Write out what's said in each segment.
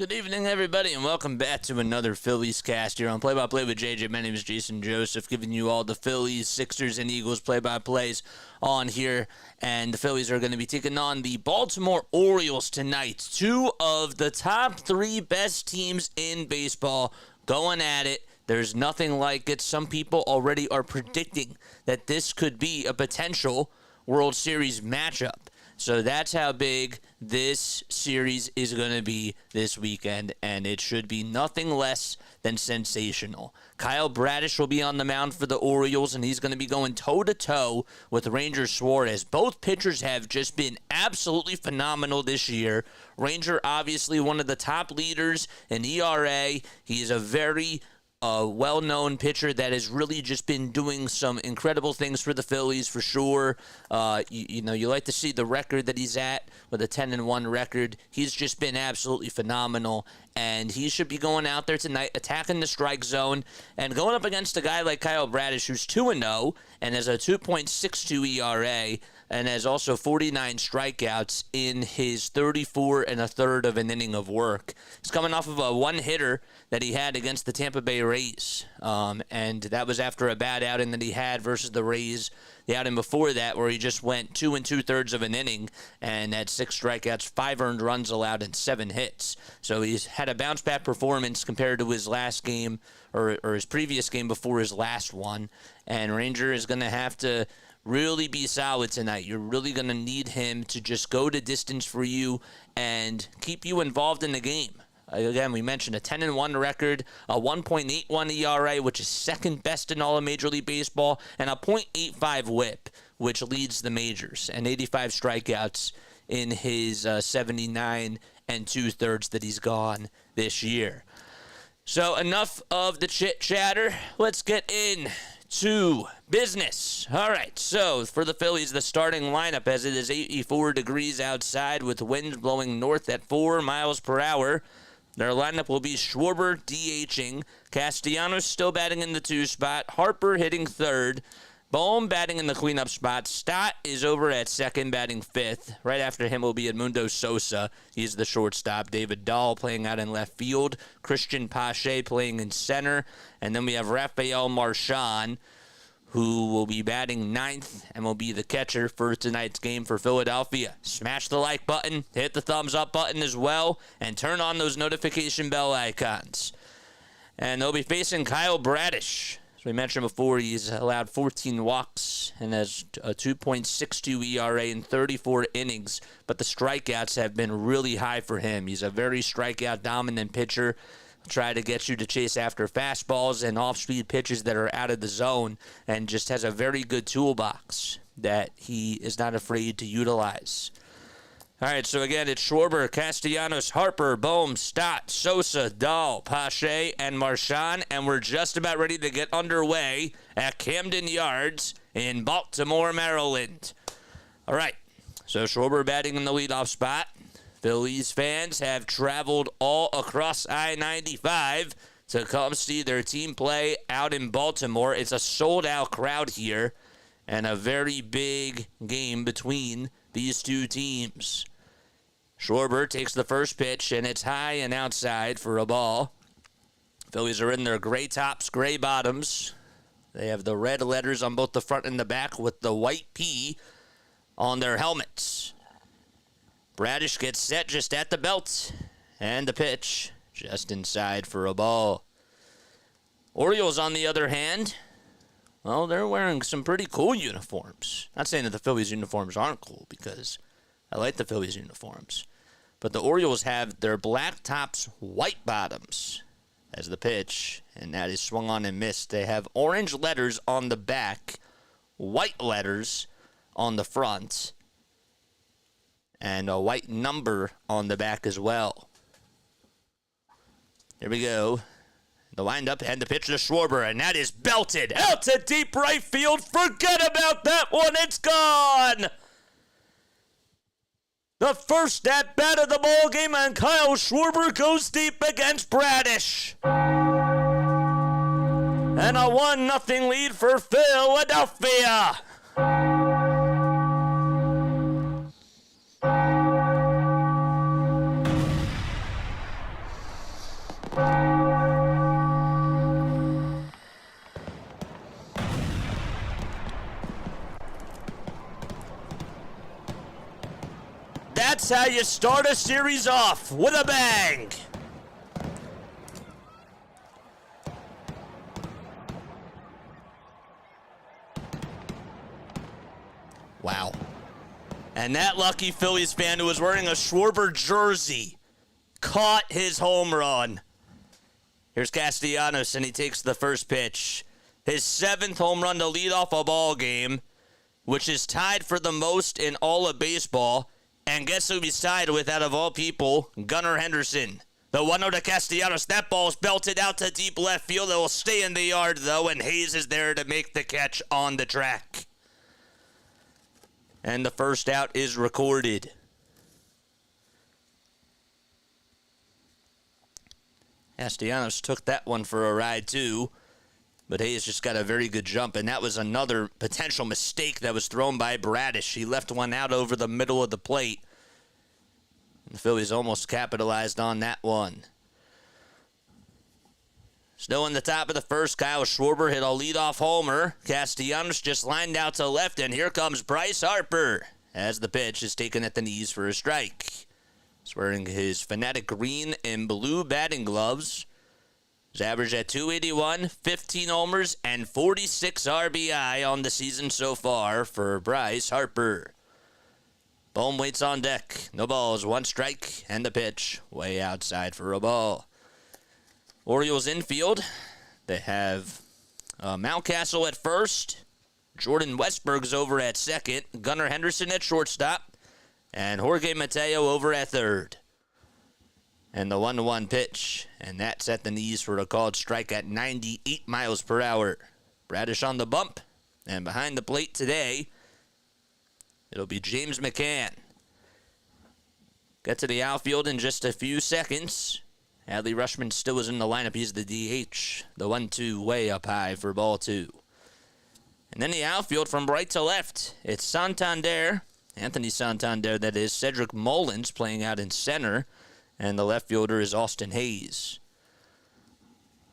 Good evening, everybody, and welcome back to another Phillies cast here on Play-by-Play with JJ. My name is Jason Joseph, giving you all the Phillies, Sixers, and Eagles play-by-plays on here. And the Phillies are going to be taking on the Baltimore Orioles tonight. Two of the top three best teams in baseball going at it. There's nothing like it. Some people already are predicting that this could be a potential World Series matchup. So that's how big this series is going to be this weekend, and it should be nothing less than sensational. Kyle Bradish will be on the mound for the Orioles, and he's going to be going toe-to-toe with Ranger Suarez. Both pitchers have just been absolutely phenomenal this year. Ranger, obviously, one of the top leaders in ERA. He is a very well-known pitcher that has really just been doing some incredible things for the Phillies, for sure. You like to see the record that he's at with a 10-1 record. He's just been absolutely phenomenal, and he should be going out there tonight, attacking the strike zone, and going up against a guy like Kyle Bradish, who's 2-0 and has a 2.62 ERA, and has also 49 strikeouts in his 34 1/3 of an inning of work. He's coming off of a one-hitter that he had against the Tampa Bay Rays, and that was after a bad outing that he had versus the Rays. The outing before that, where he just went 2 2/3 of an inning and had 6 strikeouts, 5 earned runs allowed, and 7 hits. So he's had a bounce-back performance compared to his last game, or his previous game before his last one. And Ranger is going to have to really be solid tonight. You're really going to need him to just go the distance for you and keep you involved in the game. Again, we mentioned a 10-1 record, a 1.81 ERA, which is second best in all of Major League Baseball, and a .85 WHIP, which leads the majors, and 85 strikeouts in his 79 2/3 that he's gone this year. So enough of the chit-chatter. Let's get into business. All right, so for the Phillies, the starting lineup, as it is 84 degrees outside with winds blowing north at 4 miles per hour. Their lineup will be Schwarber DHing, Castellanos still batting in the 2 spot, Harper hitting 3rd, Bohm batting in the cleanup spot, Stott is over at 2nd batting 5th. Right after him will be Edmundo Sosa. He's the shortstop. David Dahl playing out in left field, Christian Pache playing in center, and then we have Rafael Marchand, who will be batting 9th and will be the catcher for tonight's game for Philadelphia. Smash the like button, hit the thumbs up button as well, and turn on those notification bell icons. And they'll be facing Kyle Bradish. As we mentioned before, he's allowed 14 walks and has a 2.62 ERA in 34 innings, but the strikeouts have been really high for him. He's a very strikeout-dominant pitcher. Try to get you to chase after fastballs and off-speed pitches that are out of the zone, and just has a very good toolbox that he is not afraid to utilize. All right, so again, it's Schwarber, Castellanos, Harper, Bohm, Stott, Sosa, Dahl, Pache, and Marchand, and we're just about ready to get underway at Camden Yards in Baltimore, Maryland. All right, so Schwarber batting in the leadoff spot. Phillies fans have traveled all across I-95 to come see their team play out in Baltimore. It's a sold-out crowd here, and a very big game between these two teams. Schwarber takes the first pitch, and it's high and outside for a ball. Phillies are in their gray tops, gray bottoms. They have the red letters on both the front and the back with the white P on their helmets. Bradish gets set just at the belt, and the pitch just inside for a ball. Orioles, on the other hand, well, they're wearing some pretty cool uniforms. Not saying that the Phillies uniforms aren't cool, because I like the Phillies uniforms. But the Orioles have their black tops, white bottoms as the pitch, and that is swung on and missed. They have orange letters on the back, white letters on the front, and a white number on the back as well. Here we go. The windup and the pitch to Schwarber, and that is belted out to deep right field. Forget about that one. It's gone. The first at bat of the ball game, and Kyle Schwarber goes deep against Bradish. And a 1-0 lead for Philadelphia. that's how you start a series off, with a bang. Wow. And that lucky Phillies fan who was wearing a Schwarber jersey caught his home run. Here's Castellanos, and he takes the first pitch. His 7th home run to lead off a ball game, which is tied for the most in all of baseball. And guess who he's tied with out of all people? Gunnar Henderson. The 1-0 to Castellanos. That ball's belted out to deep left field. It will stay in the yard, though, and Hayes is there to make the catch on the track. And the first out is recorded. Castellanos took that one for a ride, too. But Hayes just got a very good jump, and that was another potential mistake that was thrown by Bradish. He left one out over the middle of the plate. And the Phillies almost capitalized on that one. Still in the top of the first, Kyle Schwarber hit a leadoff homer. Castellanos just lined out to left, and here comes Bryce Harper as the pitch is taken at the knees for a strike. He's wearing his Fanatic green and blue batting gloves. He's averaged at .281, 15 homers, and 46 RBI on the season so far for Bryce Harper. Bohm waits on deck. No balls, 1 strike, and the pitch way outside for a ball. Orioles infield, they have Mountcastle at first, Jordan Westberg's over at second, Gunnar Henderson at shortstop, and Jorge Mateo over at third. And the 1-1 pitch, and that's at the knees for a called strike at 98 miles per hour. Bradish on the bump, and behind the plate today, it'll be James McCann. Get to the outfield in just a few seconds. Adley Rushman still is in the lineup. He's the DH. The 1-2 way up high for ball 2. And then the outfield from right to left. It's Santander, Anthony Santander, that is. Cedric Mullins playing out in center. And the left fielder is Austin Hayes.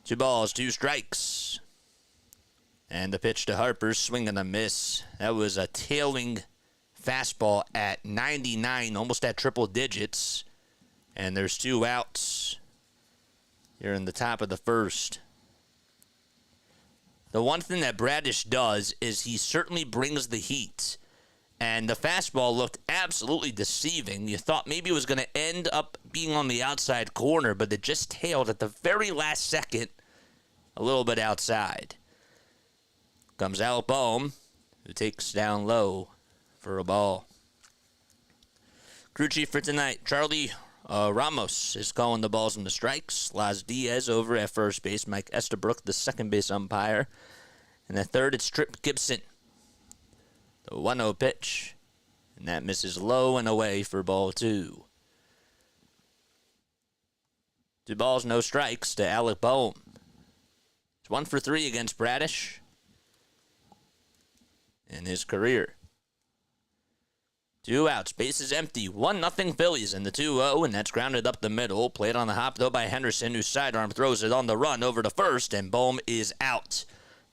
2 balls, 2 strikes. And the pitch to Harper, swing and a miss. That was a tailing fastball at 99, almost at triple digits. And there's 2 outs. You're in the top of the first. The one thing that Bradish does is he certainly brings the heat. And the fastball looked absolutely deceiving. You thought maybe it was going to end up being on the outside corner, but it just tailed at the very last second a little bit outside. Comes Alec Bohm, who takes down low for a ball. Crew chief for tonight, Charlie Ramos is calling the balls and the strikes. Laz Diaz over at first base. Mike Estabrook, the second base umpire. And the third, it's Trip Gibson. The 1-0 pitch. And that misses low and away for ball 2. 2 balls, no strikes to Alec Bohm. It's 1 for 3 against Bradish in his career. 2 outs, bases empty, 1-0 Phillies in the 2-0, and that's grounded up the middle. Played on the hop, though, by Henderson, whose sidearm throws it on the run over to first, and Bohm is out.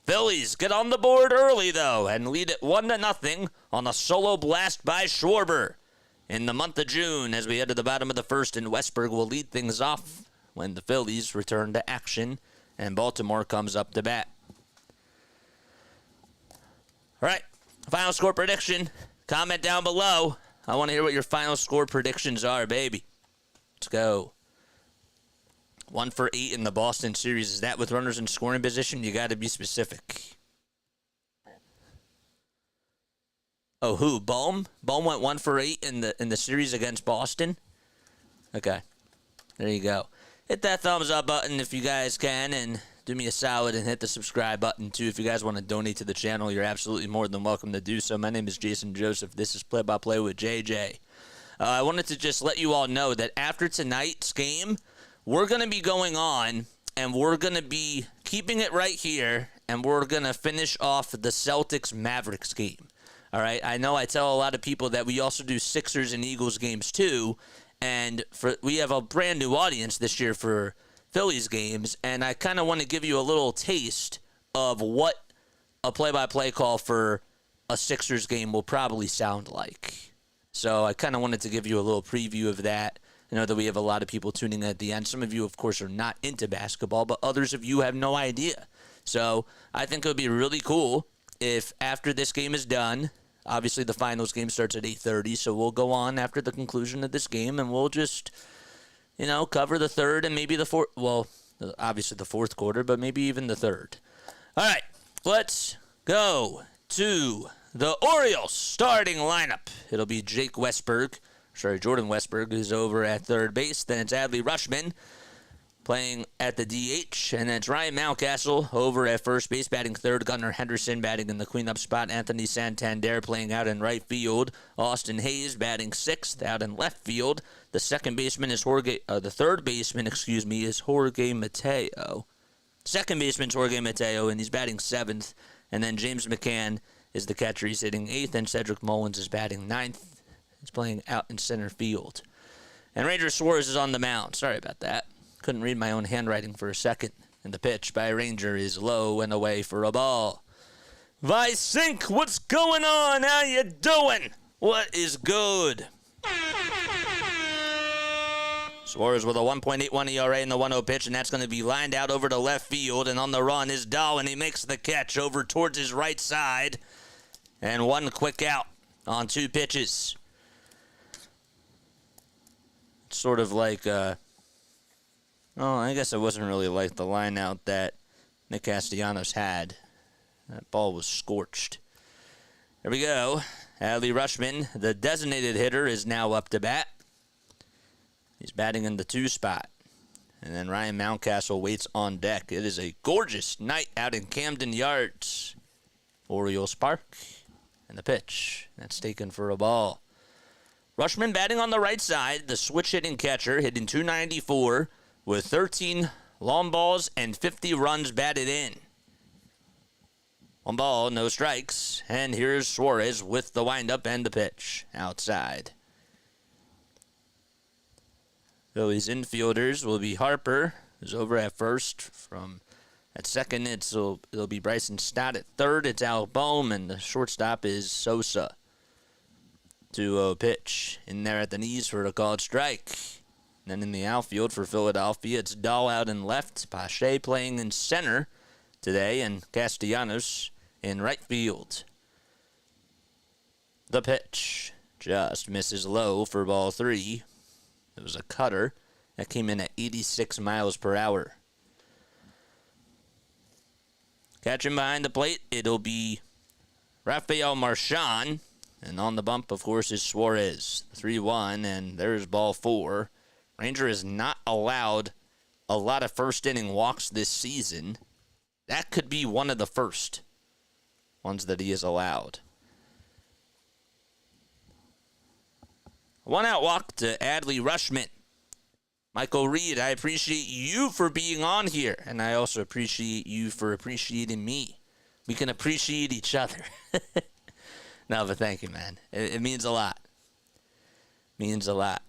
Phillies get on the board early, though, and lead it 1-0 on a solo blast by Schwarber. In the month of June, as we head to the bottom of the first, and Westberg will lead things off when the Phillies return to action, and Baltimore comes up to bat. All right, final score prediction. Comment down below. I want to hear what your final score predictions are, baby. Let's go. 1 for 8 in the Boston series. Is that with runners in scoring position? You got to be specific. Oh, who? Bohm? Bohm went 1 for 8 in the series against Boston? Okay. There you go. Hit that thumbs up button if you guys can, and do me a solid and hit the subscribe button, too. If you guys want to donate to the channel, you're absolutely more than welcome to do so. My name is Jason Joseph. This is Play by Play with JJ. I wanted to just let you all know that after tonight's game, we're going to be going on, and we're going to be keeping it right here, and we're going to finish off the Celtics-Mavericks game. All right? I know I tell a lot of people that we also do Sixers and Eagles games, too, and we have a brand new audience this year for Phillies games, and I kind of want to give you a little taste of what a play-by-play call for a Sixers game will probably sound like. So I kind of wanted to give you a little preview of that. I know that we have a lot of people tuning in at the end. Some of you, of course, are not into basketball, but others of you have no idea. So I think it would be really cool if after this game is done, obviously the finals game starts at 8:30, so we'll go on after the conclusion of this game, and we'll just, cover the third and maybe the fourth. Well, obviously the fourth quarter, but maybe even the third. All right, let's go to the Orioles starting lineup. It'll be Jordan Westberg is over at third base. Then it's Adley Rutschman playing at the DH. And then it's Ryan Mountcastle over at first base, batting third. Gunnar Henderson batting in the cleanup spot. Anthony Santander playing out in right field. Austin Hayes batting sixth out in left field. The third baseman is Jorge Mateo. Second baseman is Jorge Mateo, and he's batting seventh. And then James McCann is the catcher. He's hitting eighth, and Cedric Mullins is batting ninth. He's playing out in center field. And Ranger Suarez is on the mound. Sorry about that. Couldn't read my own handwriting for a second. And the pitch by Ranger is low and away for a ball. Vicink, what's going on? How you doing? What is good? Suarez with a 1.81 ERA in the 1-0 pitch, and that's going to be lined out over to left field. And on the run is Dahl, and he makes the catch over towards his right side. And one quick out on two pitches. Sort of like, I guess it wasn't really like the line out that Nick Castellanos had. That ball was scorched. There we go. Adley Rutschman, the designated hitter, is now up to bat. He's batting in the 2 spot. And then Ryan Mountcastle waits on deck. It is a gorgeous night out in Camden Yards, Orioles Park. And the pitch. That's taken for a ball. Rutschman batting on the right side, the switch-hitting catcher, hitting .294 with 13 long balls and 50 runs batted in. 1 ball, no strikes, and here's Suarez with the windup and the pitch outside. Phillies infielders will be Harper, who's over at first. At second, it'll be Bryson Stott. At third, it's Al Bohm, and the shortstop is Sosa. 2-0 pitch in there at the knees for a called strike. And then in the outfield for Philadelphia, it's Dahl out in left, Pache playing in center today, and Castellanos in right field. The pitch just misses low for ball 3. It was a cutter that came in at 86 miles per hour. Catching behind the plate, it'll be Rafael Marchand. And on the bump, of course, is Suarez. 3-1, and there's ball 4. Ranger has not allowed a lot of first-inning walks this season. That could be one of the first ones that he has allowed. 1-out walk to Adley Rutschman. Michael Reed, I appreciate you for being on here, and I also appreciate you for appreciating me. We can appreciate each other. No, but thank you, man. It means a lot. Means a lot.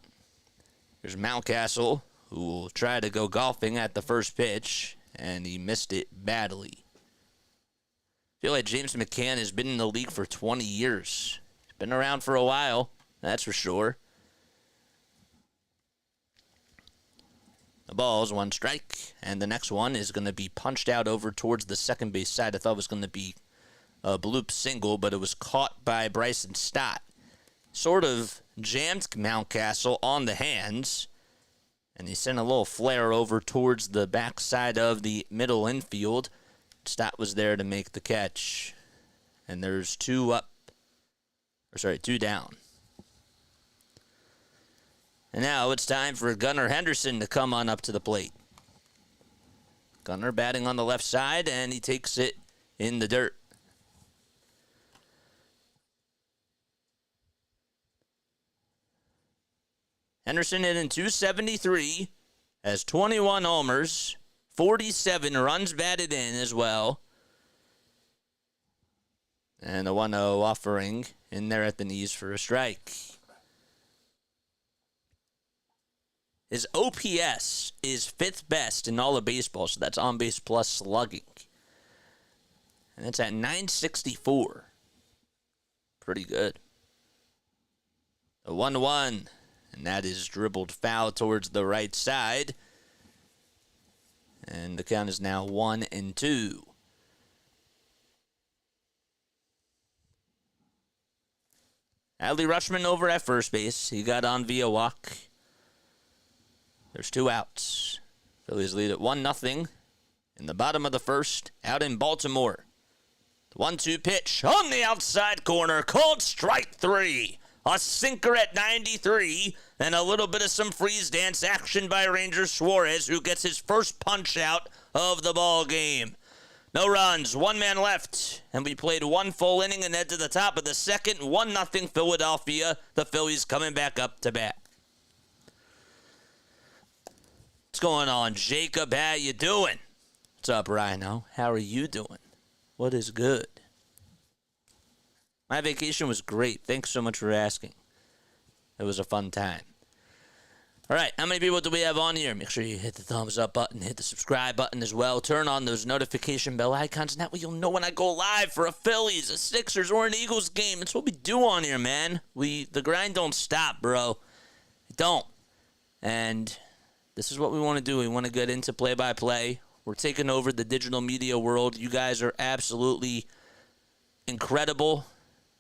There's Mountcastle, who will try to go golfing at the first pitch, and he missed it badly. I feel like James McCann has been in the league for 20 years. He's been around for a while, that's for sure. The ball's 1 strike, and the next one is going to be punched out over towards the second base side. I thought it was going to be a bloop single, but it was caught by Bryson Stott. Sort of jammed Mountcastle on the hands, and he sent a little flare over towards the backside of the middle infield. Stott was there to make the catch, and there's 2 down. And now it's time for Gunnar Henderson to come on up to the plate. Gunnar batting on the left side, and he takes it in the dirt. Henderson hitting .273, has 21 homers, 47 runs batted in as well. And the 1-0 offering in there at the knees for a strike. His OPS is 5th best in all of baseball, so that's on base plus slugging. And it's at .964. Pretty good. The 1-1, and that is dribbled foul towards the right side. And the count is now 1-2. Adley Rutschman over at first base. He got on via walk. There's 2 outs. Phillies lead at 1-0 in the bottom of the first, out in Baltimore. The 1-2 pitch on the outside corner, called strike 3. A sinker at 93, and a little bit of some freeze dance action by Ranger Suarez, who gets his first punch out of the ball game. No runs, 1 man left, and we played 1 full inning and head to the top of the second. 1-0 Philadelphia. The Phillies coming back up to bat. What's going on, Jacob? How you doing? What's up, Rhino? How are you doing? What is good? My vacation was great. Thanks so much for asking. It was a fun time. All right, how many people do we have on here? Make sure you hit the thumbs up button, hit the subscribe button as well. Turn on those notification bell icons, and that way you'll know when I go live for a Phillies, a Sixers, or an Eagles game. That's what we do on here, man. The grind don't stop, bro. It don't. And this is what we want to do. We want to get into play-by-play. We're taking over the digital media world. You guys are absolutely incredible.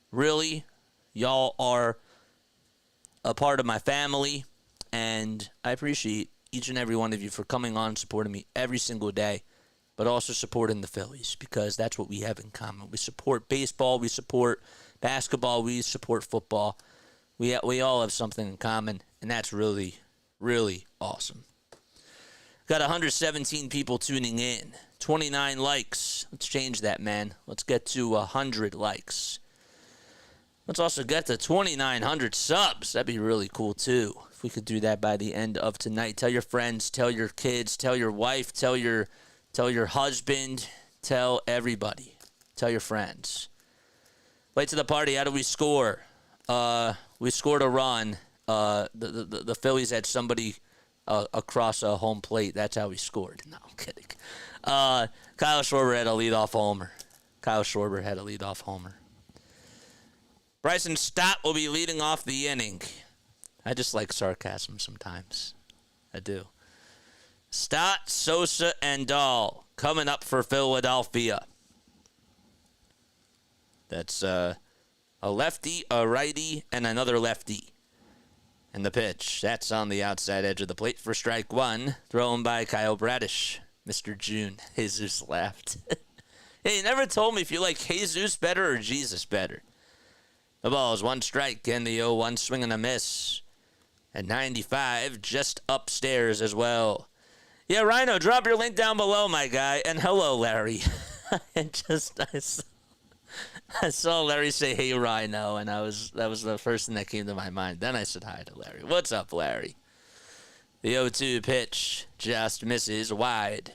Really, y'all are a part of my family. And I appreciate each and every one of you for coming on and supporting me every single day, but also supporting the Phillies, because that's what we have in common. We support baseball, we support basketball, we support football. We all have something in common, and that's really, really awesome. Got 117 people tuning in, 29 likes. Let's change that, man. Let's get to 100 likes. Let's also get to 2,900 subs. That'd be really cool, too. If we could do that by the end of tonight. Tell your friends, tell your kids, tell your wife, tell your husband, tell everybody. Tell your friends. Late to the party, how do we score? We scored a run. The Phillies had somebody across a home plate. That's how we scored. No, I'm kidding. Kyle Schwarber had a leadoff homer. Bryson Stott will be leading off the inning. I just like sarcasm sometimes. I do. Stott, Sosa, and Dahl coming up for Philadelphia. That's a lefty, a righty, and another lefty. And the pitch, that's on the outside edge of the plate for strike 1, thrown by Kyle Bradish. Mr. June. Jesus laughed. Hey, you never told me if you like Jesus better or Jesus better. The ball is 1 strike, and the 0-1 swing and a miss. At 95, just upstairs as well. Yeah, Rhino, drop your link down below, my guy. And hello, Larry. I saw Larry say, hey, Rhino, and that was the first thing that came to my mind. Then I said hi to Larry. What's up, Larry? The 0-2 pitch just misses wide.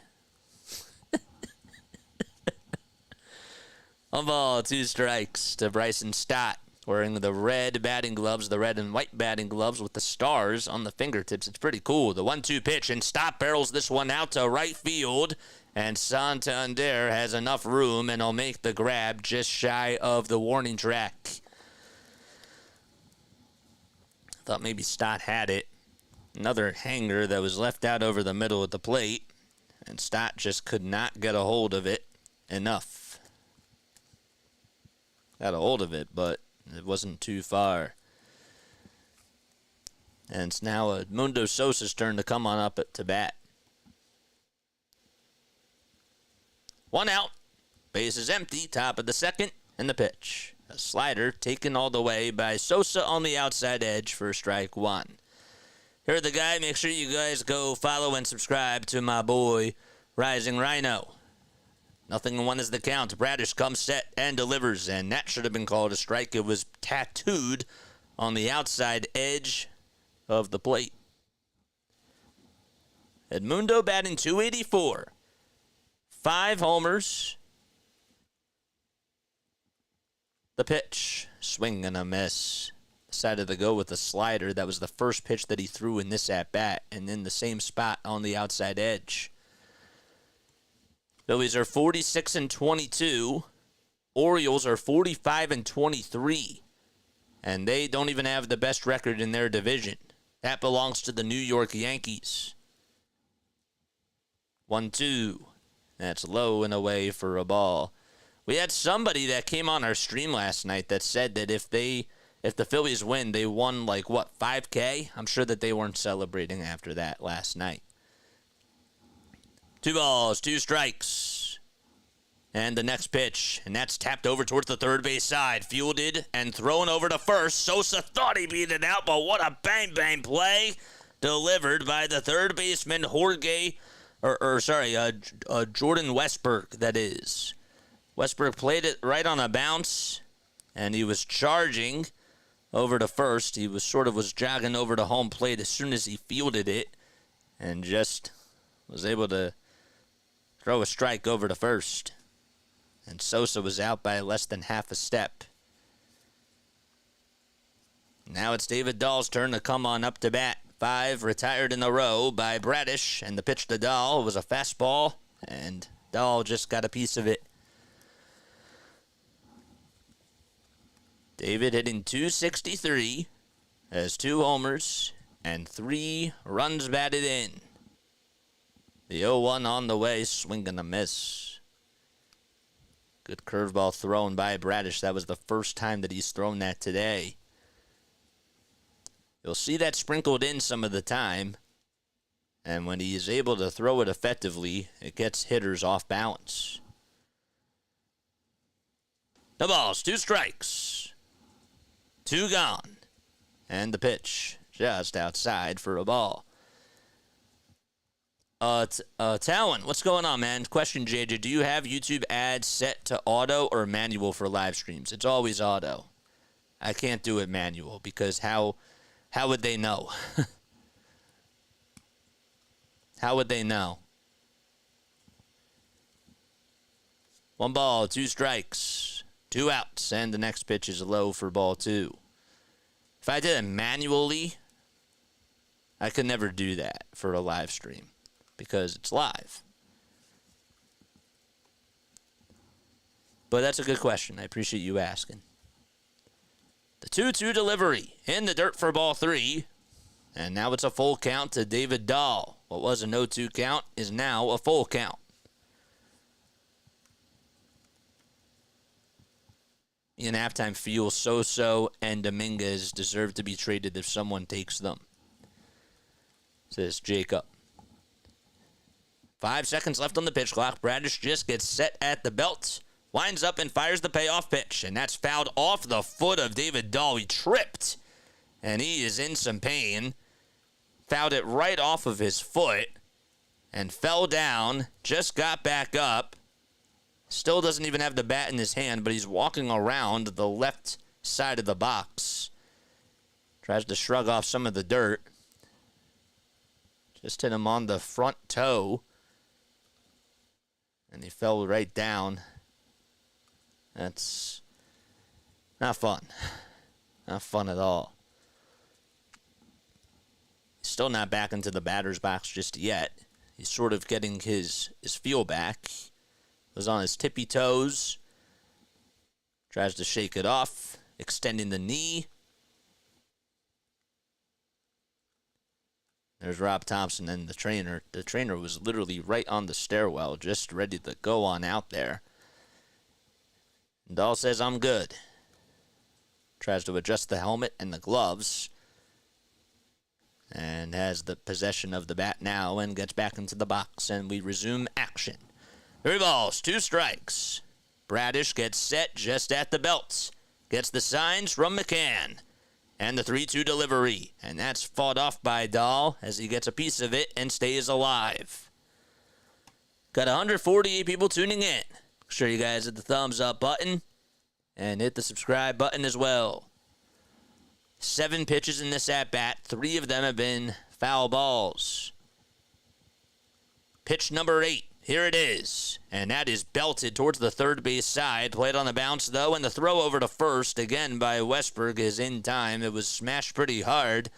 1 ball, 2 strikes to Bryson Stott. Wearing the red batting gloves, the red and white batting gloves with the stars on the fingertips. It's pretty cool. The 1-2 pitch, and Stott barrels this one out to right field. And Santander has enough room, and will make the grab just shy of the warning track. Thought maybe Stott had it. Another hanger that was left out over the middle of the plate. And Stott just could not get a hold of it enough. Got a hold of it, but it wasn't too far. And it's now Edmundo Sosa's turn to come on up to bat. 1 out. Base is empty. Top of the second. And the pitch. A slider taken all the way by Sosa on the outside edge for strike 1. Here the guy. Make sure you guys go follow and subscribe to my boy, Rising Rhino. 0-1 is the count. Bradish comes set and delivers, and that should have been called a strike. It was tattooed on the outside edge of the plate. Edmundo batting .284. 5 homers. The pitch. Swing and a miss. Decided to go with a slider. That was the first pitch that he threw in this at-bat, and in the same spot on the outside edge. Phillies are 46-22. Orioles are 45-23. And they don't even have the best record in their division. That belongs to the New York Yankees. 1-2. That's low and away for a ball. We had somebody that came on our stream last night that said that if the Phillies win, they won like, what, 5K? I'm sure that they weren't celebrating after that last night. 2 balls, 2 strikes. And the next pitch, and that's tapped over towards the third base side. Fielded and thrown over to first. Sosa thought he beat it out, but what a bang-bang play delivered by the third baseman, Jordan Westburg, that is. Westburg played it right on a bounce, and he was charging over to first. He was jogging over to home plate as soon as he fielded it, and just was able to throw a strike over to first. And Sosa was out by less than half a step. Now it's David Dahl's turn to come on up to bat. 5 retired in a row by Bradish, and the pitch to Dahl was a fastball, and Dahl just got a piece of it. David hitting .263, has 2 homers and 3 runs batted in. The 0-1 on the way, swing and a miss. Good curveball thrown by Bradish. That was the first time that he's thrown that today. You'll see that sprinkled in some of the time. And when he is able to throw it effectively, it gets hitters off balance. The balls, 2 strikes. 2 gone. And the pitch just outside for a ball. Talon, what's going on, man? Question, JJ. Do you have YouTube ads set to auto or manual for live streams? It's always auto. I can't do it manual because how would they know? How would they know? 1 ball, 2 strikes, 2 outs, and the next pitch is low for ball 2. If I did it manually, I could never do that for a live stream. Because it's live. But that's a good question. I appreciate you asking. The 2-2 delivery in the dirt for ball 3. And now it's a full count to David Dahl. What was a 0-2 count is now a full count. In halftime feel, Sosa and Dominguez deserve to be traded if someone takes them, says Jacob. 5 seconds left on the pitch clock. Bradish just gets set at the belt, winds up and fires the payoff pitch, and that's fouled off the foot of David Dahl. He tripped, and he is in some pain. Fouled it right off of his foot and fell down, just got back up. Still doesn't even have the bat in his hand, but he's walking around the left side of the box. Tries to shrug off some of the dirt. Just hit him on the front toe. And he fell right down. That's not fun. Not fun at all. He's still not back into the batter's box just yet. He's sort of getting his feel back. Was on his tippy toes. Tries to shake it off. Extending the knee. There's Rob Thompson and the trainer. The trainer was literally right on the stairwell, just ready to go on out there. And Dahl says, I'm good. Tries to adjust the helmet and the gloves. And has the possession of the bat now and gets back into the box. And we resume action. 3 balls, 2 strikes. Bradish gets set just at the belt. Gets the signs from McCann. And the 3-2 delivery. And that's fought off by Dahl as he gets a piece of it and stays alive. Got 148 people tuning in. Make sure you guys hit the thumbs up button. And hit the subscribe button as well. 7 pitches in this at-bat. 3 of them have been foul balls. Pitch number 8. Here it is, and that is belted towards the third base side. Played on the bounce, though, and the throw over to first, again by Westburg, is in time. It was smashed pretty hard.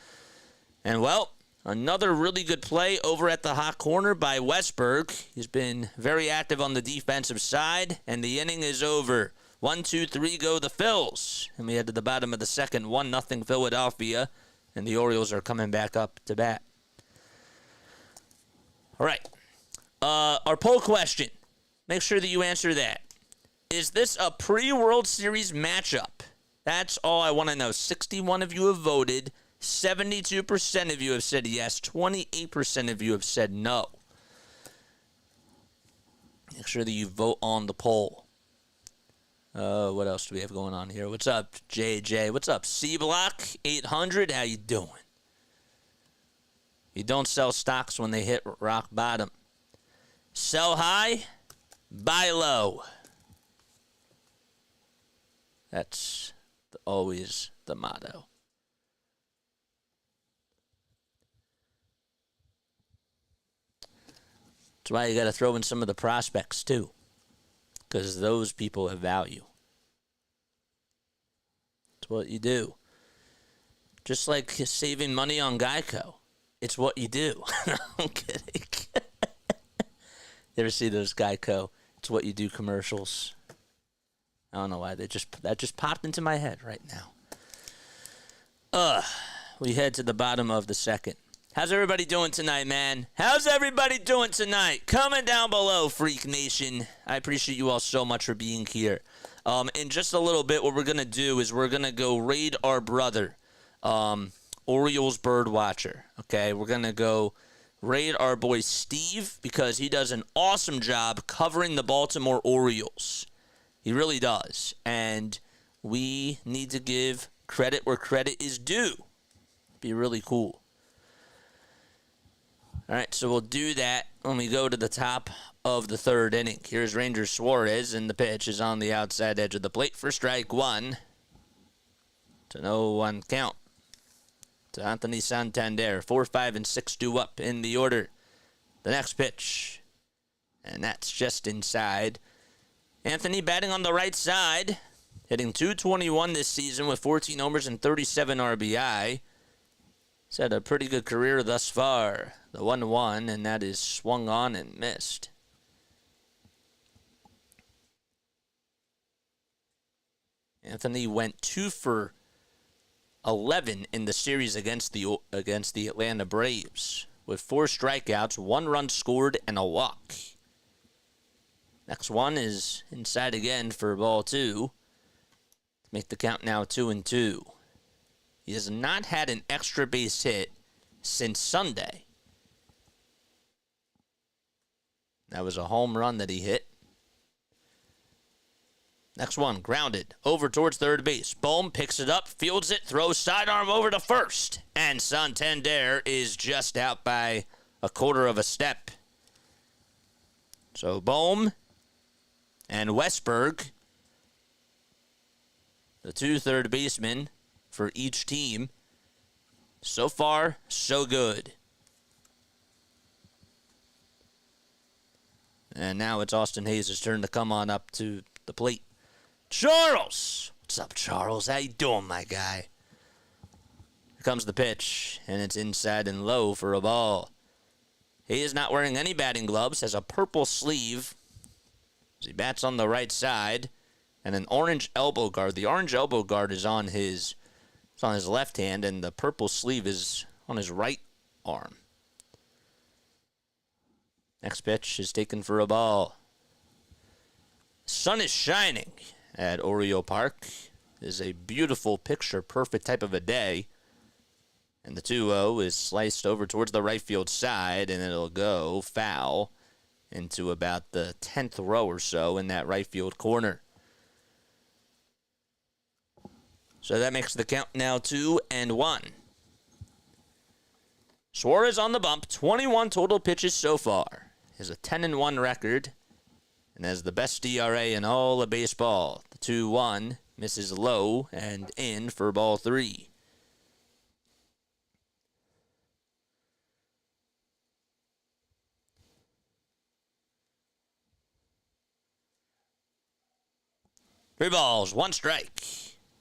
And, well, another really good play over at the hot corner by Westburg. He's been very active on the defensive side, and the inning is over. 1, 2, 3 go the Phils. And we head to the bottom of the second, 1-0 Philadelphia. And the Orioles are coming back up to bat. All right. Our poll question. Make sure that you answer that. Is this a pre-World Series matchup? That's all I want to know. 61 of you have voted. 72% of you have said yes. 28% of you have said no. Make sure that you vote on the poll. What else do we have going on here? What's up, JJ? What's up, C-Block 800? How you doing? You don't sell stocks when they hit rock bottom. Sell high, buy low. That's always the motto. That's why you got to throw in some of the prospects, too. Because those people have value. It's what you do. Just like saving money on Geico. It's what you do. I'm kidding. You ever see those Geico, it's what you do commercials? I don't know why. That just popped into my head right now. We head to the bottom of the second. How's everybody doing tonight, man? How's everybody doing tonight? Comment down below, Freak Nation. I appreciate you all so much for being here. In just a little bit, what we're going to do is we're going to go raid our brother, Orioles Bird Watcher. Okay, we're going to go raid our boy Steve because he does an awesome job covering the Baltimore Orioles. He really does. And we need to give credit where credit is due. Be really cool. All right, so we'll do that when we go to the top of the third inning. Here's Ranger Suarez, and the pitch is on the outside edge of the plate for strike one. To 0-1 count to Anthony Santander. 4, 5, and 6 due up in the order. The next pitch, and that's just inside. Anthony batting on the right side, hitting .221 this season with 14 homers and 37 RBI. He's had a pretty good career thus far. The 1-1, and that is swung on and missed. Anthony went 2 for 11 in the series against the Atlanta Braves with 4 strikeouts, 1 run scored, and a walk. Next one is inside again for ball 2. Make the count now 2-2. He has not had an extra base hit since Sunday. That was a home run that he hit. Next one, grounded over towards third base. Bohm picks it up, fields it, throws sidearm over to first. And Santander is just out by a quarter of a step. So Bohm and Westberg, the 2 third basemen for each team. So far, so good. And now it's Austin Hayes' turn to come on up to the plate. Charles! What's up, Charles? How you doing, my guy? Here comes the pitch, and it's inside and low for a ball. He is not wearing any batting gloves, has a purple sleeve. He bats on the right side, and an orange elbow guard. The orange elbow guard is on his left hand, and the purple sleeve is on his right arm. Next pitch is taken for a ball. Sun is shining at Oriole Park. It is a beautiful, picture-perfect type of a day. And the 2-0 is sliced over towards the right field side, and it'll go foul into about the 10th row or so in that right field corner. So that makes the count now 2-1. Suarez on the bump, 21 total pitches so far. Has a 10-1 record and has the best DRA in all of baseball. The 2-1 misses low and in for ball 3. Three balls, 1 strike.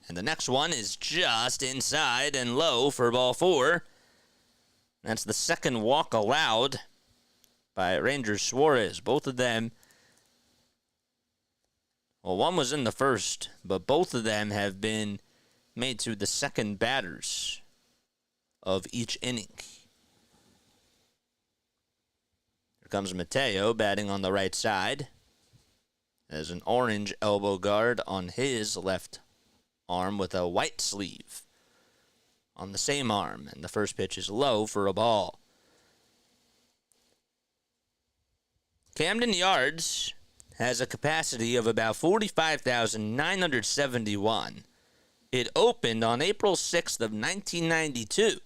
And the next one is just inside and low for ball 4. That's the second walk allowed by Ranger Suarez. Both of them Well, one was in the first, but both of them have been made to the second batters of each inning. Here comes Mateo batting on the right side. There's an orange elbow guard on his left arm with a white sleeve on the same arm. And the first pitch is low for a ball. Camden Yards has a capacity of about 45,971. It opened on April 6th of 1992.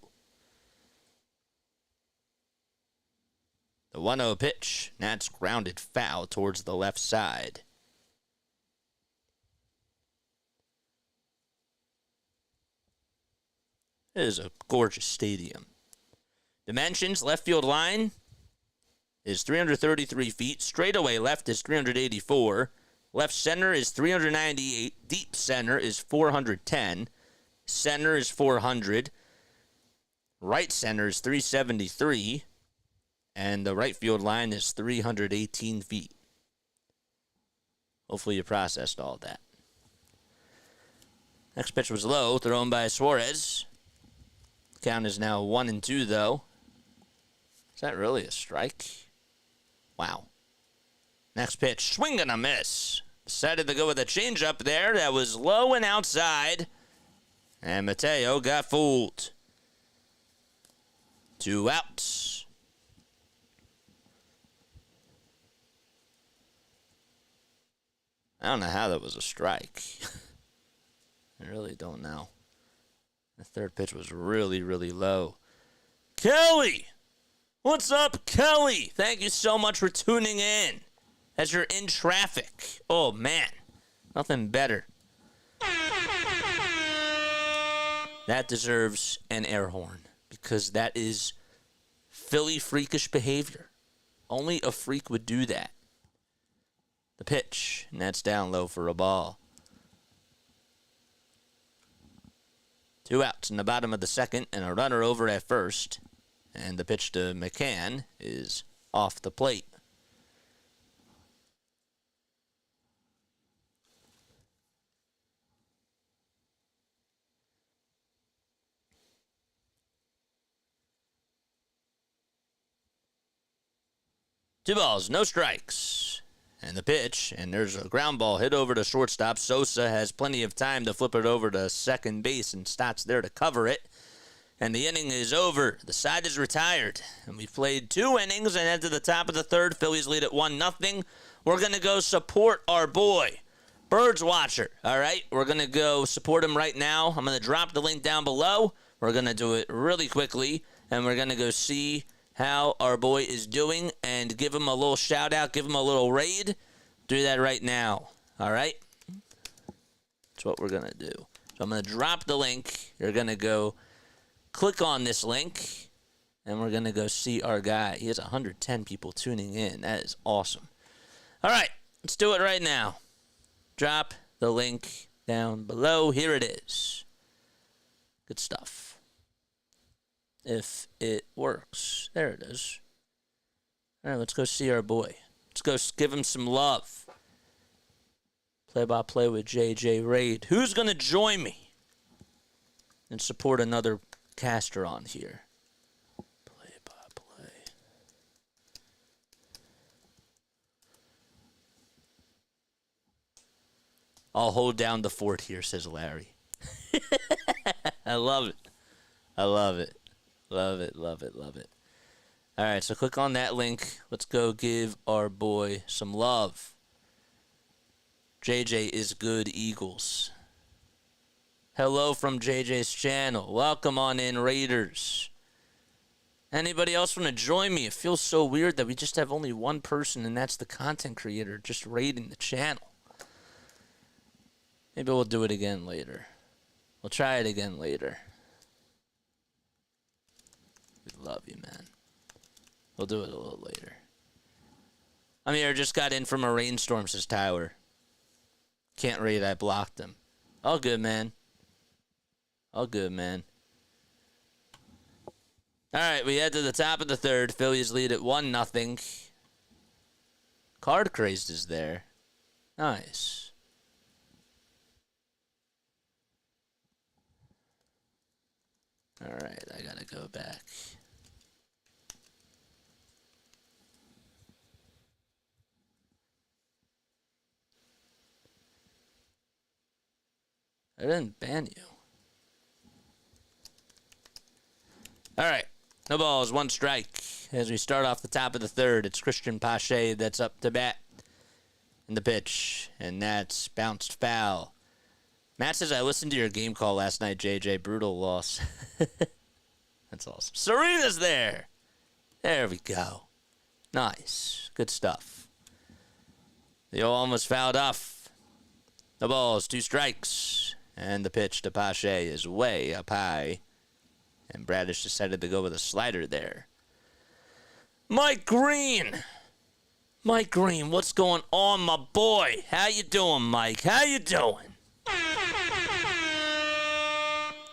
The 1-0 pitch, that's grounded foul towards the left side. It is a gorgeous stadium. Dimensions, left field line is 333 feet. Straightaway left is 384. Left center is 398. Deep center is 410. Center is 400. Right center is 373. And the right field line is 318 feet. Hopefully you processed all that. Next pitch was low, thrown by Suarez. Count is now 1-2, though. Is that really a strike? Wow. Next pitch, swing and a miss. Decided to go with a changeup there. That was low and outside. And Mateo got fooled. 2 outs. I don't know how that was a strike. I really don't know. The third pitch was really, really low. Kelly! What's up, Kelly? Thank you so much for tuning in. As you're in traffic. Oh, man. Nothing better. That deserves an air horn. Because that is Philly freakish behavior. Only a freak would do that. The pitch, and that's down low for a ball. 2 outs in the bottom of the second, and a runner over at first. And the pitch to McCann is off the plate. Two balls, no strikes. And the pitch, and there's a ground ball hit over to shortstop. Sosa has plenty of time to flip it over to second base, and Stott's there to cover it. And the inning is over. The side is retired. And we've played 2 innings and head to the top of the third. Phillies lead at 1-0. We're going to go support our boy, Birds Watcher. All right? We're going to go support him right now. I'm going to drop the link down below. We're going to do it really quickly. And we're going to go see how our boy is doing and give him a little shout out, give him a little raid. Do that right now. All right? That's what we're going to do. So I'm going to drop the link. You're going to go click on this link, and we're going to go see our guy. He has 110 people tuning in. That is awesome. All right, let's do it right now. Drop the link down below. Here it is. Good stuff. If it works. There it is. All right, let's go see our boy. Let's go give him some love. Play-by-play with JJ Raid. Who's going to join me and support another caster on here? Play-by-play. I'll hold down the fort here, says Larry. I love it. I love it. Love it, love it, love it. All right, so click on that link. Let's go give our boy some love. JJ is good, Eagles. Hello from JJ's channel. Welcome on in, Raiders. Anybody else want to join me? It feels so weird that we just have only one person, and that's the content creator just raiding the channel. Maybe we'll do it again later. We'll try it again later. We love you, man. We'll do it a little later. I'm here, just got in from a rainstorm, says Tyler. Can't raid, I blocked him. All good, man. All good, man. All right, we head to the top of the third. Phillies lead at 1-0. Card Crazed is there. Nice. All right, I got to go back. I didn't ban you. All right. No balls, one strike. As we start off the top of the third, it's Christian Pache that's up to bat in the pitch, and that's bounced foul. Matt says, I listened to your game call last night, JJ. Brutal loss. That's awesome. Serena's there. There we go. Nice. Good stuff. They all almost fouled off. The balls, 2 strikes. And the pitch to Pache is way up high. And Bradish decided to go with a slider there. Mike Green. Mike Green, what's going on, my boy? How you doing, Mike? How you doing?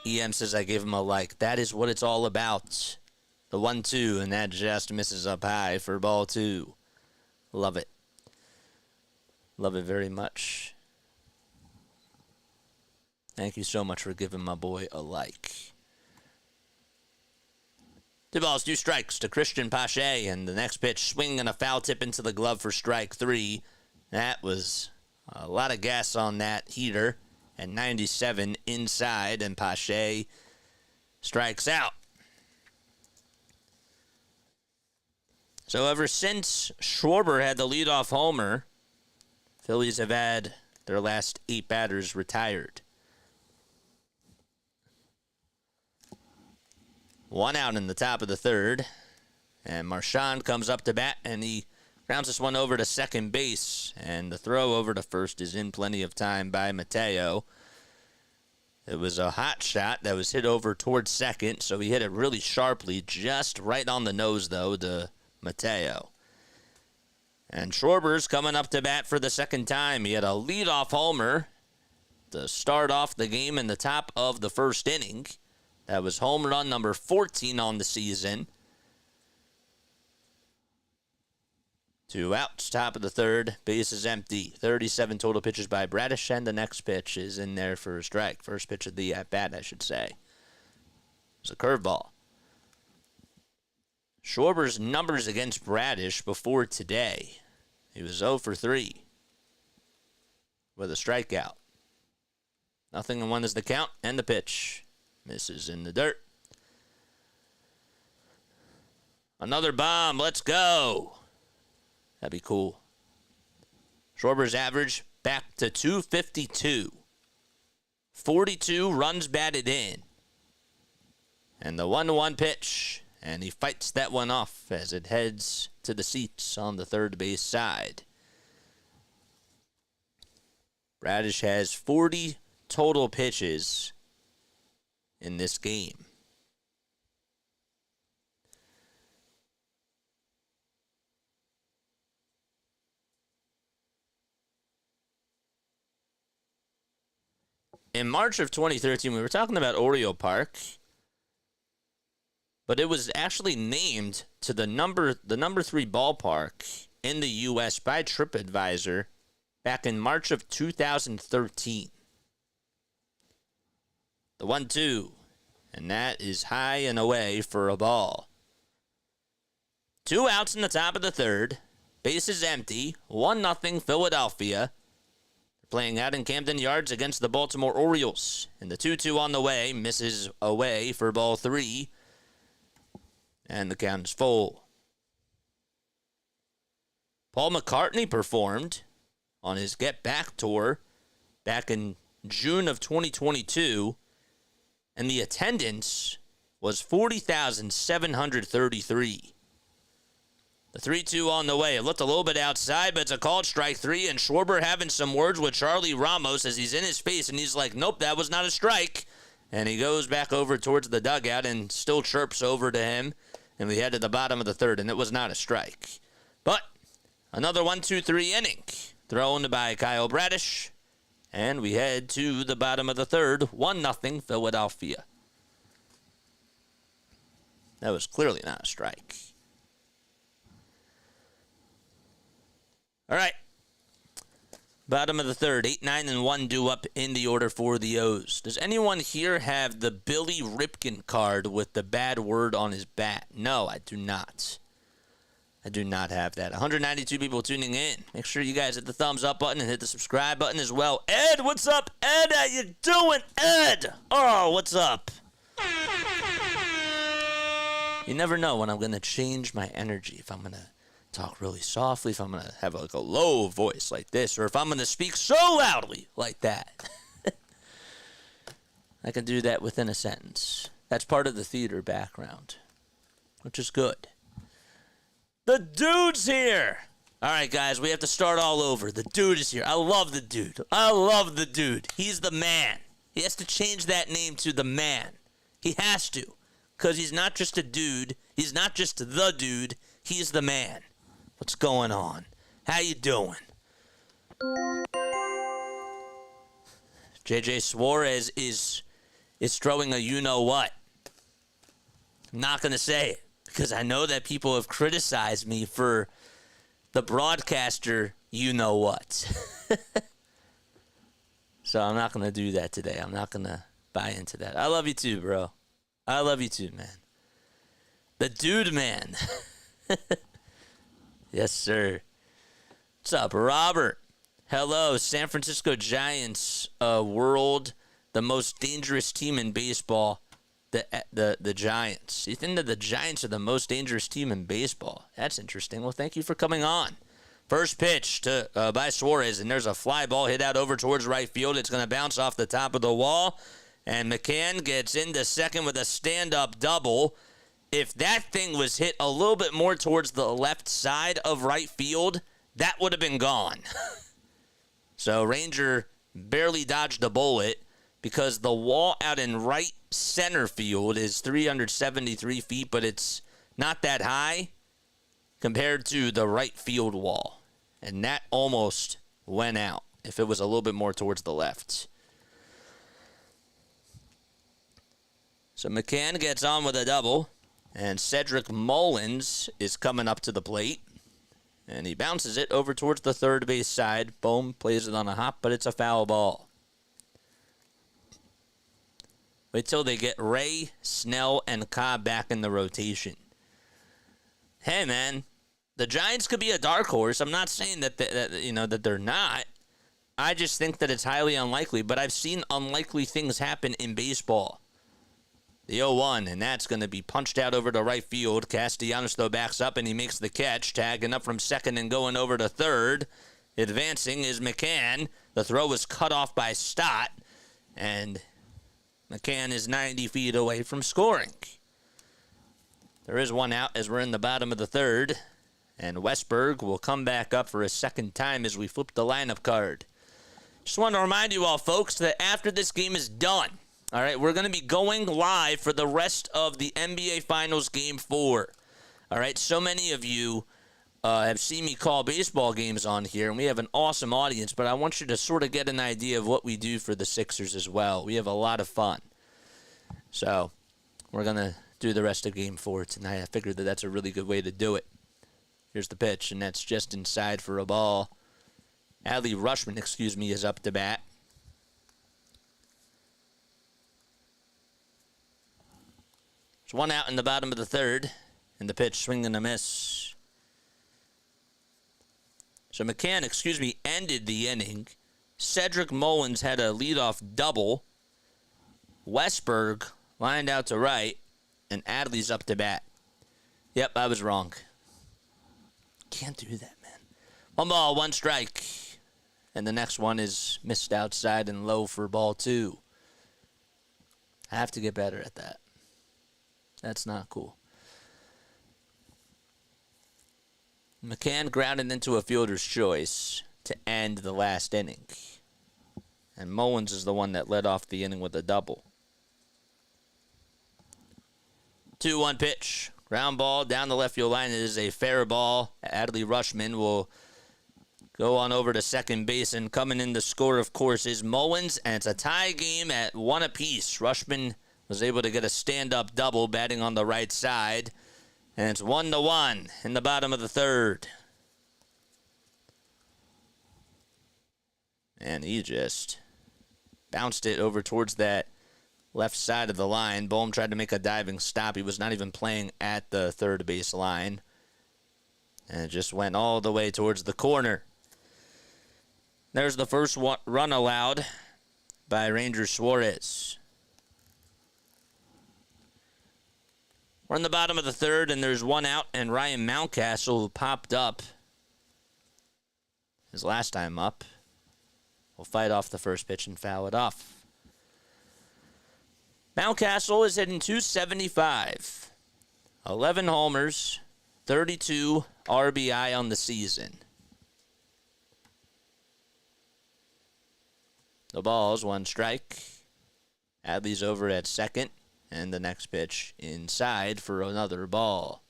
EM says I gave him a like. That is what it's all about. The 1-2, and that just misses up high for ball 2. Love it. Love it very much. Thank you so much for giving my boy a like. 2 balls, 2 strikes to Christian Pache, and the next pitch, swing and a foul tip into the glove for strike 3. That was a lot of gas on that heater, and 97 inside, and Pache strikes out. So ever since Schwarber had the leadoff homer, Phillies have had their last 8 batters retired. 1 out in the top of the third. And Marchand comes up to bat, and he grounds this one over to second base. And the throw over to first is in plenty of time by Mateo. It was a hot shot that was hit over towards second, so he hit it really sharply, just right on the nose, though, to Mateo. And Schwarber's coming up to bat for the second time. He had a leadoff homer to start off the game in the top of the first inning. That was home run number 14 on the season. 2 outs, top of the third. Base is empty. 37 total pitches by Bradish, and the next pitch is in there for a strike. First pitch of the at-bat, I should say. It's a curveball. Schwarber's numbers against Bradish before today. He was 0 for 3 with a strikeout. 0-1 is the count, and the pitch. Misses in the dirt. Another bomb. Let's go. That'd be cool. Schwarber's average back to 252. 42 runs batted in. And the 1-1 pitch. And he fights that one off as it heads to the seats on the third base side. Bradish has 40 total pitches in this game. In March of 2013, we were talking about Oriole Park, but it was actually named to the number 3 ballpark in the U.S. by TripAdvisor back in March of 2013. The 1-2, and that is high and away for a ball. 2 outs in the top of the third. Base is empty. 1-0 Philadelphia. They're playing out in Camden Yards against the Baltimore Orioles. And the 2-2 on the way misses away for ball 3. And the count is full. Paul McCartney performed on his Get Back tour back in June of 2022. And the attendance was 40,733. The 3-2 on the way. It looked a little bit outside, but it's a called strike 3, and Schwarber having some words with Charlie Ramos as he's in his face, and he's like, nope, that was not a strike. And he goes back over towards the dugout and still chirps over to him, and we head to the bottom of the third, and it was not a strike. But another 1-2-3 inning thrown by Kyle Bradish. And we head to the bottom of the third, 1-0 Philadelphia. That was clearly not a strike. All right. Bottom of the third, 8, 9, and 1 due up in the order for the O's. Does anyone here have the Billy Ripken card with the bad word on his bat? No, I do not. I do not have that. 192 people tuning in. Make sure you guys hit the thumbs up button and hit the subscribe button as well. Ed, what's up? Ed, how you doing? Ed! Oh, what's up? You never know when I'm going to change my energy. If I'm going to talk really softly, if I'm going to have like a low voice like this, or if I'm going to speak so loudly like that. I can do that within a sentence. That's part of the theater background, which is good. The dude's here. All right, guys, we have to start all over. The dude is here. I love the dude. I love the dude. He's the man. He has to change that name to the man. He has to, because he's not just a dude. He's not just the dude. He's the man. What's going on? How you doing? JJ Suarez is throwing a you-know-what. I'm not going to say it, because I know that people have criticized me for the broadcaster you-know-what. So I'm not going to do that today. I'm not going to buy into that. I love you too, bro. I love you too, man. The dude, man. Yes, sir. What's up, Robert? Hello, San Francisco Giants, world, the most dangerous team in baseball. The Giants. You think that the Giants are the most dangerous team in baseball? That's interesting. Well, thank you for coming on. First pitch by Suarez, and there's a fly ball hit out over towards right field. It's going to bounce off the top of the wall, and McCann gets into second with a stand-up double. If that thing was hit a little bit more towards the left side of right field, that would have been gone. So Ranger barely dodged a bullet because the wall out in right center field is 373 feet, but it's not that high compared to the right field wall. And that almost went out if it was a little bit more towards the left. So McCann gets on with a double. And Cedric Mullins is coming up to the plate. And he bounces it over towards the third base side. Bohm plays it on a hop, but it's a foul ball. Wait till they get Ray, Snell, and Cobb back in the rotation. Hey, man, the Giants could be a dark horse. I'm not saying that they're not. I just think that it's highly unlikely. But I've seen unlikely things happen in baseball. The 0-1, and that's going to be punched out over to right field. Castellanos, though, backs up, and he makes the catch, tagging up from second and going over to third. Advancing is McCann. The throw was cut off by Stott, and McCann is 90 feet away from scoring. There is one out as we're in the bottom of the third, and Westberg will come back up for a second time as we flip the lineup card. Just want to remind you all, folks, that after this game is done, all right, we're going to be going live for the rest of the NBA Finals Game 4. All right, so many of you have seen me call baseball games on here, and we have an awesome audience, but I want you to sort of get an idea of what we do for the Sixers as well. We have a lot of fun. So we're going to do the rest of Game 4 tonight. I figured that that's a really good way to do it. Here's the pitch, and that's just inside for a ball. Adley Rushman, is up to bat. There's one out in the bottom of the third, and the pitch swing and a miss. So McCann, ended the inning. Cedric Mullins had a leadoff double. Westberg lined out to right, and Adley's up to bat. Yep, I was wrong. Can't do that, man. 1 ball, 1 strike. And the next one is missed outside and low for ball 2. I have to get better at that. That's not cool. McCann grounded into a fielder's choice to end the last inning. And Mullins is the one that led off the inning with a double. 2-1 pitch. Ground ball down the left field line. It is a fair ball. Adley Rushman will go on over to second base. And coming in to score, of course, is Mullins. And it's a tie game at 1 apiece. Rushman was able to get a stand-up double batting on the right side. And it's 1-1 in the bottom of the third. And he just bounced it over towards that left side of the line. Bohm tried to make a diving stop. He was not even playing at the third base line. And it just went all the way towards the corner. There's the first run allowed by Ranger Suarez. We're in the bottom of the third, and there's one out, and Ryan Mountcastle, who popped up his last time up, will fight off the first pitch and foul it off. Mountcastle is hitting .275. 11 homers, 32 RBI on the season. The ball's one strike. Adley's over at second. And the next pitch inside for another ball.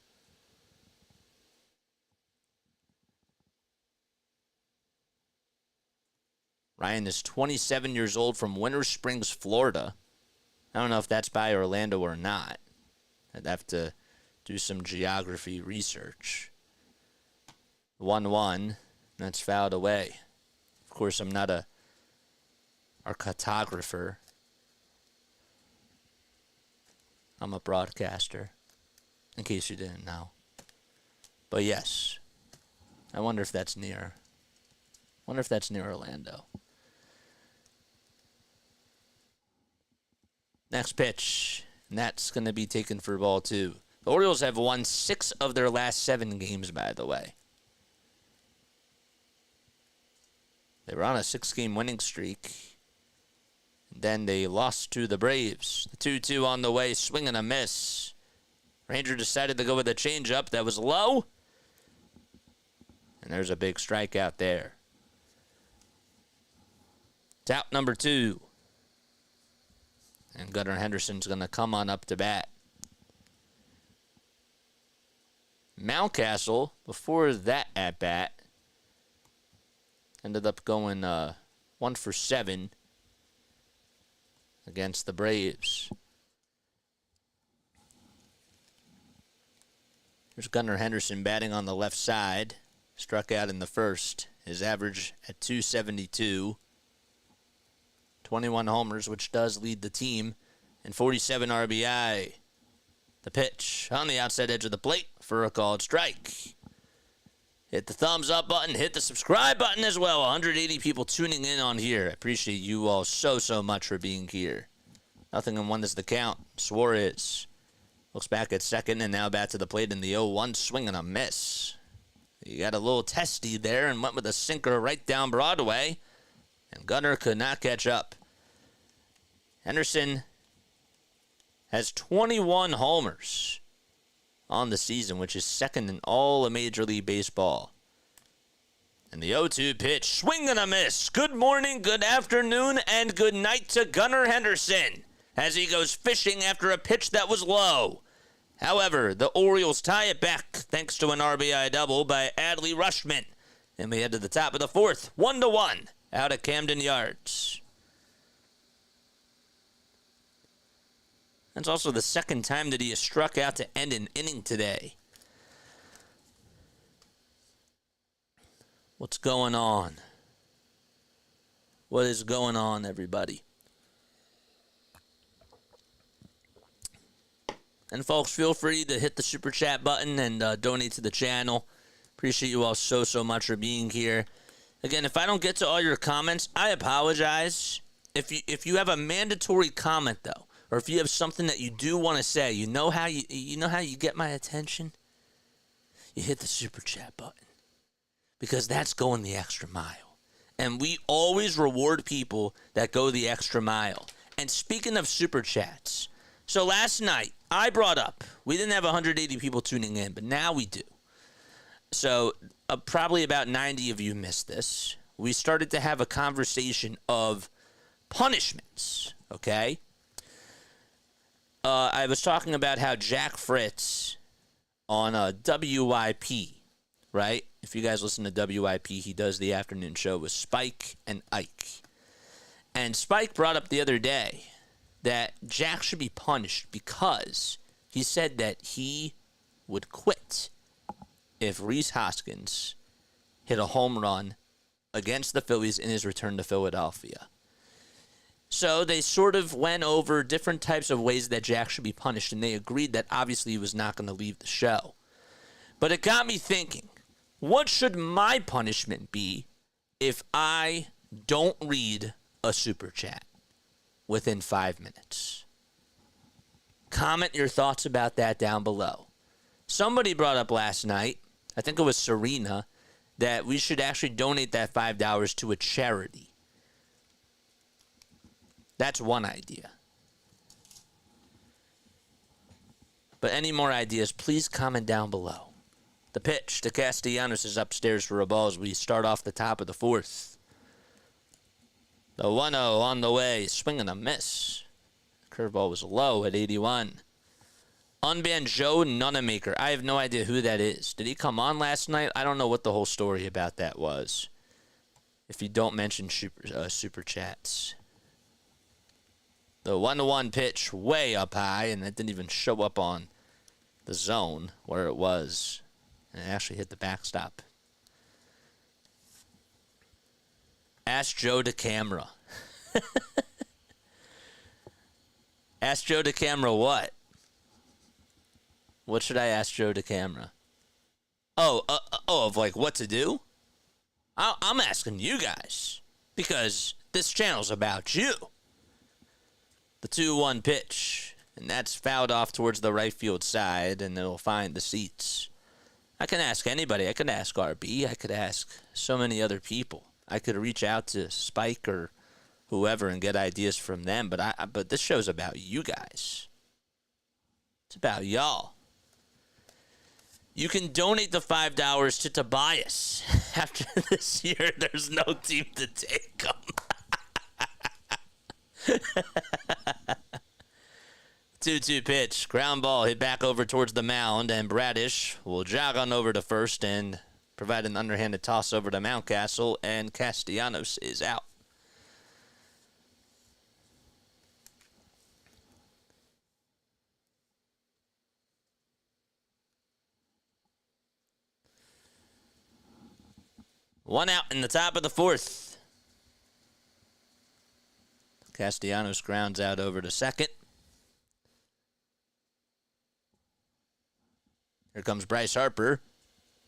Ryan is 27 years old from Winter Springs, Florida. I don't know if that's by Orlando or not. I'd have to do some geography research. 1-1. That's fouled away. Of course, I'm not a cartographer. I'm a broadcaster, in case you didn't know. But yes, I wonder if that's near Orlando. Next pitch, and that's going to be taken for ball two. The Orioles have won 6 of their last 7 games, by the way. They were on a 6-game winning streak. Then they lost to the Braves. The 2-2 on the way, swing and a miss. Ranger decided to go with a changeup that was low. And there's a big strikeout there. It's out number 2. And Gunnar Henderson's going to come on up to bat. Mountcastle, before that at-bat, ended up going 1 for 7. Against the Braves. Here's Gunnar Henderson batting on the left side. Struck out in the first. His average at .272. 21 homers, which does lead the team. And 47 RBI. The pitch on the outside edge of the plate for a called strike. Hit the thumbs up button. Hit the subscribe button as well. 180 people tuning in on here. I appreciate you all so much for being here. 0-1 is the count. Suarez looks back at second and now back to the plate in the 0-1. Swing and a miss. He got a little testy there and went with a sinker right down Broadway. And Gunnar could not catch up. Henderson has 21 homers on the season, which is second in all of Major League Baseball. And the 0-2 pitch, swing and a miss. Good morning, good afternoon, and good night to Gunnar Henderson as he goes fishing after a pitch that was low. However, the Orioles tie it back thanks to an RBI double by Adley Rushman. And we head to the top of the fourth, 1-1 out at Camden Yards. That's also the second time that he has struck out to end an inning today. What's going on? What is going on, everybody? And folks, feel free to hit the super chat button and donate to the channel. Appreciate you all so much for being here. Again, if I don't get to all your comments, I apologize. If you have a mandatory comment though, or if you have something that you do want to say, you know how you get my attention? You hit the super chat button. Because that's going the extra mile. And we always reward people that go the extra mile. And speaking of super chats, so last night I brought up, we didn't have 180 people tuning in, but now we do. So probably about 90 of you missed this. We started to have a conversation of punishments, okay? I was talking about how Jack Fritz on WIP, right? If you guys listen to WIP, he does the afternoon show with Spike and Ike. And Spike brought up the other day that Jack should be punished because he said that he would quit if Rhys Hoskins hit a home run against the Phillies in his return to Philadelphia. So they sort of went over different types of ways that Jack should be punished, and they agreed that obviously he was not going to leave the show. But it got me thinking, what should my punishment be if I don't read a super chat within 5 minutes? Comment your thoughts about that down below. Somebody brought up last night, I think it was Serena, that we should actually donate that $5 to a charity. That's one idea. But any more ideas, please comment down below. The pitch to Castellanos is upstairs for a ball as we start off the top of the fourth. The 1-0 on the way, swing and a miss. Curveball was low at 81. Unbanned Joe Nunamaker. I have no idea who that is. Did he come on last night? I don't know what the whole story about that was. If you don't mention super chats. The 1-1 pitch way up high, and it didn't even show up on the zone where it was. And it actually hit the backstop. Ask Joe to camera. Ask Joe to camera what? What should I ask Joe to camera? Of like what to do? I'm asking you guys because this channel's about you. The 2-1 pitch, and that's fouled off towards the right field side, and it'll find the seats. I can ask anybody. I could ask RB. I could ask so many other people. I could reach out to Spike or whoever and get ideas from them, but this show's about you guys. It's about y'all. You can donate the $5 to Tobias. After this year, there's no team to take him. 2-2 pitch, ground ball hit back over towards the mound, and Bradish will jog on over to first and provide an underhanded toss over to Mountcastle, and Castellanos is out. One out in the top of the fourth. Castellanos grounds out over to second. Here comes Bryce Harper,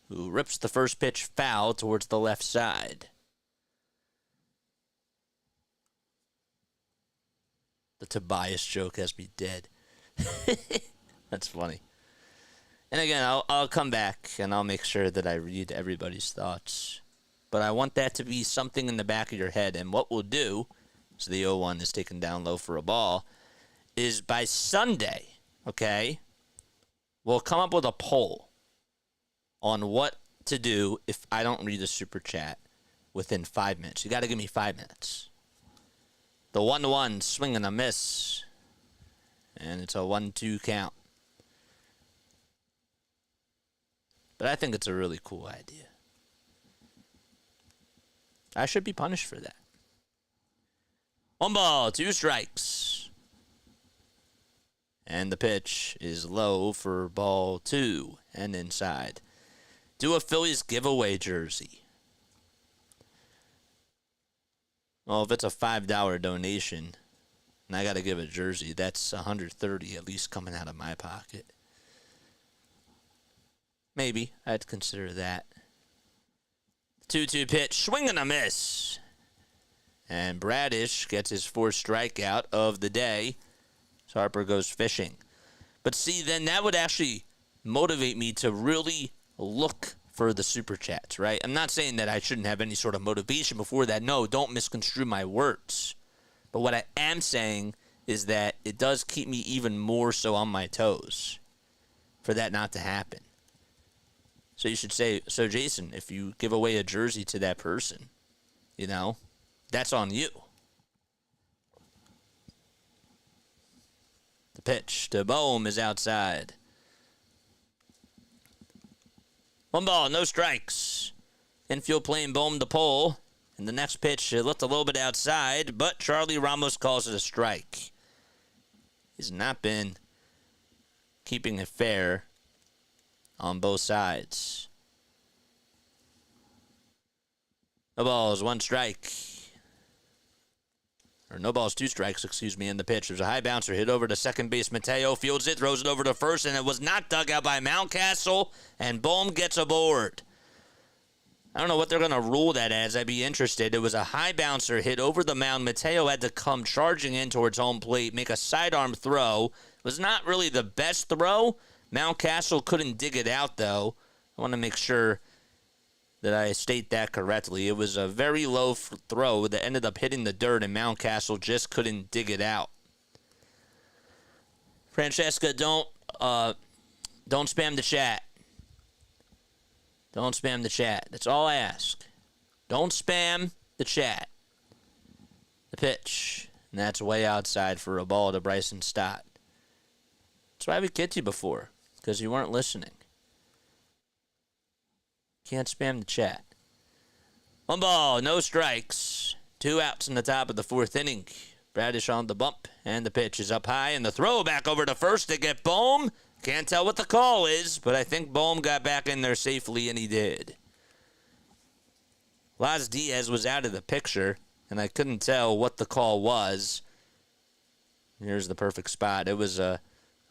who rips the first pitch foul towards the left side. The Tobias joke has me dead. That's funny. And again, I'll come back and I'll make sure that I read everybody's thoughts. But I want that to be something in the back of your head. And what we'll do, so the 0-1 is taken down low for a ball, is by Sunday, okay, we'll come up with a poll on what to do if I don't read a super chat within 5 minutes. You got to give me 5 minutes. The 1-1, swing and a miss. And it's a 1-2 count. But I think it's a really cool idea. I should be punished for that. 1 ball, 2 strikes. And the pitch is low for ball 2 and inside. Do a Phillies giveaway jersey. Well, if it's a $5 donation and I got to give a jersey, that's $130 at least coming out of my pocket. Maybe I'd consider that. 2-2 pitch, swing and a miss. And Bradish gets his 4th strikeout of the day. So Harper goes fishing. But see, then that would actually motivate me to really look for the super chats, right? I'm not saying that I shouldn't have any sort of motivation before that. No, don't misconstrue my words. But what I am saying is that it does keep me even more so on my toes for that not to happen. So you should say, so Jason, if you give away a jersey to that person, you know, that's on you. The pitch to bohm is outside. 1 ball, no strikes. Infield playing bohm to pole. And the next pitch, it looked a little bit outside, but Charlie Ramos calls it a strike. He's not been keeping it fair on both sides. No balls, 1 strike. Or no balls, 2 strikes, excuse me, in the pitch. There's a high bouncer hit over to second base. Mateo fields it, throws it over to first, and it was not dug out by Mountcastle, and Bohm gets aboard. I don't know what they're going to rule that as. I'd be interested. It was a high bouncer hit over the mound. Mateo had to come charging in towards home plate, make a sidearm throw. It was not really the best throw. Mountcastle couldn't dig it out, though. I want to make sure that I state that correctly. It was a very low throw that ended up hitting the dirt, and Mountcastle just couldn't dig it out. Francesca, don't spam the chat. Don't spam the chat. That's all I ask. Don't spam the chat. The pitch. And that's way outside for a ball to Bryson Stott. That's why we kicked you before. Because you weren't listening. Can't spam the chat. 1 ball, no strikes. 2 outs in the top of the 4th inning. Bradish on the bump, and the pitch is up high, and the throw back over to first to get Bohm. Can't tell what the call is, but I think Bohm got back in there safely, and he did. Laz Diaz was out of the picture, and I couldn't tell what the call was. Here's the perfect spot. It was oh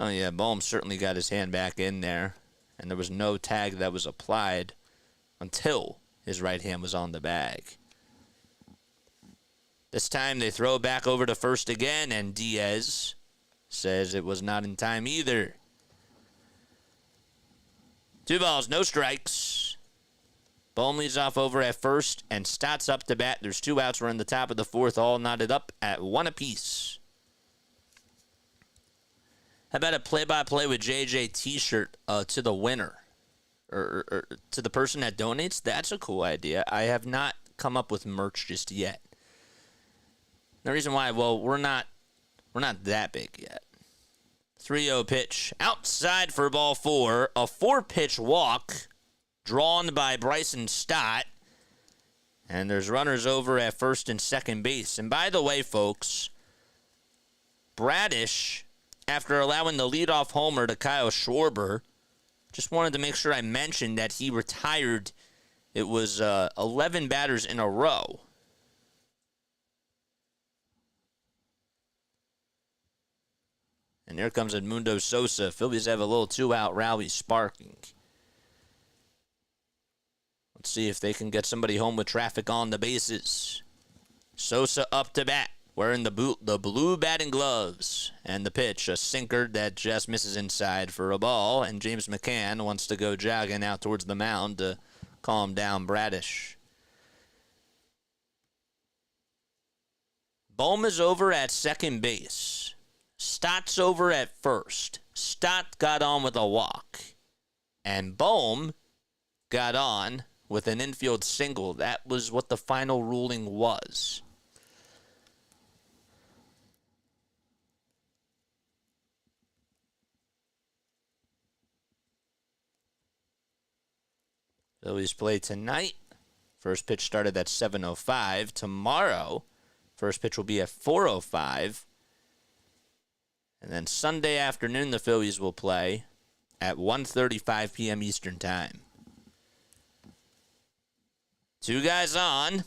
yeah, Bohm certainly got his hand back in there, and there was no tag that was applied until his right hand was on the bag. This time they throw back over to first again, and Diaz says it was not in time either. 2 balls, no strikes. Bohm leads off over at first, and Stott's up to bat. There's 2 outs. We're in the top of the 4th, all knotted up at 1 apiece. How about a play-by-play with JJ t-shirt to the winner? Or to the person that donates? That's a cool idea. I have not come up with merch just yet. The reason why, well, we're not that big yet. 3-0 pitch outside for ball 4. A 4-pitch walk drawn by Bryson Stott. And there's runners over at first and second base. And by the way, folks, Bradish, after allowing the leadoff homer to Kyle Schwarber, just wanted to make sure I mentioned that he retired. It was 11 batters in a row. And here comes Edmundo Sosa. Phillies have a little 2-out rally sparking. Let's see if they can get somebody home with traffic on the bases. Sosa up to bat, wearing the blue batting gloves. And the pitch, a sinker that just misses inside for a ball. And James McCann wants to go jogging out towards the mound to calm down Bradish. Bohm is over at second base. Stott's over at first. Stott got on with a walk. And Bohm got on with an infield single. That was what the final ruling was. Phillies play tonight. First pitch started at 7:05. Tomorrow, first pitch will be at 4:05. And then Sunday afternoon, the Phillies will play at 1:35 p.m. Eastern Time. 2 guys on,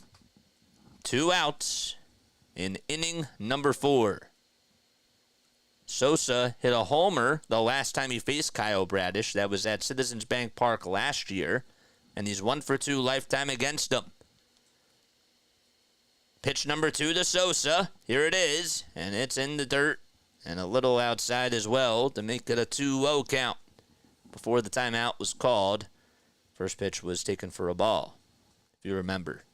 2 outs in inning number 4. Sosa hit a homer the last time he faced Kyle Bradish. That was at Citizens Bank Park last year. And he's 1 for 2 lifetime against him. Pitch number 2 to Sosa. Here it is. And it's in the dirt. And a little outside as well to make it a 2-0 count. Before the timeout was called, first pitch was taken for a ball, if you remember.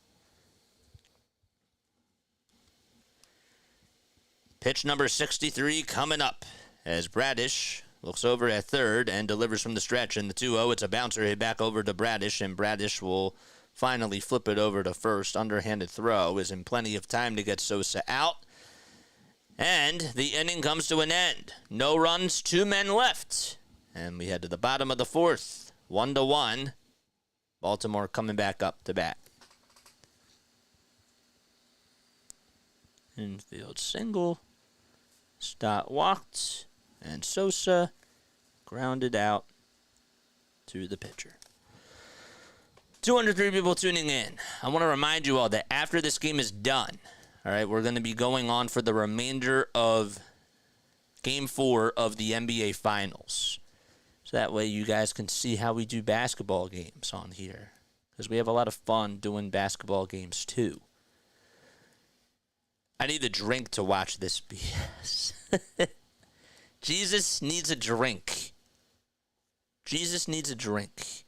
Pitch number 63 coming up as Bradish looks over at third and delivers from the stretch in the 2-0. It's a bouncer hit back over to Bradish, and Bradish will finally flip it over to first. Underhanded throw is in plenty of time to get Sosa out. And the inning comes to an end. No runs, 2 men left. And we head to the bottom of the 4th. 1-1. Baltimore coming back up to bat. Infield single. Stott walked. And Sosa grounded out to the pitcher. 203 people tuning in. I want to remind you all that after this game is done, all right, we're going to be going on for the remainder of Game 4 of the NBA Finals. So that way you guys can see how we do basketball games on here. Because we have a lot of fun doing basketball games too. I need a drink to watch this BS. Jesus needs a drink. Jesus needs a drink.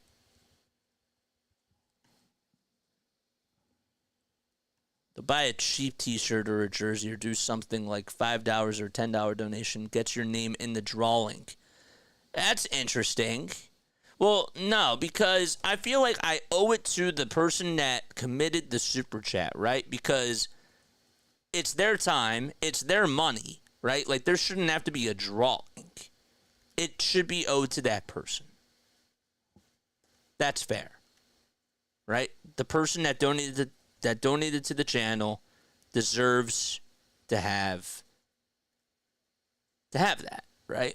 To buy a cheap t-shirt or a jersey or do something like $5 or $10 donation, gets your name in the drawing. That's interesting. Well, no, because I feel like I owe it to the person that committed the super chat, right? Because it's their time, it's their money, right? Like, there shouldn't have to be a drawing. It should be owed to that person. That's fair, right? The person that donated to the channel deserves to have that, right?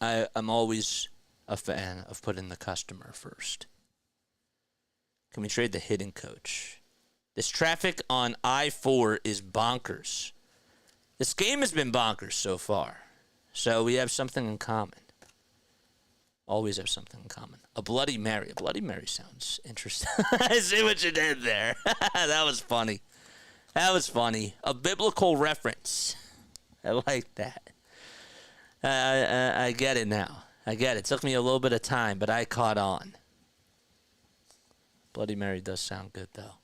I'm always a fan of putting the customer first. Can we trade the hitting coach? This traffic on I-4 is bonkers. This game has been bonkers so far. So we have something in common. Always have something in common. A Bloody Mary. A Bloody Mary sounds interesting. I see what you did there. That was funny. That was funny. A biblical reference. I like that. I get it now. I get it. It took me a little bit of time, but I caught on. Bloody Mary does sound good, though.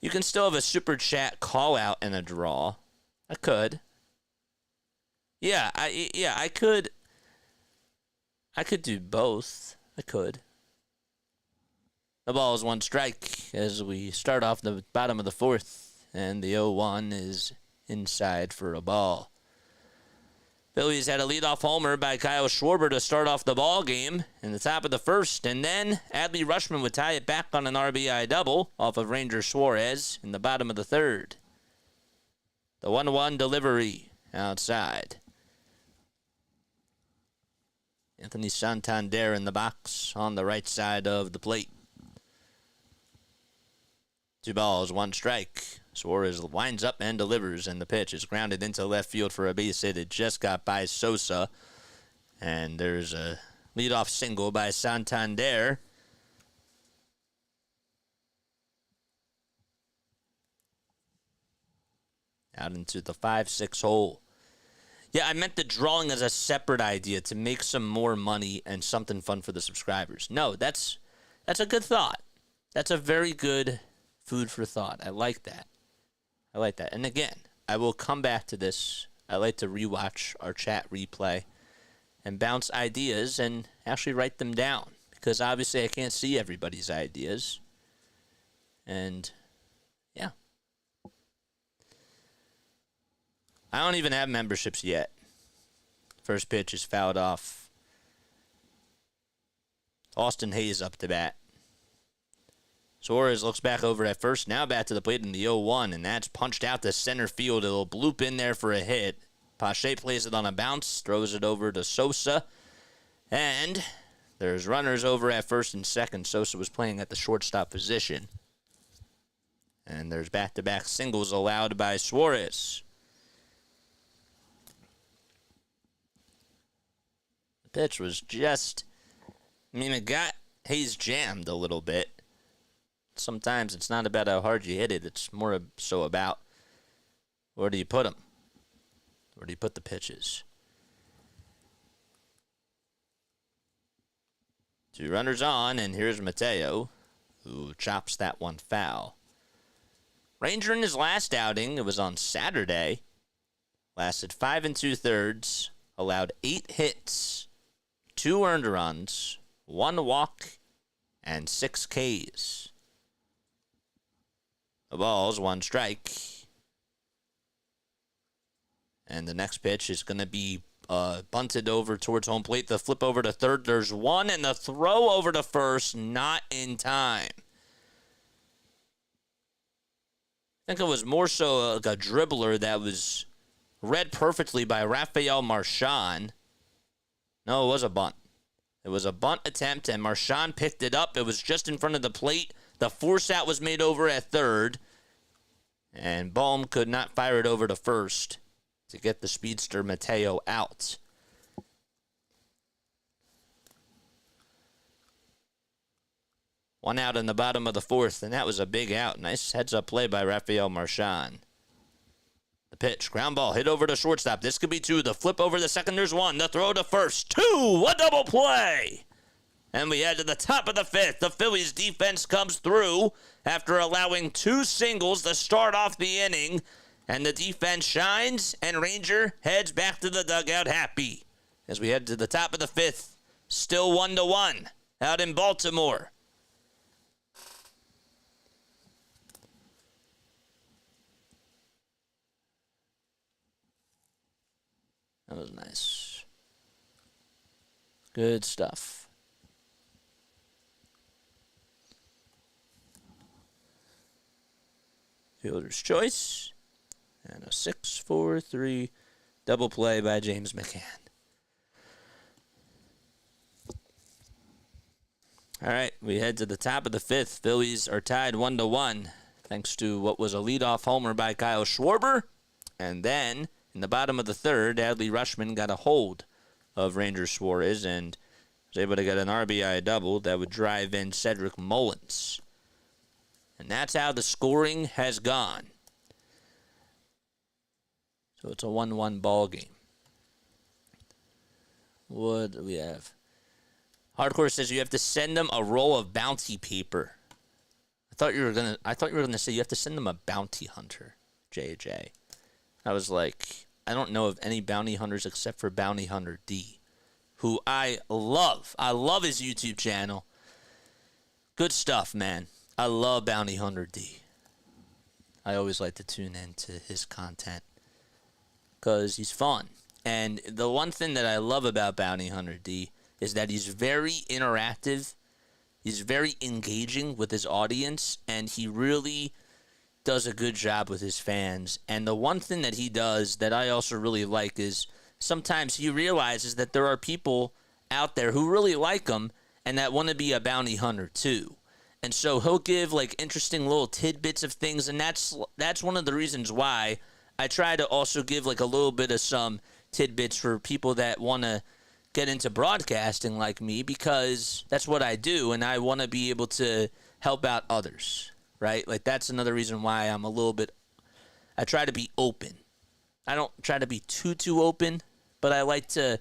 You can still have a super chat call out and a draw. I could. Yeah, I could. I could do both. I could. The ball is one strike as we start off the bottom of the fourth, and the 0-1 is inside for a ball. Phillies had a leadoff homer by Kyle Schwarber to start off the ball game in the top of the first, and then Adley Rutschman would tie it back on an RBI double off of Ranger Suarez in the bottom of the third. The 1-1 delivery outside. Anthony Santander in the box on the right side of the plate. 2 balls, 1 strike. Suarez winds up and delivers, and the pitch is grounded into left field for a base hit. It just got by Sosa, and there's a leadoff single by Santander. Out into the 5-6 hole. Yeah, I meant the drawing as a separate idea to make some more money and something fun for the subscribers. No, that's a good thought. That's a very good food for thought. I like that. I like that. And again, I will come back to this. I like to rewatch our chat replay and bounce ideas and actually write them down, because obviously I can't see everybody's ideas. And yeah. I don't even have memberships yet. First pitch is fouled off. Austin Hayes up to bat. Suarez looks back over at first. Now back to the plate in the 0-1, and that's punched out to center field. It'll bloop in there for a hit. Pache plays it on a bounce, throws it over to Sosa. And there's runners over at first and second. Sosa was playing at the shortstop position. And there's back-to-back singles allowed by Suarez. The pitch was just, it got Hayes jammed a little bit. Sometimes it's not about how hard you hit it. It's more so about where do you put them? Where do you put the pitches? 2 runners on, and here's Mateo, who chops that one foul. Ranger in his last outing, it was on Saturday, lasted 5 2/3, allowed 8 hits, 2 earned runs, 1 walk, and 6 Ks. The ball's 1 strike. And the next pitch is going to be bunted over towards home plate. The flip over to third. There's 1, and the throw over to first, not in time. I think it was more so like a dribbler that was read perfectly by Rafael Marchand. No, it was a bunt. It was a bunt attempt, and Marchand picked it up. It was just in front of the plate. The force out was made over at third, and Bohm could not fire it over to first to get the speedster Mateo out. One out in the bottom of the fourth, and that was a big out. Nice heads-up play by Rafael Marchand. The pitch, ground ball, hit over to shortstop. This could be two. The flip over the second, there's one. The throw to first, two. A double play. And we head to the top of the fifth. The Phillies defense comes through after allowing two singles to start off the inning. And the defense shines, and Ranger heads back to the dugout happy. As we head to the top of the fifth, still 1-1 out in Baltimore. That was nice. Good stuff. Fielder's choice. And a 6-4-3 double play by James McCann. All right, we head to the top of the fifth. Phillies are tied 1-1 thanks to what was a leadoff homer by Kyle Schwarber. And then in the bottom of the third, Adley Rutschman got a hold of Ranger Suarez and was able to get an RBI double that would drive in Cedric Mullins. And that's how the scoring has gone. So it's a 1-1 ball game. What do we have? Hardcore says you have to send them a roll of bounty paper. I thought you were gonna say you have to send them a bounty hunter, JJ. I was like, I don't know of any bounty hunters except for Bounty Hunter D, who I love. I love his YouTube channel. Good stuff, man. I love Bounty Hunter D. I always like to tune into his content because he's fun. And the one thing that I love about Bounty Hunter D is that he's very interactive. He's very engaging with his audience, and he really does a good job with his fans. And the one thing that he does that I also really like is sometimes he realizes that there are people out there who really like him and that want to be a bounty hunter too. And so he'll give like interesting little tidbits of things, and that's one of the reasons why I try to also give like a little bit of some tidbits for people that want to get into broadcasting like me, because that's what I do, and I want to be able to help out others. Right? Like, that's another reason why I'm a little bit, I try to be open. I don't try to be too open, but I like to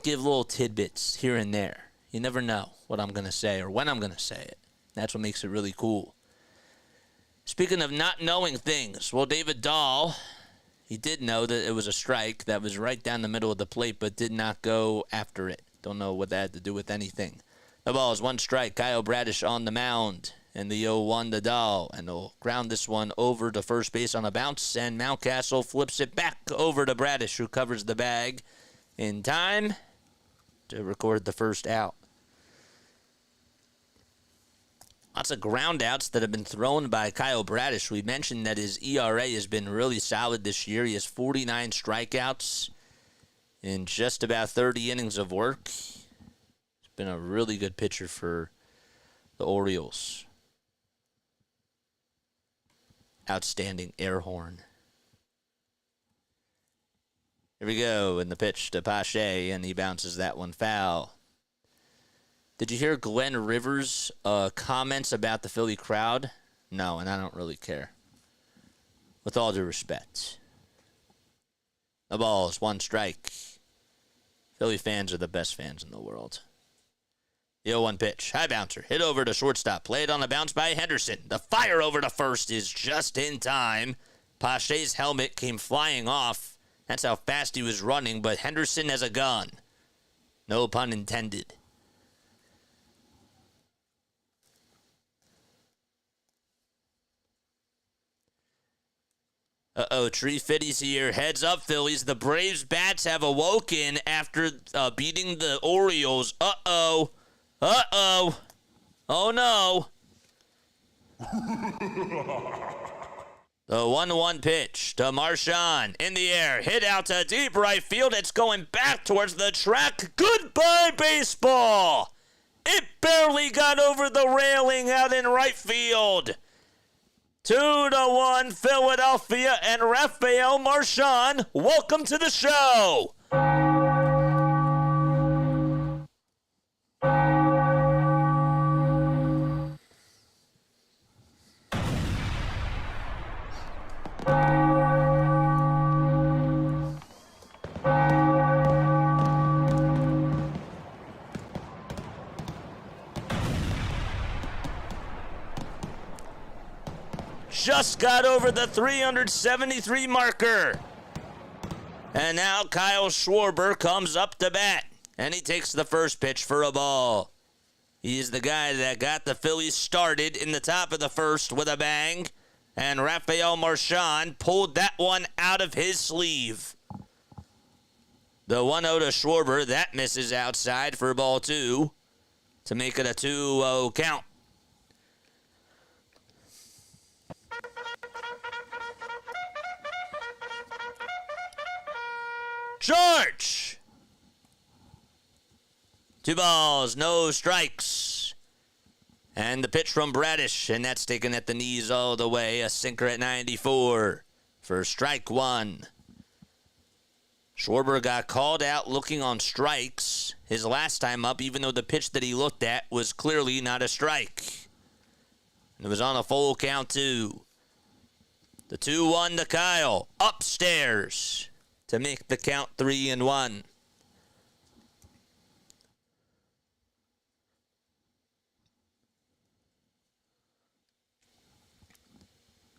give little tidbits here and there. You never know what I'm going to say or when I'm going to say it. That's what makes it really cool. Speaking of not knowing things, well, David Dahl, he did know that it was a strike that was right down the middle of the plate, but did not go after it. Don't know what that had to do with anything. The ball is one strike. Kyle Bradish on the mound. And the 0-1 to Dahl. And they'll ground this one over to first base on a bounce. And Mountcastle flips it back over to Bradish, who covers the bag in time to record the first out. Lots of ground outs that have been thrown by Kyle Bradish. We mentioned that his ERA has been really solid this year. He has 49 strikeouts in just about 30 innings of work. He's been a really good pitcher for the Orioles. Outstanding air horn. Here we go, and the pitch to Pache, and he bounces that one foul. Did you hear Glenn Rivers' comments about the Philly crowd? No, and I don't really care. With all due respect. The ball is one strike. Philly fans are the best fans in the world. The 0-1 pitch. High bouncer. Hit over to shortstop. Played on a bounce by Henderson. The fire over to first is just in time. Pache's helmet came flying off. That's how fast he was running, but Henderson has a gun. No pun intended. Tree Fitty's here. Heads up, Phillies. The Braves bats have awoken after beating the Orioles. Uh-oh. Oh, no. The 1-1 pitch to Marchand in the air. Hit out to deep right field. It's going back towards the track. Goodbye, baseball. It barely got over the railing out in right field. 2-1 Philadelphia and Rafael Marchand. Welcome to the show. Just got over the 373 marker. And now Kyle Schwarber comes up to bat. And he takes the first pitch for a ball. He's the guy that got the Phillies started in the top of the first with a bang. And Rafael Marchand pulled that one out of his sleeve. The 1-0 to Schwarber. That misses outside for ball 2 to make it a 2-0 count. George! 2 balls, no strikes. And the pitch from Bradish, and that's taken at the knees all the way. A sinker at 94 for strike 1. Schwarber got called out looking on strikes his last time up, even though the pitch that he looked at was clearly not a strike. It was on a full count, too. The 2-1 to Kyle, upstairs to make the count 3-1.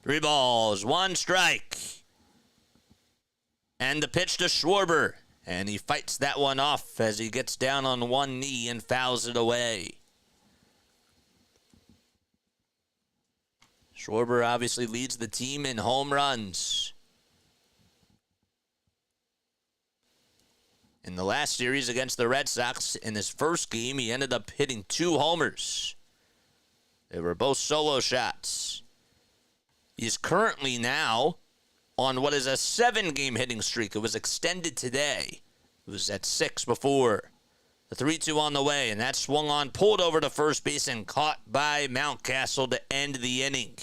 Three balls, 1 strike. And the pitch to Schwarber. And he fights that one off as he gets down on one knee and fouls it away. Schwarber obviously leads the team in home runs. In the last series against the Red Sox, in his first game, he ended up hitting 2 homers. They were both solo shots. He's currently now on what is a 7-game hitting streak. It was extended today. It was at 6 before. The 3-2 on the way, and that swung on, pulled over to first base, and caught by Mountcastle to end the inning.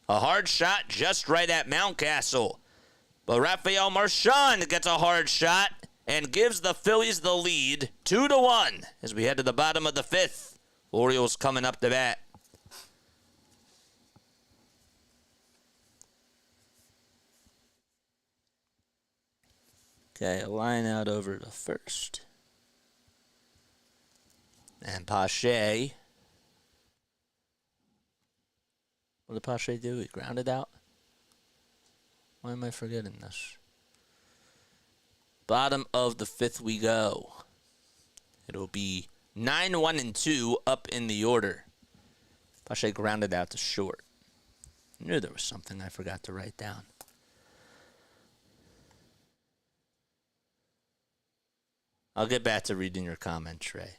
A hard shot just right at Mountcastle. But Rafael Marchand gets a hard shot and gives the Phillies the lead 2-1 as we head to the bottom of the 5th. Orioles coming up to bat. Okay, a line out over to first. And Pache. What did Pache do? He grounded out? Why am I forgetting this? Bottom of the 5th we go. It'll be 9-1-2 up in the order. Pache grounded out to short. I knew there was something I forgot to write down. I'll get back to reading your comment, Trey.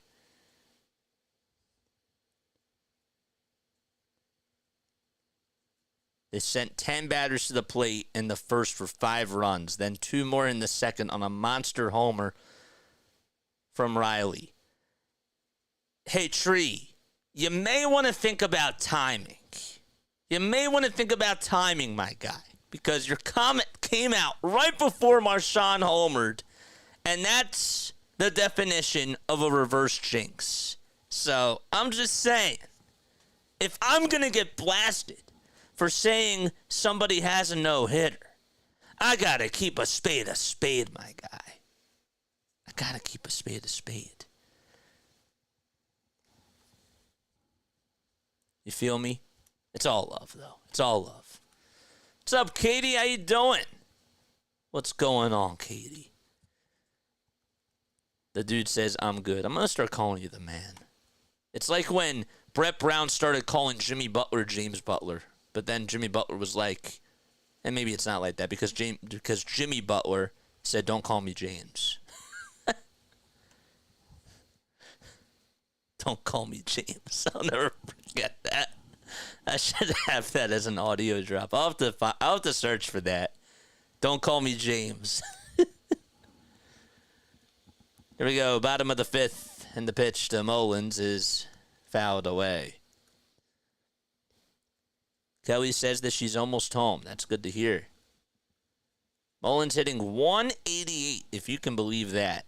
They sent 10 batters to the plate in the first for 5 runs, then 2 more in the second on a monster homer from Riley. Hey, Tree, you may want to think about timing. You may want to think about timing, my guy, because your comment came out right before Marchand homered, and that's the definition of a reverse jinx. So I'm just saying, if I'm going to get blasted for saying somebody has a no-hitter, I got to keep a spade, my guy. I got to keep a spade. You feel me? It's all love, though. It's all love. What's up, Katie? How you doing? What's going on, Katie? The dude says, I'm good. I'm going to start calling you the man. It's like when Brett Brown started calling Jimmy Butler James Butler. But then Jimmy Butler was like, and maybe it's not like that because Jimmy Butler said, don't call me James. Don't call me James. I'll never forget that. I should have that as an audio drop. I'll have to search for that. Don't call me James. Here we go. Bottom of the fifth, and the pitch to Mullins is fouled away. Kelly says that she's almost home. That's good to hear. Mullins hitting 188, if you can believe that.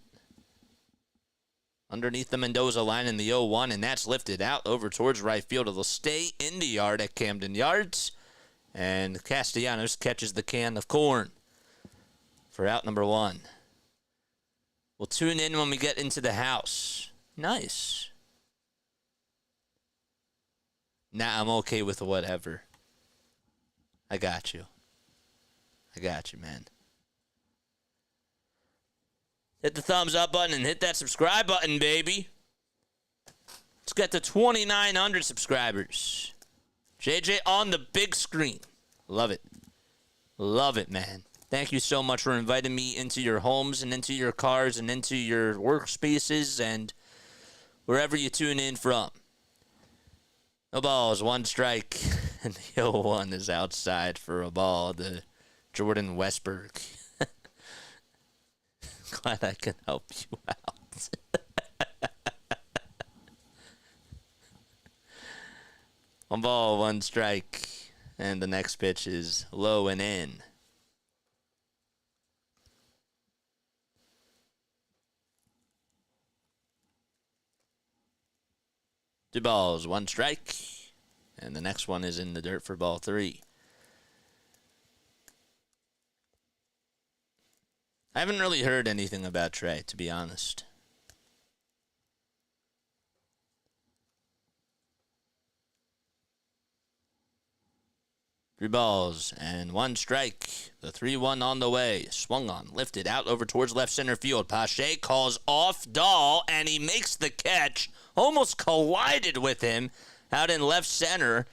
Underneath the Mendoza line in the 0-1, and that's lifted out over towards right field. It'll stay in the yard at Camden Yards. And Castellanos catches the can of corn for out number 1. We'll tune in when we get into the house. Nice. Nah, I'm okay with whatever. I got you. I got you, man. Hit the thumbs up button and hit that subscribe button, baby. Let's get to 2,900 subscribers. JJ on the big screen. Love it. Love it, man. Thank you so much for inviting me into your homes and into your cars and into your workspaces and wherever you tune in from. No balls, 1 strike, and the 0-1 is outside for a ball to Jordan Westberg. Glad I can help you out. 1 ball, 1 strike, and the next pitch is low and in. Two balls, 1 strike, and the next one is in the dirt for ball 3. I haven't really heard anything about Trey, to be honest. Three balls and 1 strike. The 3-1 on the way. Swung on, lifted out over towards left center field. Pache calls off Dahl, and he makes the catch. Almost collided with him out in left center.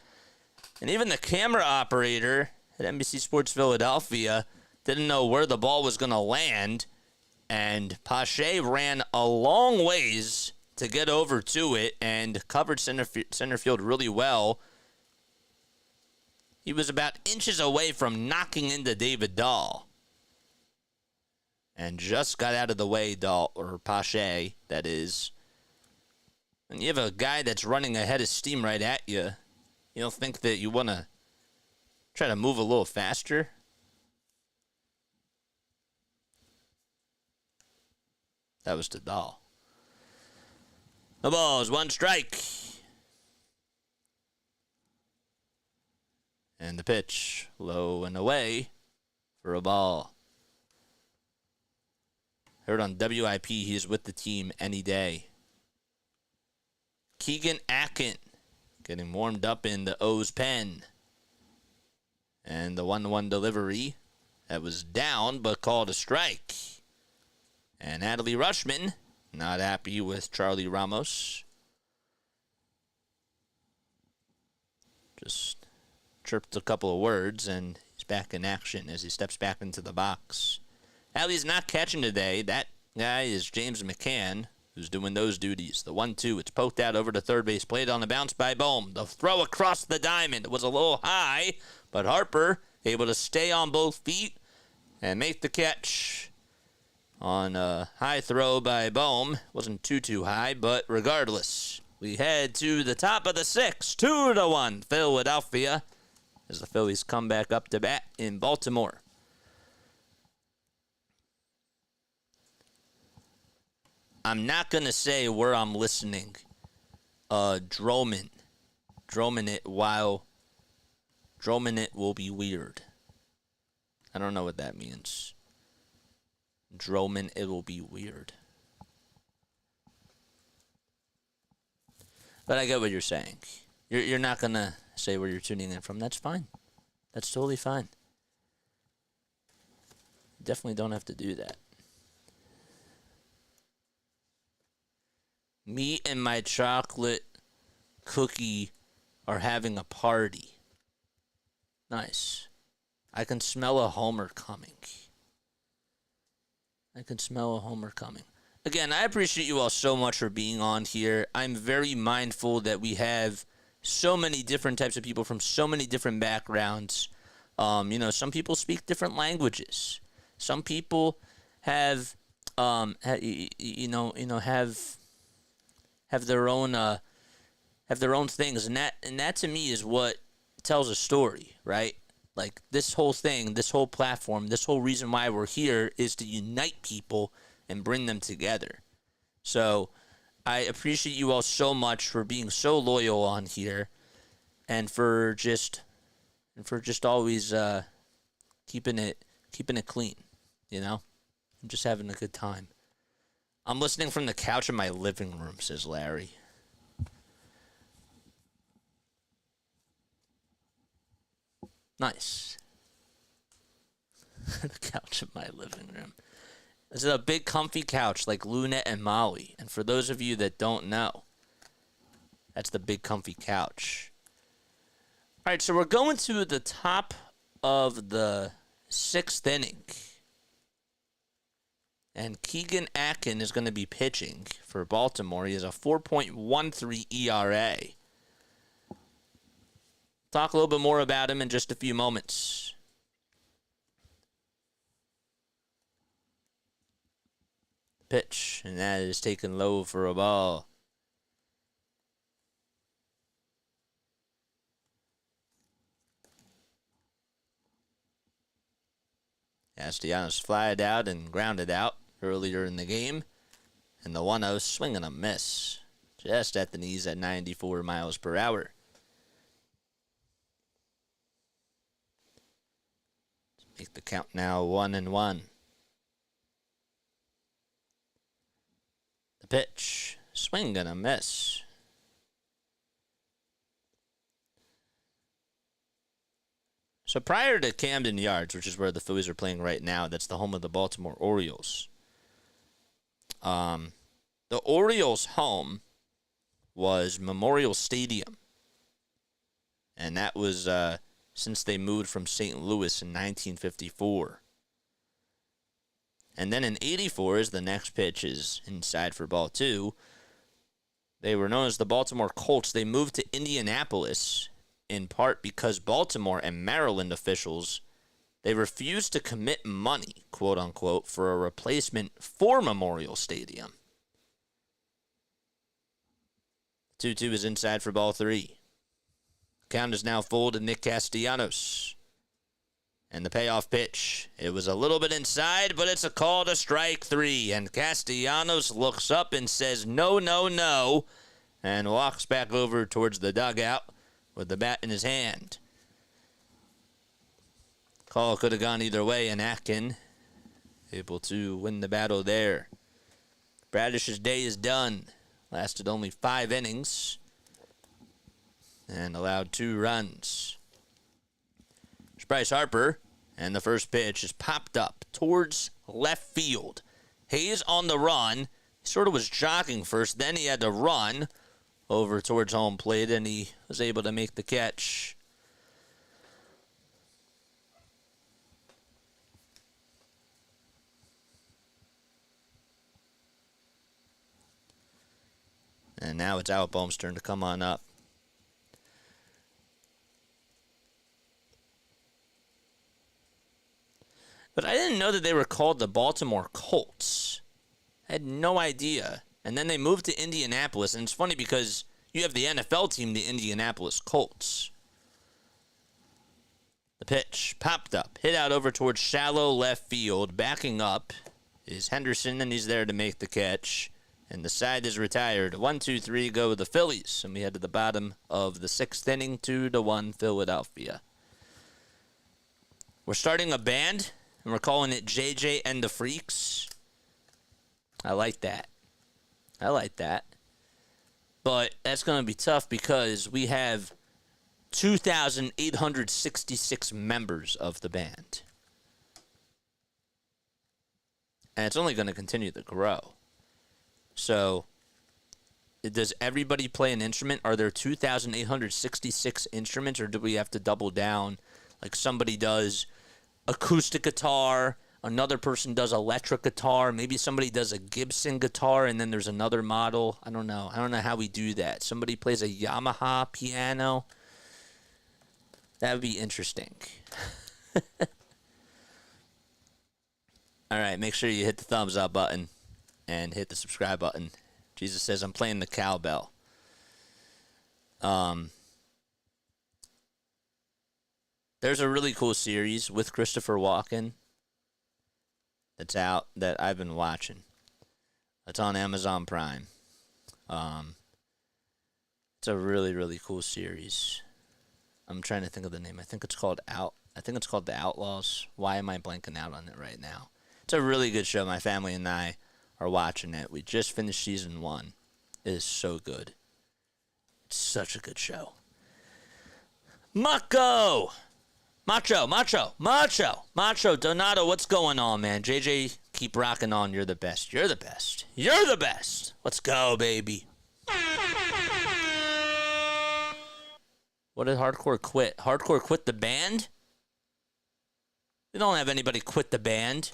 And even the camera operator at NBC Sports Philadelphia didn't know where the ball was going to land. And Pache ran a long ways to get over to it and covered center field really well. He was about inches away from knocking into David Dahl. And just got out of the way, Dahl, or Pache, that is. And you have a guy that's running ahead of steam right at you. You don't think that you want to try to move a little faster? That was to Dahl. No balls, 1 strike. And the pitch, low and away for a ball. Heard on WIP, he's with the team any day. Keegan Akin getting warmed up in the O's pen. And the 1-1 delivery that was down but called a strike. And Adley Rushman not happy with Charlie Ramos. Just chirped a couple of words, and he's back in action as he steps back into the box. Adley's not catching today. That guy is James McCann, who's doing those duties. The 1-2, it's poked out over to third base, played on the bounce by Bohm. The throw across the diamond was a little high, but Harper able to stay on both feet and make the catch on a high throw by Bohm. Wasn't too high, but regardless, we head to the top of the 6th, 2-1 Philadelphia, as the Phillies come back up to bat in Baltimore. I'm not going to say where I'm listening. Droman it while Droman it will be weird. I don't know what that means. Droman it will be weird. But I get what you're saying. You're not going to say where you're tuning in from. That's fine. That's totally fine. You definitely don't have to do that. Me and my chocolate cookie are having a party. Nice. I can smell a homer coming. Again, I appreciate you all so much for being on here. I'm very mindful that we have so many different types of people from so many different backgrounds. Some people speak different languages. Some people have, have their own things, and that to me is what tells a story, right? Like this whole thing, this whole platform, this whole reason why we're here is to unite people and bring them together. So I appreciate you all so much for being so loyal on here, and for just always keeping it clean, and just having a good time. I'm listening from the couch in my living room, says Larry. Nice. The couch in my living room. This is a big comfy couch like Lunette and Molly. And for those of you that don't know, that's the big comfy couch. All right, so we're going to the top of the 6th inning. And Keegan Akin is going to be pitching for Baltimore. He has a 4.13 ERA. Talk a little bit more about him in just a few moments. Pitch, and that is taken low for a ball. Castellanos flied out and grounded out earlier in the game. And the 1-0 swing and a miss. Just at the knees at 94 miles per hour. Make the count now 1-1. The pitch. Swing and a miss. So prior to Camden Yards, which is where the Phillies are playing right now, that's the home of the Baltimore Orioles. The Orioles' home was Memorial Stadium. And that was since they moved from St. Louis in 1954. And then in 84, as the next pitch is inside for ball 2, they were known as the Baltimore Colts. They moved to Indianapolis in part because Baltimore and Maryland officials, they refused to commit money, quote unquote, for a replacement for Memorial Stadium. 2-2 is inside for ball 3. Count is now full to Nick Castellanos. And the payoff pitch, it was a little bit inside, but it's a call to strike 3. And Castellanos looks up and says, no, no, no, and walks back over towards the dugout with the bat in his hand. Call could have gone either way, and Atkin able to win the battle there. Bradish's day is done. Lasted only 5 innings and allowed 2 runs. It's Bryce Harper, and the first pitch is popped up towards left field. Hayes on the run. He sort of was jogging first, then he had to run over towards home plate, and he was able to make the catch. And now it's Al Bohm's turn to come on up. But I didn't know that they were called the Baltimore Colts. I had no idea. And then they moved to Indianapolis. And it's funny because you have the NFL team, the Indianapolis Colts. The pitch popped up, hit out over towards shallow left field. Backing up is Henderson, and he's there to make the catch. And the side is retired. 1-2-3 go the Phillies. And we head to the bottom of the 6th inning, 2-1 Philadelphia. We're starting a band, and we're calling it JJ and the Freaks. I like that. I like that. But that's going to be tough because we have 2,866 members of the band. And it's only going to continue to grow. So, does everybody play an instrument? Are there 2,866 instruments, or do we have to double down? Like somebody does acoustic guitar, Another person does electric guitar. Maybe somebody does a Gibson guitar, and then there's another model. I don't know. I don't know how we do that. Somebody plays a Yamaha piano. That would be interesting. All right, make sure you hit the thumbs up button and hit the subscribe button. Jesus says, I'm playing the cowbell. There's a really cool series with Christopher Walken that's out that I've been watching. It's on Amazon Prime. It's a really, really cool series. I'm trying to think of the name. I think it's called The Outlaws. Why am I blanking out on it right now? It's a really good show. My family and I are watching it. We just finished season 1. It is so good. It's such a good show. Macho, Donato, what's going on, man? JJ, keep rocking on. You're the best. You're the best. You're the best. Let's go, baby. What did Hardcore quit? Hardcore quit the band? We don't have anybody quit the band.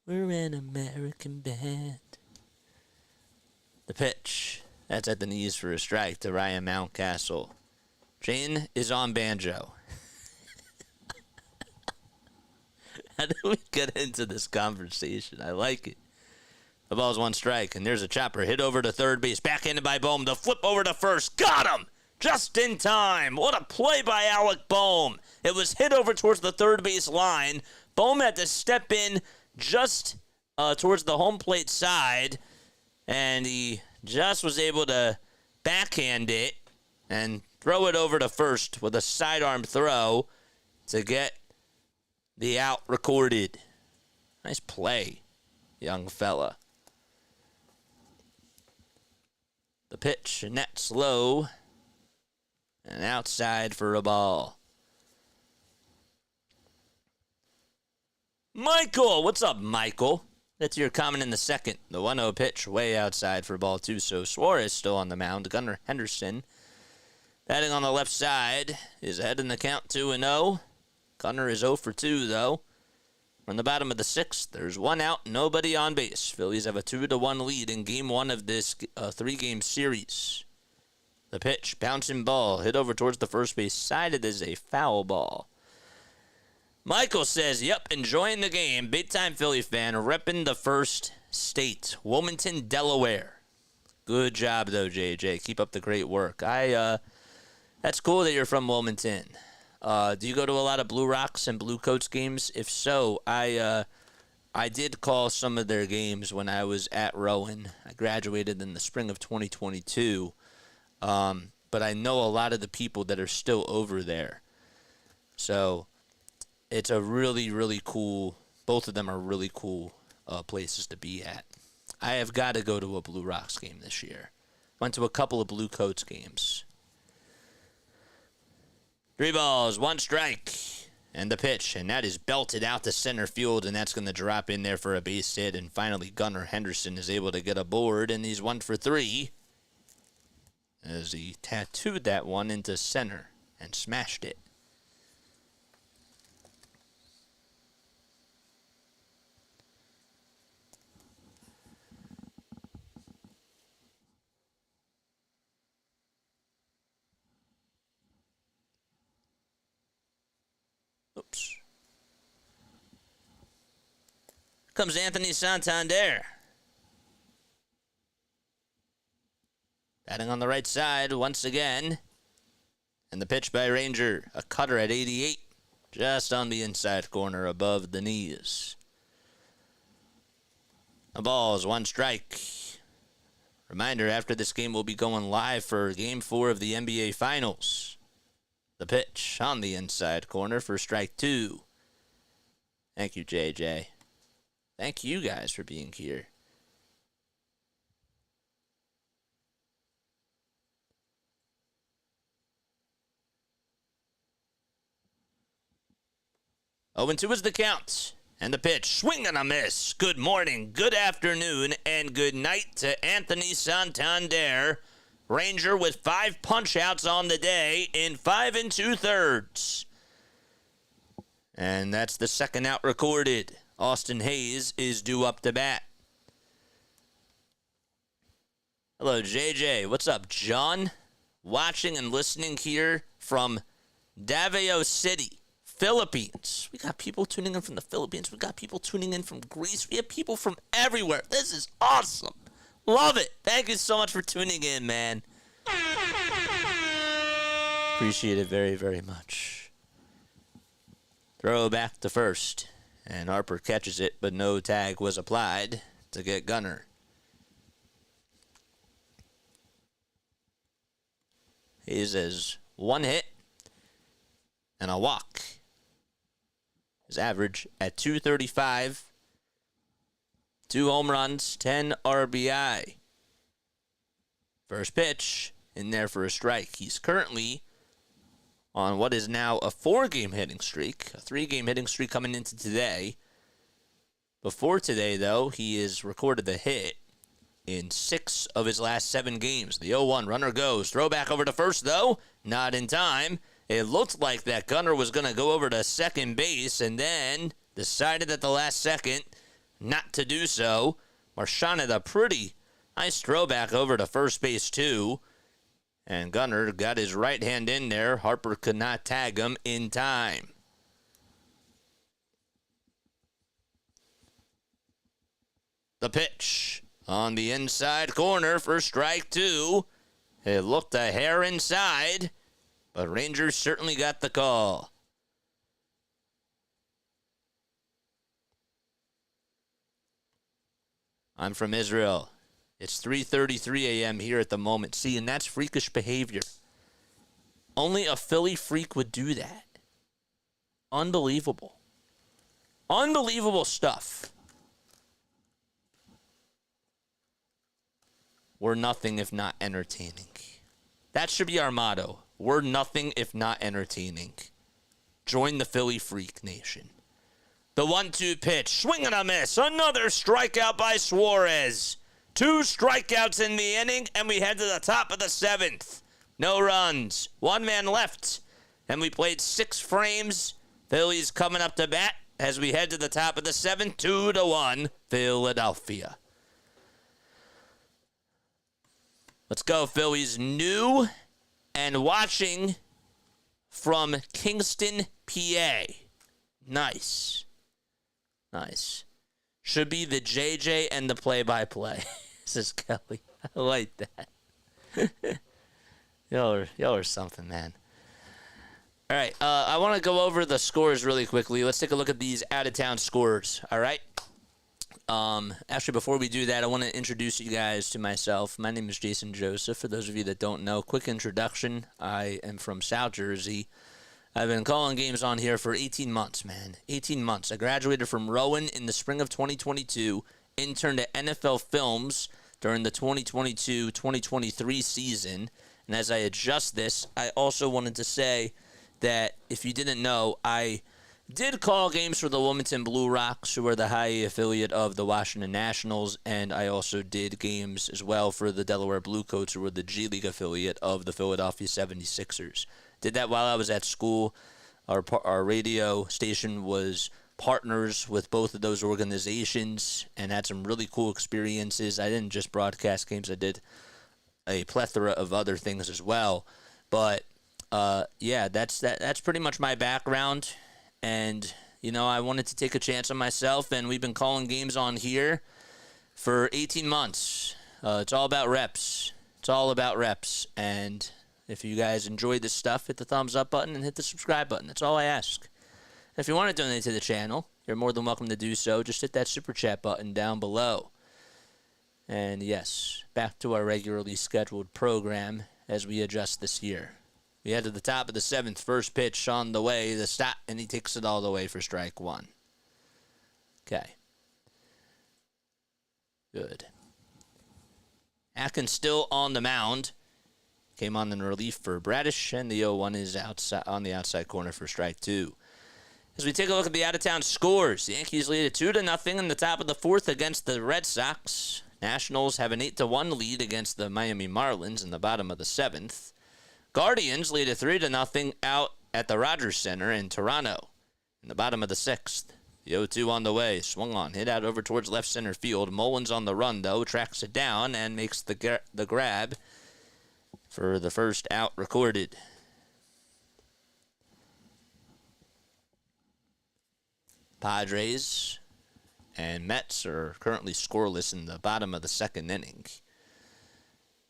We're an American band. The pitch. That's at the knees for a strike to Ryan Mountcastle. Jane is on banjo. How do we get into this conversation? I like it. The ball's 1 strike, and there's a chopper hit over to third base. Backhanded by Bohm. The flip over to first. Got him! Just in time. What a play by Alec Bohm. It was hit over towards the third base line. Bohm had to step in just towards the home plate side, and he just was able to backhand it and throw it over to first with a sidearm throw to get the out recorded. Nice play, young fella. The pitch, and that's low and outside for a ball. Michael, what's up, Michael? That's your comment in the second. The 1-0 pitch way outside for ball 2. So Suarez still on the mound. Gunnar Henderson batting on the left side is ahead in the count 2-0. Gunnar is 0 for 2 though. We're in the bottom of the 6th. There's 1 out, nobody on base. Phillies have a 2-1 lead in game 1 of this 3-game series. The pitch, bouncing ball, hit over towards the first base side. It is a foul ball. Michael says, yep, enjoying the game. Big-time Philly fan, repping the first state, Wilmington, Delaware. Good job, though, JJ. Keep up the great work. That's cool that you're from Wilmington. Do you go to a lot of Blue Rocks and Blue Coats games? If so, I did call some of their games when I was at Rowan. I graduated in the spring of 2022, but I know a lot of the people that are still over there. So it's a really, really cool, both of them are really cool places to be at. I have got to go to a Blue Rocks game this year. Went to a couple of Blue Coats games. 3 balls, 1 strike, and the pitch, and that is belted out to center field, and that's going to drop in there for a base hit, and finally Gunnar Henderson is able to get aboard, and he's 1 for 3 as he tattooed that one into center and smashed it. Oops. Comes Anthony Santander. Batting on the right side once again. And the pitch by Ranger. A cutter at 88. Just on the inside corner above the knees. A ball is 1 strike. Reminder, after this game, we'll be going live for Game 4 of the NBA Finals. The pitch on the inside corner for strike 2. Thank you, JJ. Thank you guys for being here. Oh, and 2 is the count. And the pitch, swing and a miss. Good morning, good afternoon, and good night to Anthony Santander. Ranger with 5 punch-outs on the day in 5 2/3. And that's the second out recorded. Austin Hayes is due up to bat. Hello, JJ. What's up, John? Watching and listening here from Davao City, Philippines. We got people tuning in from the Philippines. We got people tuning in from Greece. We have people from everywhere. This is awesome. Love it. Thank you so much for tuning in, man. Appreciate it very, very much. Throw back to first, and Harper catches it, but no tag was applied to get Gunnar. Hayes has one hit and a walk. His average at .235, 2 home runs, 10 RBI. First pitch, in there for a strike. He's currently on what is now a 4-game hitting streak, a 3-game hitting streak coming into today. Before today, though, he has recorded the hit in 6 of his last 7 games. The 0-1 runner goes. Throw back over to first, though. Not in time. It looked like that Gunnar was going to go over to second base and then decided at the last second not to do so. Marchand, a pretty nice throwback over to first base, too. And Gunnar got his right hand in there. Harper could not tag him in time. The pitch on the inside corner for strike 2. It looked a hair inside, but Rangers certainly got the call. I'm from Israel. It's 3:33 a.m. here at the moment. See, and that's freakish behavior. Only a Philly freak would do that. Unbelievable. Unbelievable stuff. We're nothing if not entertaining. That should be our motto. We're nothing if not entertaining. Join the Philly Freak Nation. The 1-2 pitch. Swing and a miss. Another strikeout by Suarez. 2 strikeouts in the inning, and we head to the top of the 7th. No runs. 1 man left. And we played 6 frames. Phillies coming up to bat as we head to the top of the 7th. 2-1, Philadelphia. Let's go, Phillies. New and watching from Kingston, PA. Nice. Nice. Should be the JJ and the play-by-play. This is Kelly. I like that. y'all are something, man. All right, I want to go over the scores really quickly. Let's take a look at these out-of-town scores, all right? Actually, before we do that, I want to introduce you guys to myself. My name is Jason Joseph. For those of you that don't know, quick introduction. I am from South Jersey. I've been calling games on here for 18 months, man. 18 months. I graduated from Rowan in the spring of 2022, interned at NFL Films during the 2022-2023 season. And as I adjust this, I also wanted to say that if you didn't know, I did call games for the Wilmington Blue Rocks, who are the high affiliate of the Washington Nationals, and I also did games as well for the Delaware Bluecoats, who were the G League affiliate of the Philadelphia 76ers. Did that while I was at school. Our radio station was partners with both of those organizations and had some really cool experiences. I didn't just broadcast games. I did a plethora of other things as well. But, yeah, that's pretty much my background. And, you know, I wanted to take a chance on myself, and we've been calling games on here for 18 months. It's all about reps. It's all about reps. And if you guys enjoyed this stuff, hit the thumbs up button and hit the subscribe button. That's all I ask. If you want to donate to the channel, you're more than welcome to do so. Just hit that super chat button down below. And yes, back to our regularly scheduled program as we adjust this year. We head to the top of the 7th, first pitch on the way, the stop, and he takes it all the way for strike 1. Okay. Good. Atkins still on the mound. Came on in relief for Bradish, and the 0-1 is outside on the outside corner for strike 2. As we take a look at the out-of-town scores, the Yankees lead at 2-0 in the top of the 4th against the Red Sox. Nationals have an 8-1 lead against the Miami Marlins in the bottom of the 7th. Guardians lead at 3-0 out at the Rogers Center in Toronto. In the bottom of the 6th, the 0-2 on the way. Swung on, hit out over towards left center field. Mullins on the run, though, tracks it down and makes the grab for the first out recorded. Padres and Mets are currently scoreless in the bottom of the 2nd inning.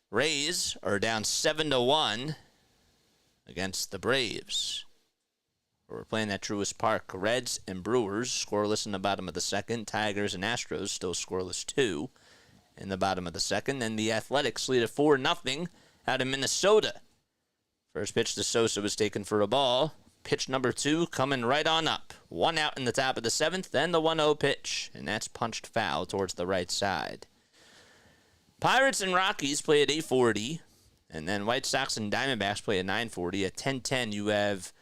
Rays are down 7-1 against the Braves. We're playing at Truist Park. Reds and Brewers scoreless in the bottom of the 2nd. Tigers and Astros still scoreless too in the bottom of the 2nd. And the Athletics lead at 4-0 out of Minnesota. First pitch to Sosa was taken for a ball. Pitch number 2 coming right on up. 1 out in the top of the 7th, then the 1-0 pitch, and that's punched foul towards the right side. Pirates and Rockies play at 8:40, and then White Sox and Diamondbacks play at 9:40. At 10:10, you have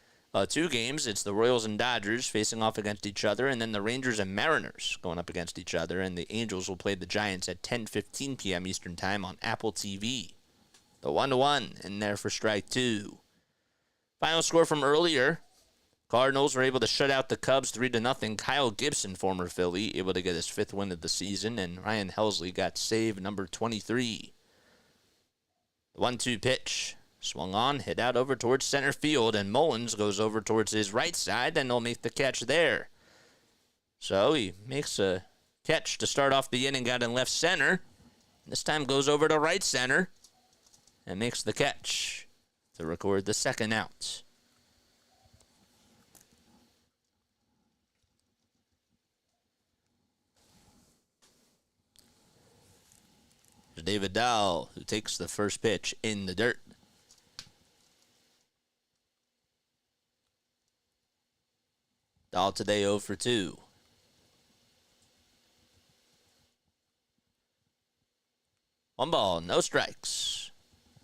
2 games. It's the Royals and Dodgers facing off against each other, and then the Rangers and Mariners going up against each other, and the Angels will play the Giants at 10:15 p.m. Eastern Time on Apple TV. The 1-1 in there for strike 2. Final score from earlier, Cardinals were able to shut out the Cubs 3-0. Kyle Gibson, former Philly, able to get his 5th win of the season, and Ryan Helsley got save number 23. The 1-2 pitch, swung on, hit out over towards center field, and Mullins goes over towards his right side, and they'll make the catch there. So he makes a catch to start off the inning out in left center. This time goes over to right center and makes the catch to record the 2nd out. There's David Dahl, who takes the first pitch in the dirt. Dahl today 0 for 2. One ball, no strikes.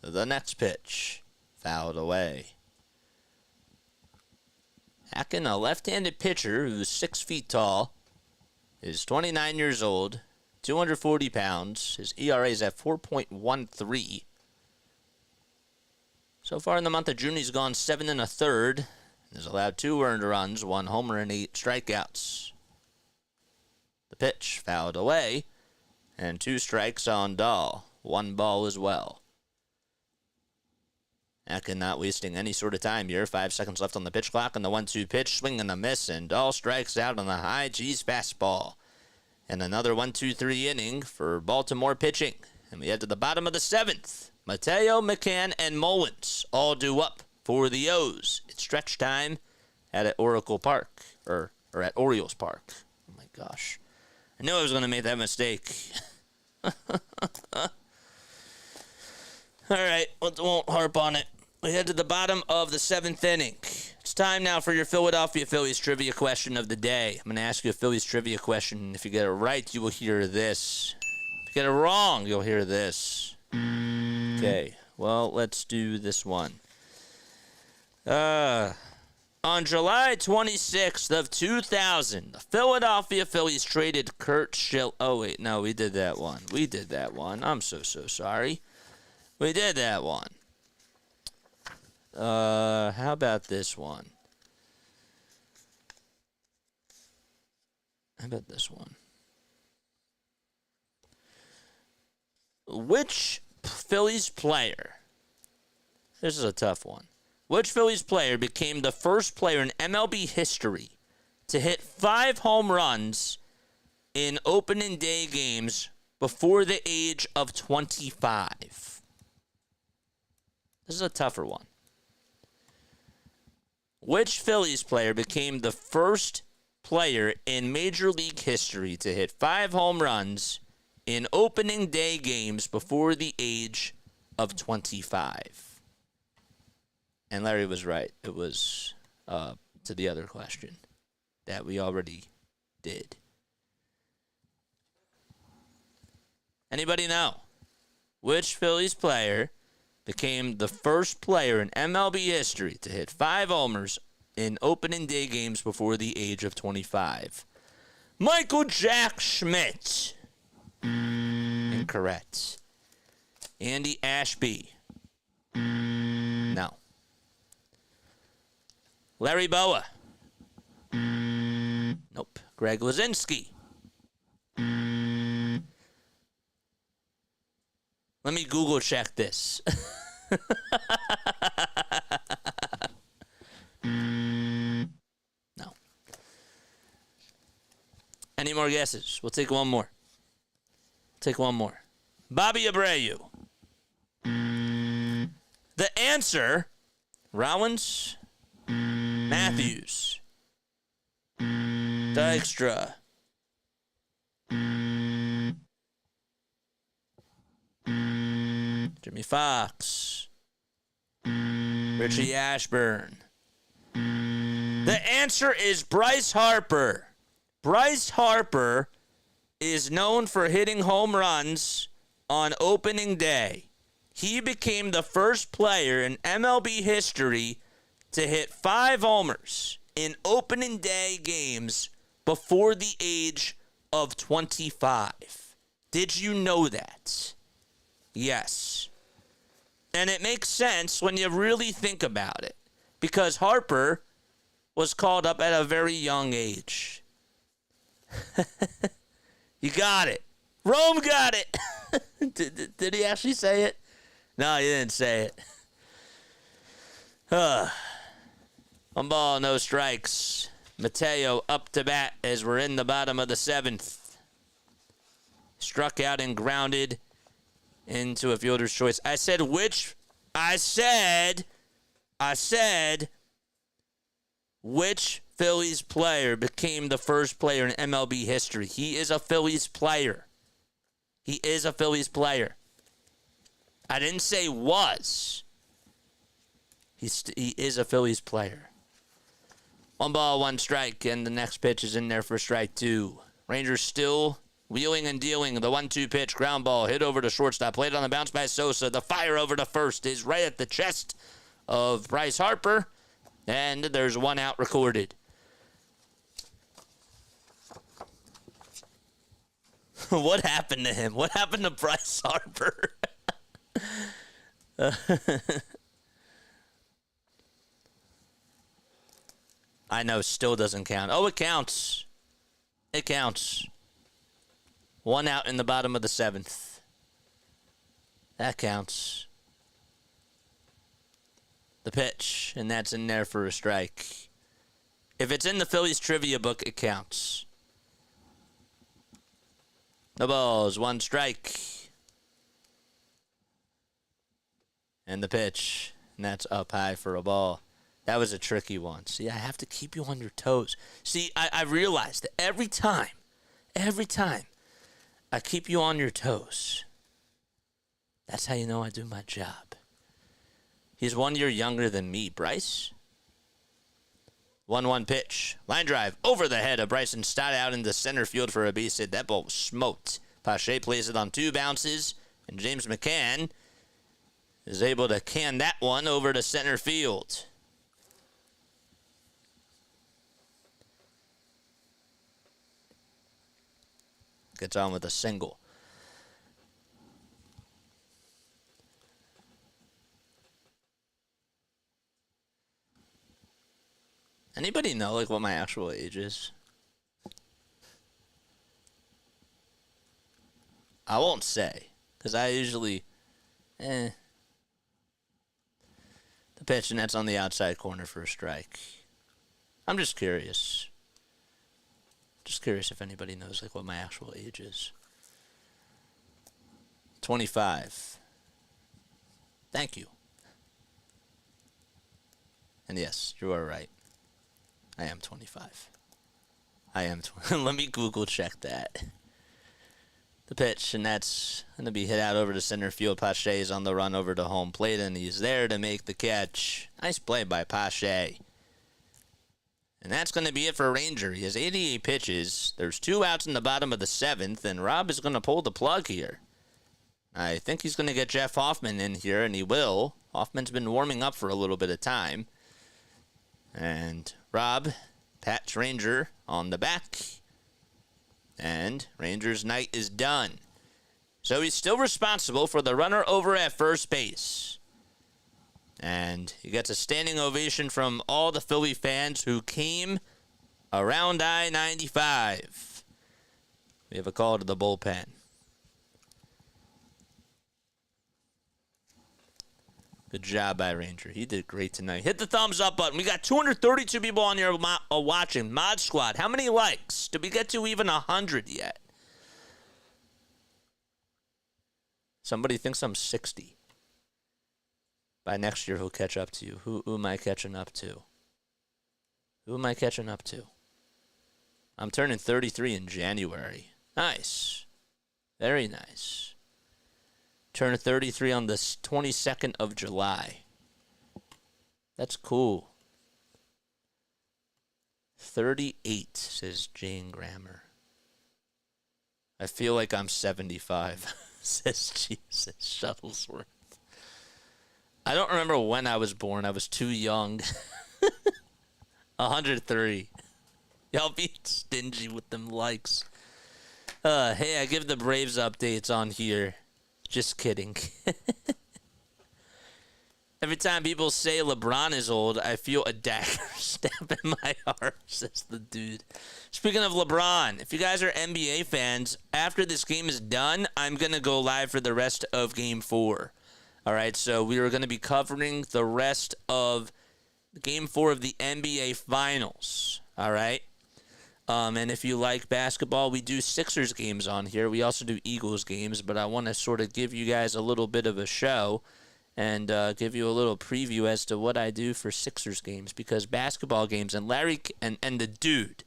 The next pitch. Fouled away. Hacken, a left-handed pitcher who's 6 feet tall, is 29 years old, 240 pounds. His ERA is at 4.13. So far in the month of June, he's gone 7 1/3. Has allowed 2 earned runs, 1 homer, and 8 strikeouts. The pitch fouled away, and 2 strikes on Dahl. 1 ball as well. Hacken not wasting any sort of time here. 5 seconds left on the pitch clock, and the 1-2 pitch, swing and a miss, and Dahl strikes out on the high G's fastball. And another 1-2-3 inning for Baltimore pitching. And we head to the bottom of the 7th. Mateo, McCann, and Mullins all due up for the O's. It's stretch time at Oracle Park, or at Orioles Park. Oh my gosh. I knew I was going to make that mistake. All right, won't harp on it. We head to the bottom of the 7th inning. It's time now for your Philadelphia Phillies trivia question of the day. I'm going to ask you a Phillies trivia question. If you get it right, you will hear this. If you get it wrong, you'll hear this. Okay, well, let's do this one. On July 26th of 2000, the Philadelphia Phillies traded Kurt Schilling. Oh, wait, no, we did that one. I'm so sorry. We did that one. How about this one? Which Phillies player, this is a tough one. Which Phillies player became the first player in MLB history to hit 5 home runs in opening day games before the age of 25? This is a tougher one. Which Phillies player became the first player in Major League history to hit 5 home runs in opening day games before the age of 25? And Larry was right. It was to the other question that we already did. Anybody know which Phillies player became the first player in MLB history to hit 5 homers in opening day games before the age of 25? Michael Jack Schmidt. Incorrect. Andy Ashby. No. Larry Boa. Greg Lazinski. Let me Google check this. No. Any more guesses? We'll take one more. Bobby Abreu. The answer, Rollins, Matthews, Dykstra, Jimmy Fox, Richie Ashburn. The answer is Bryce Harper. Bryce Harper is known for hitting home runs on opening day. He became the first player in MLB history to hit 5 homers in opening day games before the age of 25. Did you know that? Yes. And it makes sense when you really think about it, because Harper was called up at a very young age. You got it. Rome got it. Did he actually say it? No, he didn't say it. 1 ball, no strikes. Mateo up to bat as we're in the bottom of the 7th. Struck out and grounded into a fielder's choice. I said which Phillies player became the first player in MLB history. He is a Phillies player. I didn't say was. He is a Phillies player. 1 ball, 1 strike, and the next pitch is in there for strike 2. Rangers still wheeling and dealing. The 1-2 pitch, ground ball, hit over to shortstop, played on the bounce by Sosa. The fire over to first is right at the chest of Bryce Harper, and there's 1 out recorded. What happened to him? What happened to Bryce Harper? I know, still doesn't count. Oh, it counts. 1 out in the bottom of the 7th. That counts. The pitch, and that's in there for a strike. If it's in the Phillies trivia book, it counts. No balls, 1 strike. And the pitch, and that's up high for a ball. That was a tricky one. See, I have to keep you on your toes. See, I realized that every time I keep you on your toes, that's how you know I do my job. He's 1 year younger than me, Bryce. 1-1 pitch. Line drive over the head of Bryson Stott out into center field for a base hit. That ball was smoked. Pache plays it on 2 bounces, and James McCann is able to can that one over to center field. Gets on with a single. Anybody know what my actual age is? I won't say, because I usually, The pitch, and that's on the outside corner for a strike. I'm just curious. Just curious if anybody knows what my actual age is. 25. Thank you. And yes, you are right. I am 25. Let me Google check that. The pitch, and that's going to be hit out over to center field. Pache is on the run over to home plate, and he's there to make the catch. Nice play by Pache. And that's going to be it for Ranger. He has 88 pitches. There's 2 outs in the bottom of the 7th, and Rob is going to pull the plug here. I think he's going to get Jeff Hoffman in here, and he will. Hoffman's been warming up for a little bit of time. And Rob pats Ranger on the back. And Ranger's night is done. So he's still responsible for the runner over at first base. And he gets a standing ovation from all the Philly fans who came around I-95. We have a call to the bullpen. Good job by Ranger. He did great tonight. Hit the thumbs up button. We got 232 people on here watching. Mod Squad. How many likes? Did we get to even 100 yet? Somebody thinks I'm 60. By next year, he'll catch up to you. Who am I catching up to? Who am I catching up to? I'm turning 33 in January. Nice. Very nice. Turn 33 on the 22nd of July. That's cool. 38, says Jane Grammer. I feel like I'm 75, says Jesus Shuttlesworth. I don't remember when I was born. I was too young. 103. Y'all be stingy with them likes. Hey, I give the Braves updates on here. Just kidding. Every time people say LeBron is old, I feel a dagger stab in my heart, says the dude. Speaking of LeBron, if you guys are NBA fans, after this game is done, I'm going to go live for the rest of Game 4. All right, so we are going to be covering the rest of Game 4 of the NBA Finals. All right? And if you like basketball, we do Sixers games on here. We also do Eagles games, but I want to sort of give you guys a little bit of a show and give you a little preview as to what I do for Sixers games, because basketball games, and Larry and the dude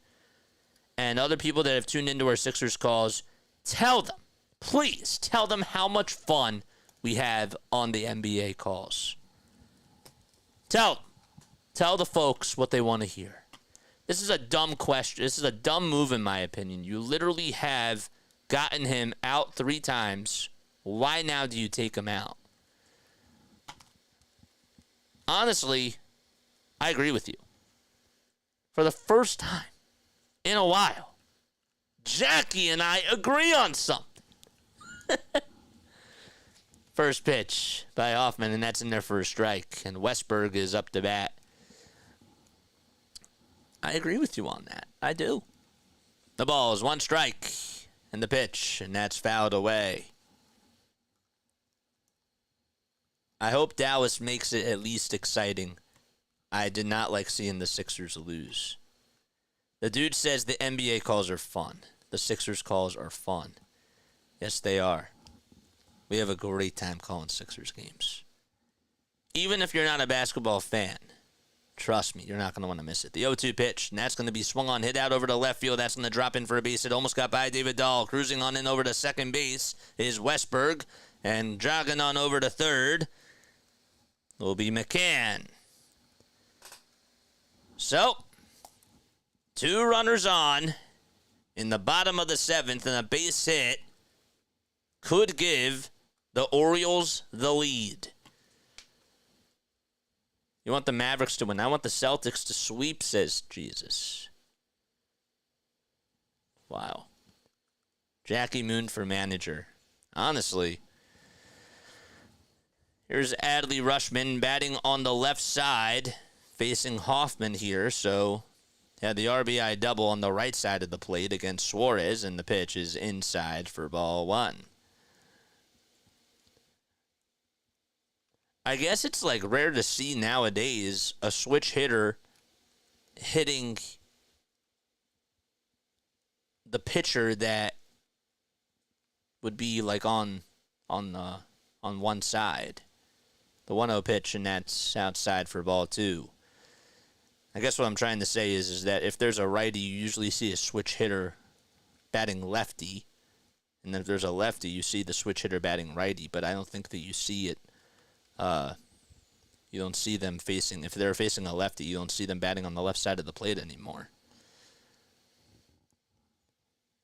and other people that have tuned into our Sixers calls, tell them, please tell them how much fun we have on the NBA calls. Tell the folks what they want to hear. This is a dumb question. This is a dumb move, in my opinion. You literally have gotten him out 3 times. Why now do you take him out? Honestly, I agree with you. For the first time in a while, Jackie and I agree on something. First pitch by Hoffman, and that's in there for a strike. And Westberg is up to bat. I agree with you on that. I do. The ball is 1 strike, and the pitch, and that's fouled away. I hope Dallas makes it at least exciting. I did not like seeing the Sixers lose. The dude says the NBA calls are fun. The Sixers calls are fun. Yes, they are. We have a great time calling Sixers games. Even if you're not a basketball fan, trust me, you're not going to want to miss it. The 0-2 pitch, and that's going to be swung on, hit out over to left field. That's going to drop in for a base. It almost got by David Dahl. Cruising on in over to second base is Westberg, and jogging on over to third will be McCann. So, 2 runners on in the bottom of the 7th, and a base hit could give the Orioles the lead. You want the Mavericks to win. I want the Celtics to sweep, says Jesus. Wow. Jackie Moon for manager. Honestly. Here's Adley Rushman batting on the left side, facing Hoffman here. So, had the RBI double on the right side of the plate against Suarez, and the pitch is inside for ball 1. I guess it's like rare to see nowadays a switch hitter hitting the pitcher that would be like on one side. The 1-0 pitch, and that's outside for ball 2. I guess what I'm trying to say is that if there's a righty, you usually see a switch hitter batting lefty. And then if there's a lefty, you see the switch hitter batting righty. But I don't think that you see it. You don't see them facing, if they're facing a lefty, you don't see them batting on the left side of the plate anymore.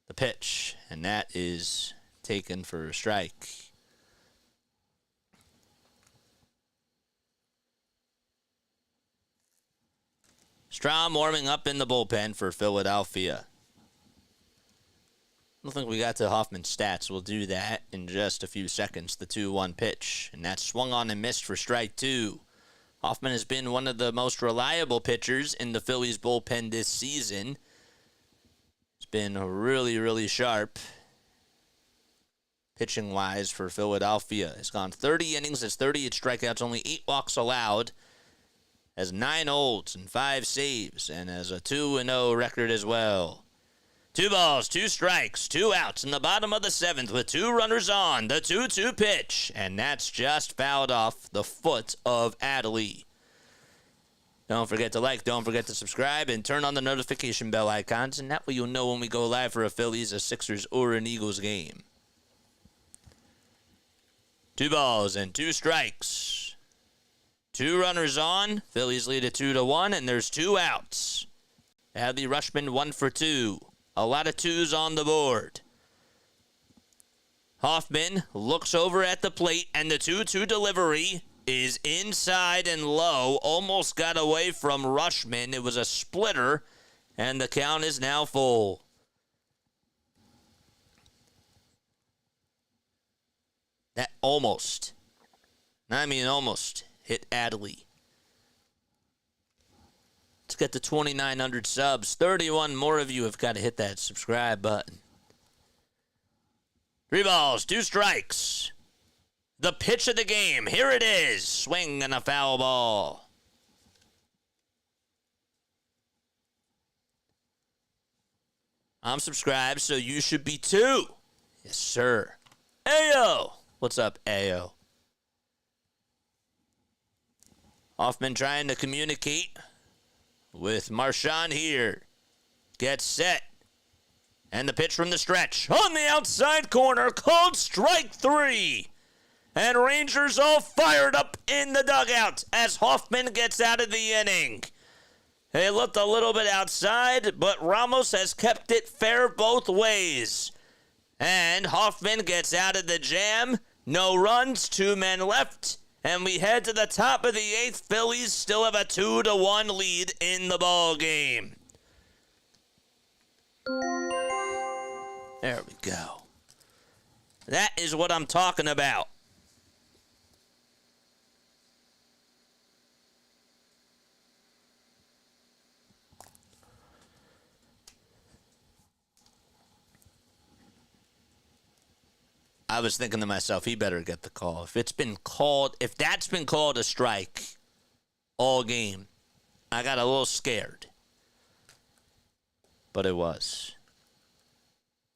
The pitch, and that is taken for a strike. Strom warming up in the bullpen for Philadelphia. I don't think we got to Hoffman's stats. We'll do that in just a few seconds. The 2-1 pitch, and that's swung on and missed for strike 2. Hoffman has been one of the most reliable pitchers in the Phillies bullpen this season. been really, really sharp pitching-wise for Philadelphia. He's gone 30 innings, has 38 strikeouts, only 8 walks allowed, has 9 holds and 5 saves, and has a 2-0 record as well. 2 balls, 2 strikes, 2 outs in the bottom of the 7th with 2 runners on. The 2-2 pitch, and that's just fouled off the foot of Adley. Don't forget to like, don't forget to subscribe, and turn on the notification bell icons, and that way you'll know when we go live for a Phillies, a Sixers, or an Eagles game. 2 balls and 2 strikes. 2 runners on. Phillies lead it 2-1, and there's 2 outs. Adley Rutschman 1 for 2. A lot of 2s on the board. Hoffman looks over at the plate, and the 2-2 delivery is inside and low. Almost got away from Rutschman. It was a splitter, and the count is now full. That almost hit Adley. Let's get to 2,900 subs. 31 more of you have got to hit that subscribe button. 3 balls, 2 strikes. The pitch of the game. Here it is. Swing and a foul ball. I'm subscribed, so you should be too. Yes, sir. Ayo. What's up, Ayo? Hoffman trying to communicate with Marchand here. Gets set. And the pitch from the stretch. On the outside corner. Called strike 3. And Rangers all fired up in the dugout as Hoffman gets out of the inning. They looked a little bit outside, but Ramos has kept it fair both ways. And Hoffman gets out of the jam. No runs, 2 men left. And we head to the top of the 8th. Phillies still have a 2-1 lead in the ball game. There we go. That is what I'm talking about. I was thinking to myself, he better get the call. If that's been called a strike all game, I got a little scared. But it was.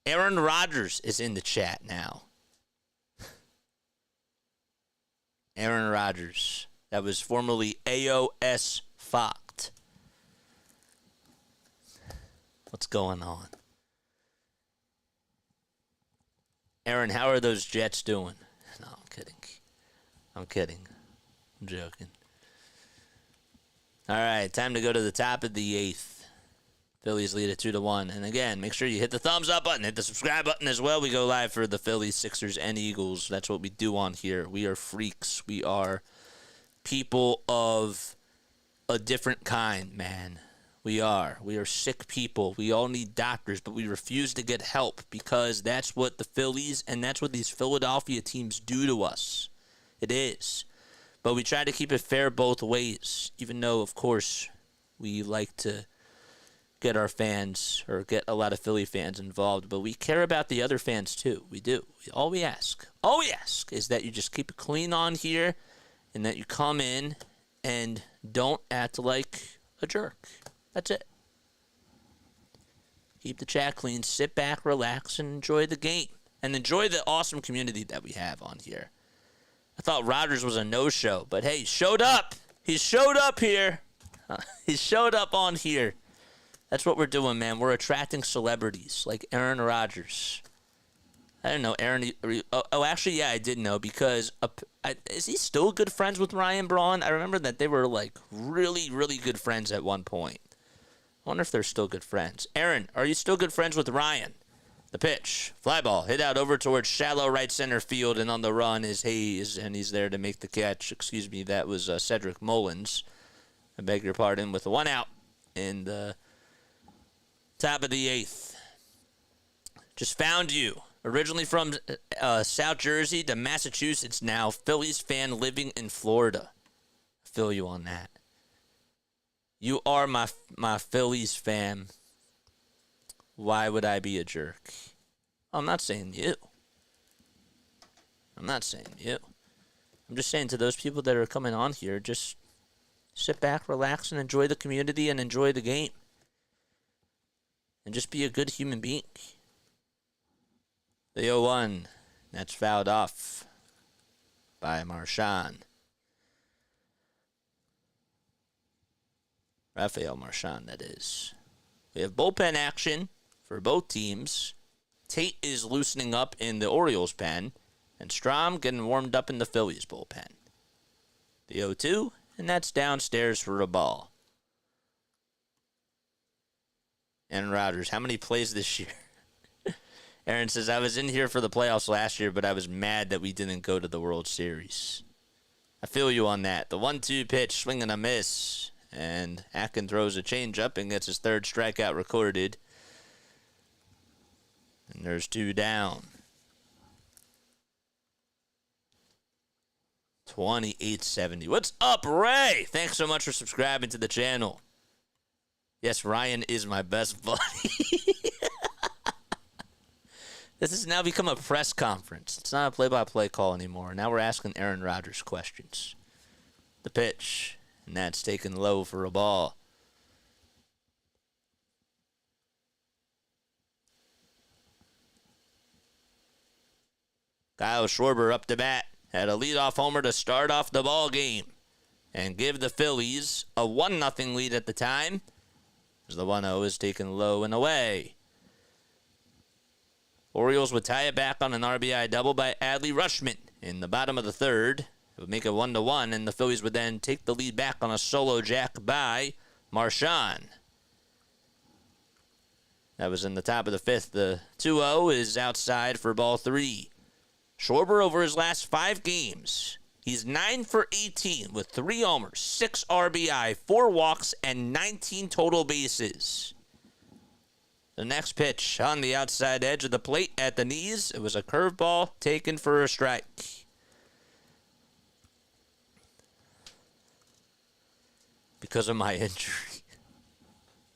Aaron Rodgers is in the chat now. Aaron Rodgers. That was formerly AOS Focht. What's going on? Aaron, how are those Jets doing? No, I'm kidding. I'm joking. All right, time to go to the top of the 8th. Phillies lead it 2-1. And again, make sure you hit the thumbs up button, hit the subscribe button as well. We go live for the Phillies, Sixers, and Eagles. That's what we do on here. We are freaks. We are people of a different kind, man. We are. We are sick people. We all need doctors, but we refuse to get help because that's what the Phillies and that's what these Philadelphia teams do to us. It is. But we try to keep it fair both ways, even though, of course, we like to get our fans or get a lot of Philly fans involved. But we care about the other fans, too. We do. All we ask is that you just keep it clean on here and that you come in and don't act like a jerk. That's it. Keep the chat clean, sit back, relax, and enjoy the game. And enjoy the awesome community that we have on here. I thought Rodgers was a no-show, but hey, he showed up. He showed up here. He showed up on here. That's what we're doing, man. We're attracting celebrities like Aaron Rodgers. I didn't know Aaron. Actually, yeah, I did know because is he still good friends with Ryan Braun? I remember that they were like really, really good friends at one point. I wonder if they're still good friends. Aaron, are you still good friends with Ryan? The pitch. Fly ball. Hit out over towards shallow right center field, and on the run is Hayes, and he's there to make the catch. Excuse me, that was Cedric Mullins. I beg your pardon, with 1 out in the top of the 8th. Just found you. Originally from South Jersey to Massachusetts now. Phillies fan living in Florida. I feel you on that. You are my Phillies fan. Why would I be a jerk? I'm not saying you. I'm not saying you. I'm just saying to those people that are coming on here, just sit back, relax, and enjoy the community and enjoy the game. And just be a good human being. The 0-1. That's fouled off by Marchand. Rafael Marchand, that is. We have bullpen action for both teams. Tate is loosening up in the Orioles pen, and Strom getting warmed up in the Phillies bullpen. The 0-2, and that's downstairs for a ball. Aaron Rodgers, how many plays this year? Aaron says, I was in here for the playoffs last year, but I was mad that we didn't go to the World Series. I feel you on that. The 1-2 pitch, swing and a miss. And Akin throws a changeup and gets his third strikeout recorded. And there's 2 down. 2870. What's up, Ray? Thanks so much for subscribing to the channel. Yes, Ryan is my best buddy. This has now become a press conference. It's not a play-by-play call anymore. Now we're asking Aaron Rodgers questions. The pitch, and that's taken low for a ball. Kyle Schwarber up to bat. Had a leadoff homer to start off the ball game and give the Phillies a 1-0 lead at the time, as the 1-0 is taken low and away. Orioles would tie it back on an RBI double by Adley Rutschman in the bottom of the third. It would make it 1-1, and the Phillies would then take the lead back on a solo jack by Marchand. That was in the top of the fifth. The 2-0 is outside for ball 3. Schwarber over his last 5 games. He's 9 for 18 with 3 homers, 6 RBI, 4 walks, and 19 total bases. The next pitch on the outside edge of the plate at the knees. It was a curveball taken for a strike. Because of my injury.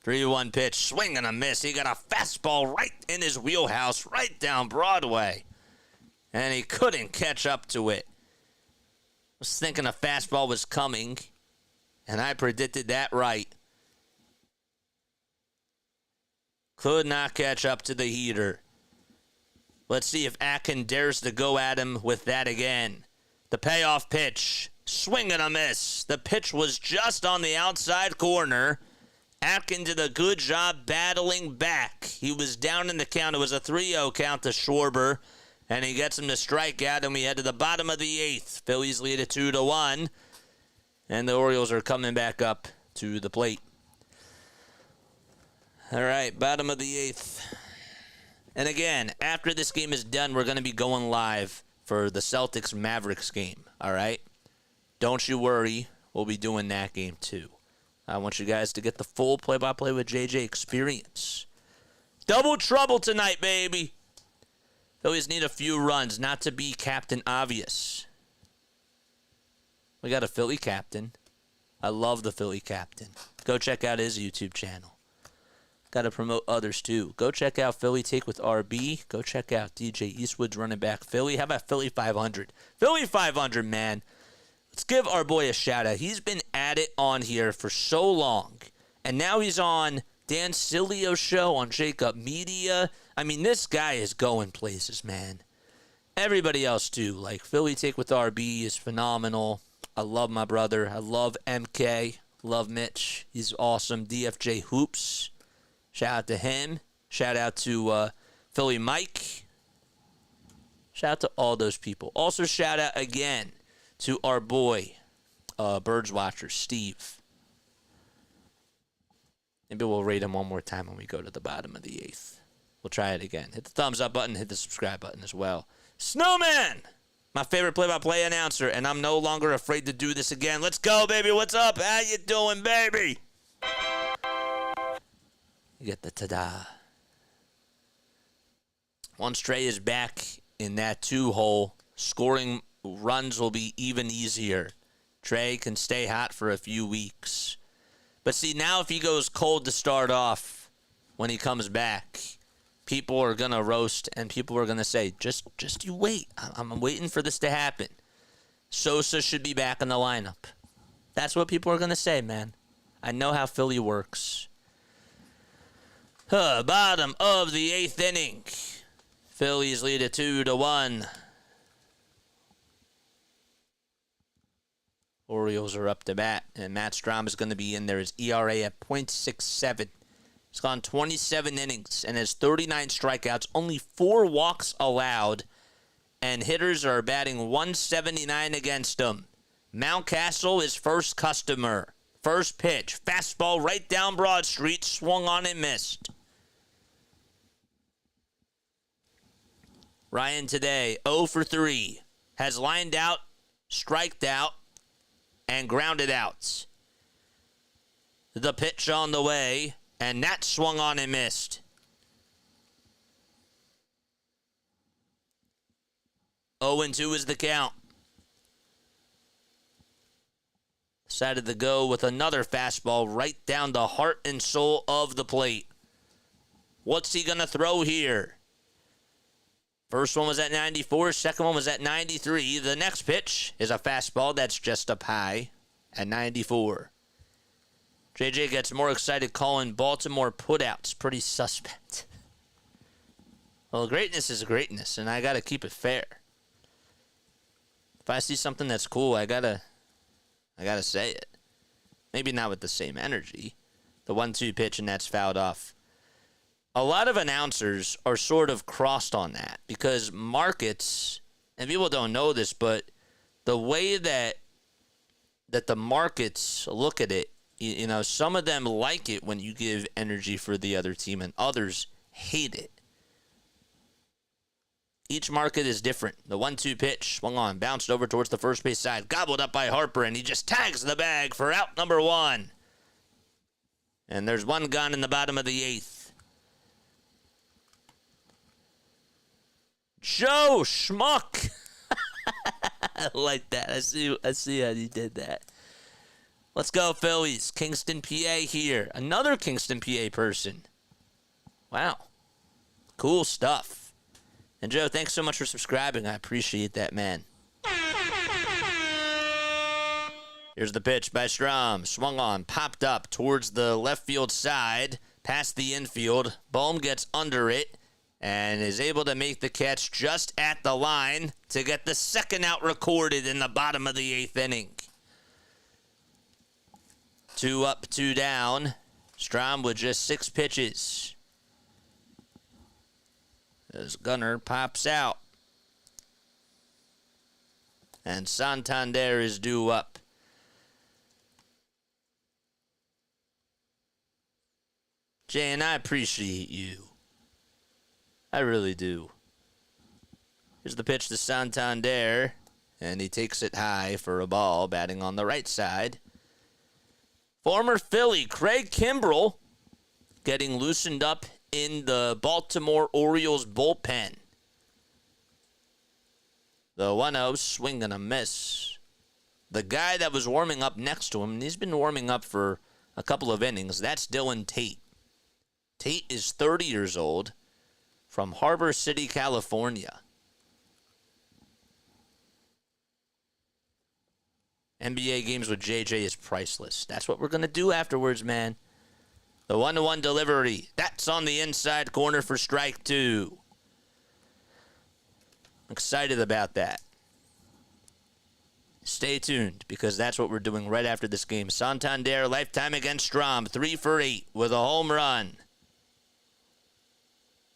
3-1 pitch, swing and a miss. He got a fastball right in his wheelhouse, right down Broadway. And he couldn't catch up to it. I was thinking a fastball was coming, and I predicted that right. Could not catch up to the heater. Let's see if Akin dares to go at him with that again. The payoff pitch. Swing and a miss. The pitch was just on the outside corner. Akin did a good job battling back. He was down in the count. It was a 3-0 count to Schwarber. And he gets him to strike out, and we head to the bottom of the 8th. Phillies lead it 2-1. And the Orioles are coming back up to the plate. All right, bottom of the 8th. And again, after this game is done, we're going to be going live for the Celtics-Mavericks game, all right? Don't you worry. We'll be doing that game too. I want you guys to get the full play-by-play with JJ experience. Double trouble tonight, baby. Phillies need a few runs, not to be Captain Obvious. We got a Philly captain. I love the Philly captain. Go check out his YouTube channel. Got to promote others, too. Go check out Philly Take with RB. Go check out DJ Eastwood's running back Philly. How about Philly 500? Philly 500, man. Let's give our boy a shout-out. He's been at it on here for so long. And now he's on Dan Silio's show on Jacob Media. I mean, this guy is going places, man. Everybody else, too. Like, Philly Take with RB is phenomenal. I love my brother. I love MK. Love Mitch. He's awesome. DFJ Hoops. Shout out to him. Shout out to Philly Mike. Shout out to all those people. Also, shout out again to our boy, Birds Watcher, Steve. Maybe we'll rate him one more time when we go to the bottom of the 8th. We'll try it again. Hit the thumbs up button. Hit the subscribe button as well. Snowman! My favorite play-by-play announcer, and I'm no longer afraid to do this again. Let's go, baby. What's up? How you doing, baby? You get the ta-da. Once Trey is back in that 2-hole, scoring runs will be even easier. Trey can stay hot for a few weeks. But see, now if he goes cold to start off, when he comes back, people are going to roast and people are going to say, just you wait. I'm waiting for this to happen. Sosa should be back in the lineup. That's what people are going to say, man. I know how Philly works. Bottom of the 8th inning. Phillies lead it 2-1. Orioles are up to bat, and Matt Strahm is going to be in there. His ERA at .67. He's gone 27 innings and has 39 strikeouts, only 4 walks allowed, and hitters are batting .179 against him. Mountcastle is first customer. First pitch, fastball right down Broad Street, swung on and missed. Ryan today, 0 for 3, has lined out, striked out, and grounded out. The pitch on the way, and that swung on and missed. Oh and 2 is the count. Decided to go with another fastball right down the heart and soul of the plate. What's he going to throw here? First one was at 94. Second one was at 93. The next pitch is a fastball that's just up high at 94. JJ gets more excited calling Baltimore putouts. Pretty suspect. Well, greatness is greatness, and I got to keep it fair. If I see something that's cool, I gotta say it. Maybe not with the same energy. The 1-2 pitch, and that's fouled off. A lot of announcers are sort of crossed on that because markets, and people don't know this, but the way that the markets look at it, you know, some of them like it when you give energy for the other team, and others hate it. Each market is different. The 1-2 pitch swung on, bounced over towards the first base side, gobbled up by Harper, and he just tags the bag for out number 1. And there's one gun in the bottom of the 8th. Joe Schmuck. I like that. I see how you did that. Let's go, Phillies. Kingston, PA here. Another Kingston, PA person. Wow. Cool stuff. And Joe, thanks so much for subscribing. I appreciate that, man. Here's the pitch by Strahm. Swung on, popped up towards the left field side, past the infield. Bohm gets under it and is able to make the catch just at the line to get the second out recorded in the bottom of the 8th inning. 2 up, 2 down. Strahm with just 6 pitches. As Gunnar pops out. And Santander is due up. Jay, and I appreciate you. I really do. Here's the pitch to Santander. And he takes it high for a ball, batting on the right side. Former Philly Craig Kimbrell getting loosened up in the Baltimore Orioles bullpen. The 1-0 swing and a miss. The guy that was warming up next to him, and he's been warming up for a couple of innings, that's Dylan Tate. Tate is 30 years old from Harbor City, California. NBA games with JJ is priceless. That's what we're going to do afterwards, man. The 1-1 delivery. That's on the inside corner for strike 2. I'm excited about that. Stay tuned, because that's what we're doing right after this game. Santander, lifetime against Strahm, 3 for 8 with a home run.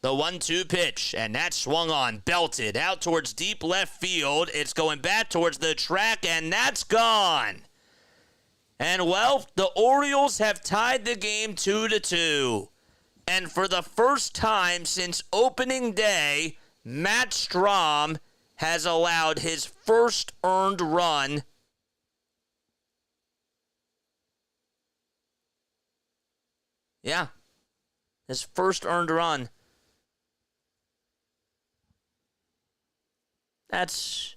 The 1-2 pitch, and that swung on, belted out towards deep left field. It's going back towards the track, and that's gone. And, well, the Orioles have tied the game 2-2. And for the first time since opening day, Matt Strahm has allowed his first earned run. Yeah, his first earned run. That's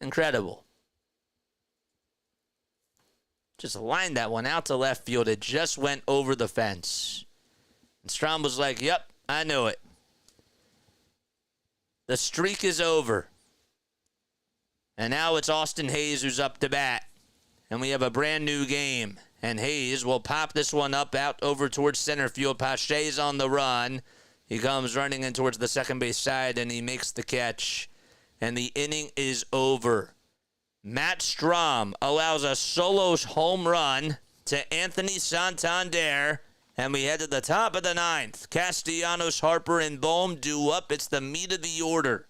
incredible. Just lined that one out to left field. It just went over the fence. And Strom was like, yep, I knew it. The streak is over. And now it's Austin Hayes who's up to bat. And we have a brand new game. And Hayes will pop this one up out over towards center field. Pache's on the run. He comes running in towards the second base side, and he makes the catch. And the inning is over. Matt Strom allows a solo home run to Anthony Santander. And we head to the top of the ninth. Castellanos, Harper, and Bohm due up. It's the meat of the order.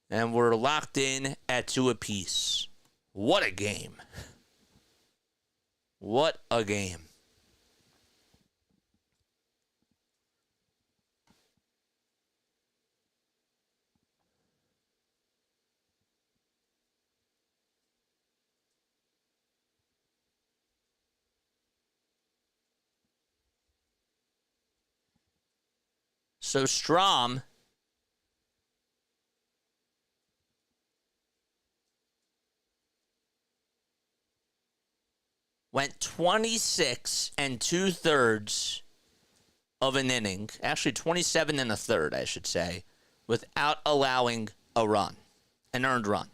And we're locked in at 2 apiece. What a game. What a game. So Strom went 26 2/3 of an inning, actually 27 1/3, I should say, without allowing a run, an earned run.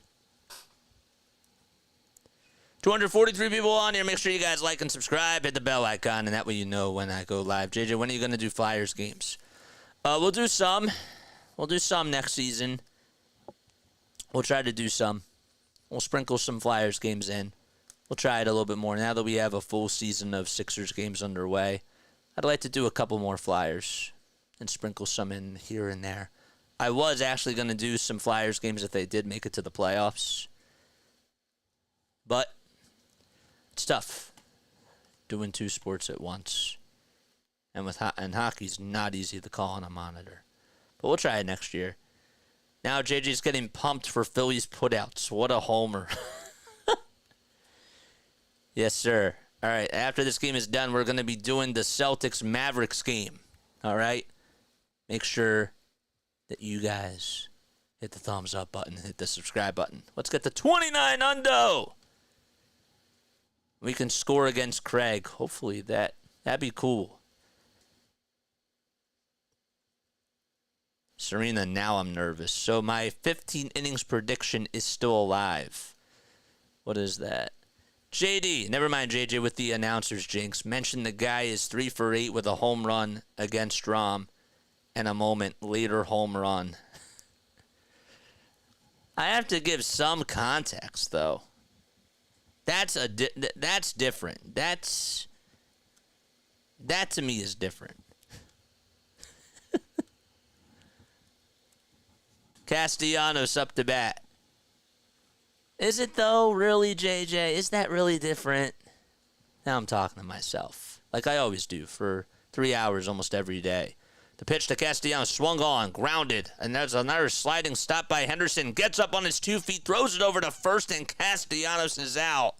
243 people on here. Make sure you guys like and subscribe, hit the bell icon, and that way you know when I go live. JJ, when are you going to do Flyers games? We'll do some. We'll do some next season. We'll try to do some. We'll sprinkle some Flyers games in. We'll try it a little bit more. Now that we have a full season of Sixers games underway, I'd like to do a couple more Flyers and sprinkle some in here and there. I was actually going to do some Flyers games if they did make it to the playoffs. But it's tough doing 2 sports at once. And hockey's not easy to call on a monitor. But we'll try it next year. Now JJ's getting pumped for Phillies putouts. What a homer. Yes, sir. All right, after this game is done, we're going to be doing the Celtics-Mavericks game. All right? Make sure that you guys hit the thumbs up button, hit the subscribe button. Let's get to 29 undo. We can score against Craig. Hopefully that'd be cool. Serena, now I'm nervous. So my 15 innings prediction is still alive. What is that? JD, never mind JJ with the announcers jinx. Mentioned the guy is 3 for 8 with a home run against Strom and a moment later home run. I have to give some context though. That's different. That to me is different. Castellanos up to bat. Is it though, really, JJ? Is that really different? Now I'm talking to myself, like I always do for 3 hours almost every day. The pitch to Castellanos, swung on, grounded, and there's another sliding stop by Henderson. Gets up on his 2 feet, throws it over to first, and Castellanos is out.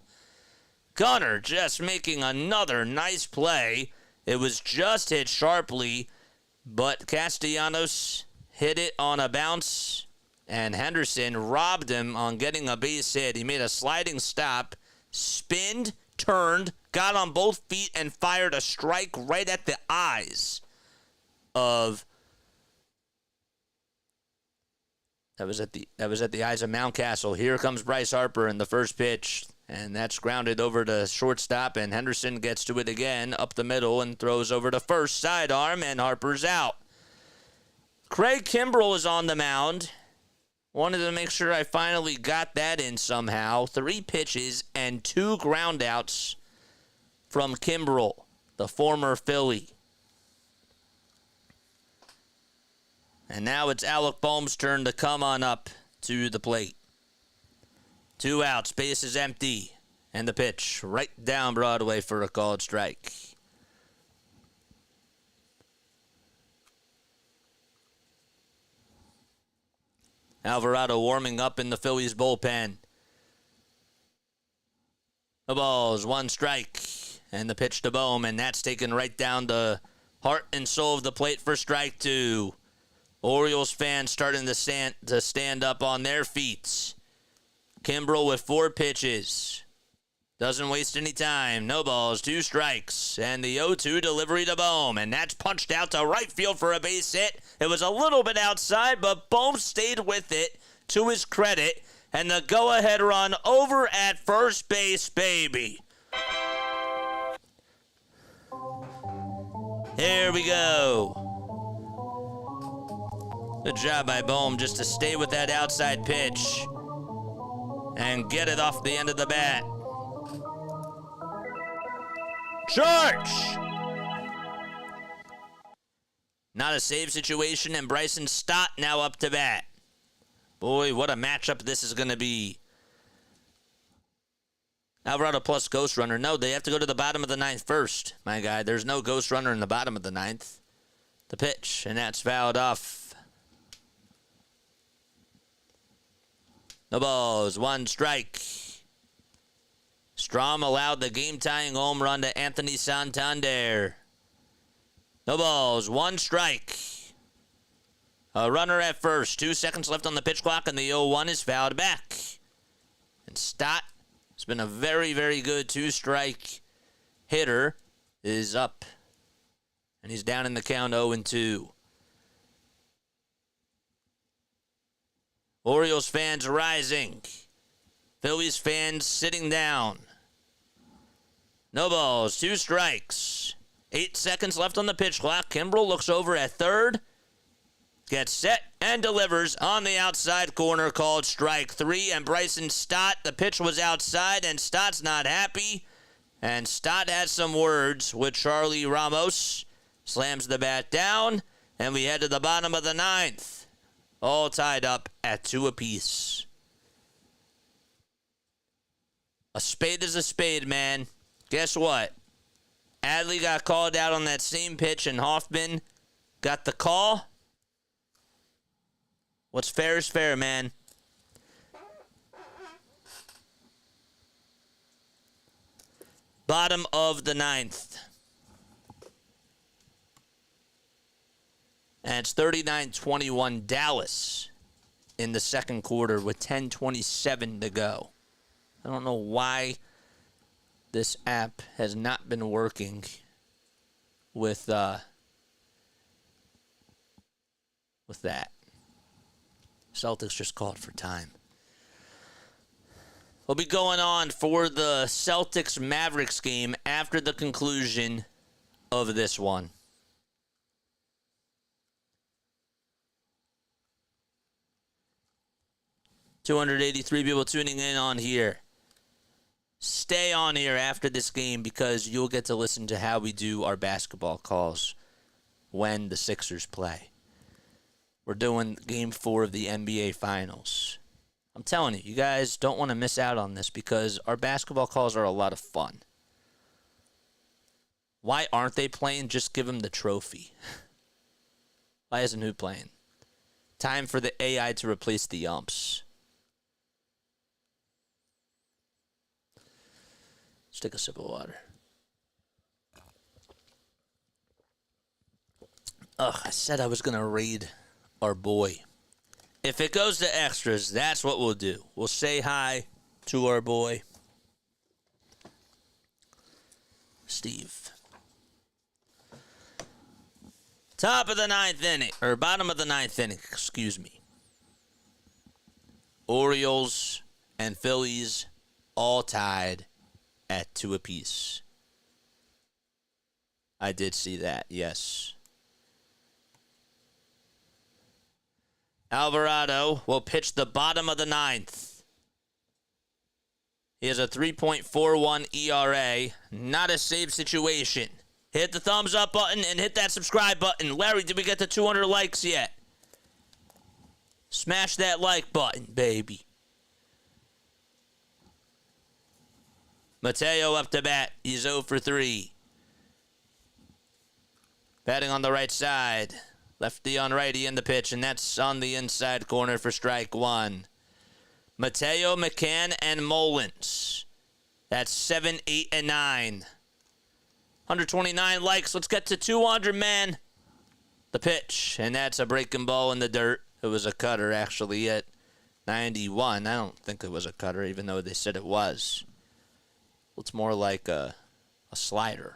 Gunnar just making another nice play. It was just hit sharply, but Castellanos hit it on a bounce, and Henderson robbed him on getting a base hit. He made a sliding stop, spinned, turned, got on both feet, and fired a strike right at the eyes of... That was at the eyes of Mountcastle. Here comes Bryce Harper in the first pitch, and that's grounded over to shortstop, and Henderson gets to it again up the middle and throws over to first sidearm, and Harper's out. Craig Kimbrell is on the mound. Wanted to make sure I finally got that in somehow. 3 pitches and 2 groundouts from Kimbrell, the former Philly. And now it's Alec Bohm's turn to come on up to the plate. 2 outs, base is empty. And the pitch right down Broadway for a called strike. Alvarado warming up in the Phillies bullpen. The ball's 1 strike. And the pitch to Bohm, and that's taken right down the heart and soul of the plate for strike 2. Orioles fans starting to stand up on their feet. Kimbrell with 4 pitches. Doesn't waste any time. No balls, 2 strikes. And the 0-2 delivery to Bohm. And that's punched out to right field for a base hit. It was a little bit outside, but Bohm stayed with it to his credit. And the go-ahead run over at first base, baby. Here we go. Good job by Bohm just to stay with that outside pitch and get it off the end of the bat. Church! Not a save situation, and Bryson Stott now up to bat. Boy, what a matchup this is going to be. Alvarado plus Ghost Runner. No, they have to go to the bottom of the 9th first, my guy. There's no Ghost Runner in the bottom of the 9th. The pitch, and that's fouled off. No balls, 1 strike. Strom allowed the game-tying home run to Anthony Santander. No balls, 1 strike. A runner at first, 2 seconds left on the pitch clock, and the 0-1 is fouled back. And Stott has been a very, very good 2-strike hitter, is up. And he's down in the count 0-2. Orioles fans rising. Phillies fans sitting down. No balls, 2 strikes. 8 seconds left on the pitch clock. Kimbrel looks over at third. Gets set and delivers on the outside corner, called strike 3. And Bryson Stott, the pitch was outside, and Stott's not happy. And Stott has some words with Charlie Ramos. Slams the bat down, and we head to the bottom of the 9th. All tied up at 2 apiece. A spade is a spade, man. Guess what? Adley got called out on that same pitch, and Hoffman got the call. What's fair is fair, man. Bottom of the 9th. And it's 39-21 Dallas in the second quarter with 10:27 to go. I don't know why this app has not been working with that. Celtics just called for time. We'll be going on for the Celtics-Mavericks game after the conclusion of this one. $283 people tuning in on here. Stay on here after this game because you'll get to listen to how we do our basketball calls when the Sixers play. We're doing Game 4 of the NBA Finals. I'm telling you, you guys don't want to miss out on this because our basketball calls are a lot of fun. Why aren't they playing? Just give them the trophy. Why isn't who playing? Time for the AI to replace the umps. Let's take a sip of water. Ugh, I said I was going to raid our boy. If it goes to extras, that's what we'll do. We'll say hi to our boy, Steve. Top of the 9th inning, or bottom of the 9th inning, excuse me. Orioles and Phillies all tied at 2 apiece. I did see that, yes. Alvarado will pitch the bottom of the 9th. He has a 3.41 ERA. Not a save situation. Hit the thumbs up button and hit that subscribe button. Larry, did we get to 200 likes yet? Smash that like button, baby. Mateo up to bat. He's 0 for 3. Batting on the right side. Lefty on righty in the pitch, and that's on the inside corner for strike 1. Mateo, McCann, and Mullins. That's 7, 8, and 9. 129 likes. Let's get to 200, man. The pitch, and that's a breaking ball in the dirt. It was a cutter, actually, at 91. I don't think it was a cutter, even though they said it was. Looks more like a slider.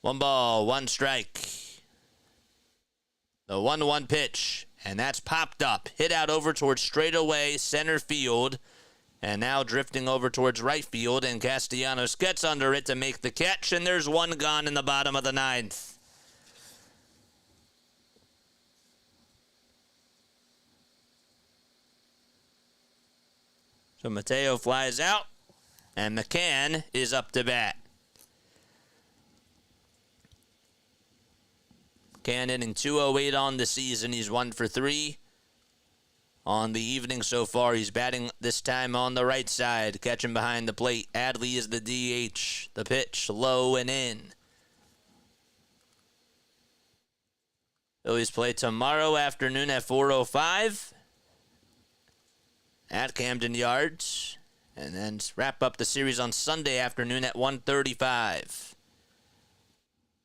1 ball, 1 strike. The 1-1 pitch, and that's popped up. Hit out over towards straightaway center field, and now drifting over towards right field, and Castellanos gets under it to make the catch, and there's 1 gone in the bottom of the 9th. So Mateo flies out, and McCann is up to bat. McCann hitting .208 on the season. He's 1 for 3 on the evening so far. He's batting this time on the right side, catching behind the plate. Adley is the DH. The pitch, low and in. Phillies play tomorrow afternoon at 4:05 at Camden Yards, and then wrap up the series on Sunday afternoon at 1:35.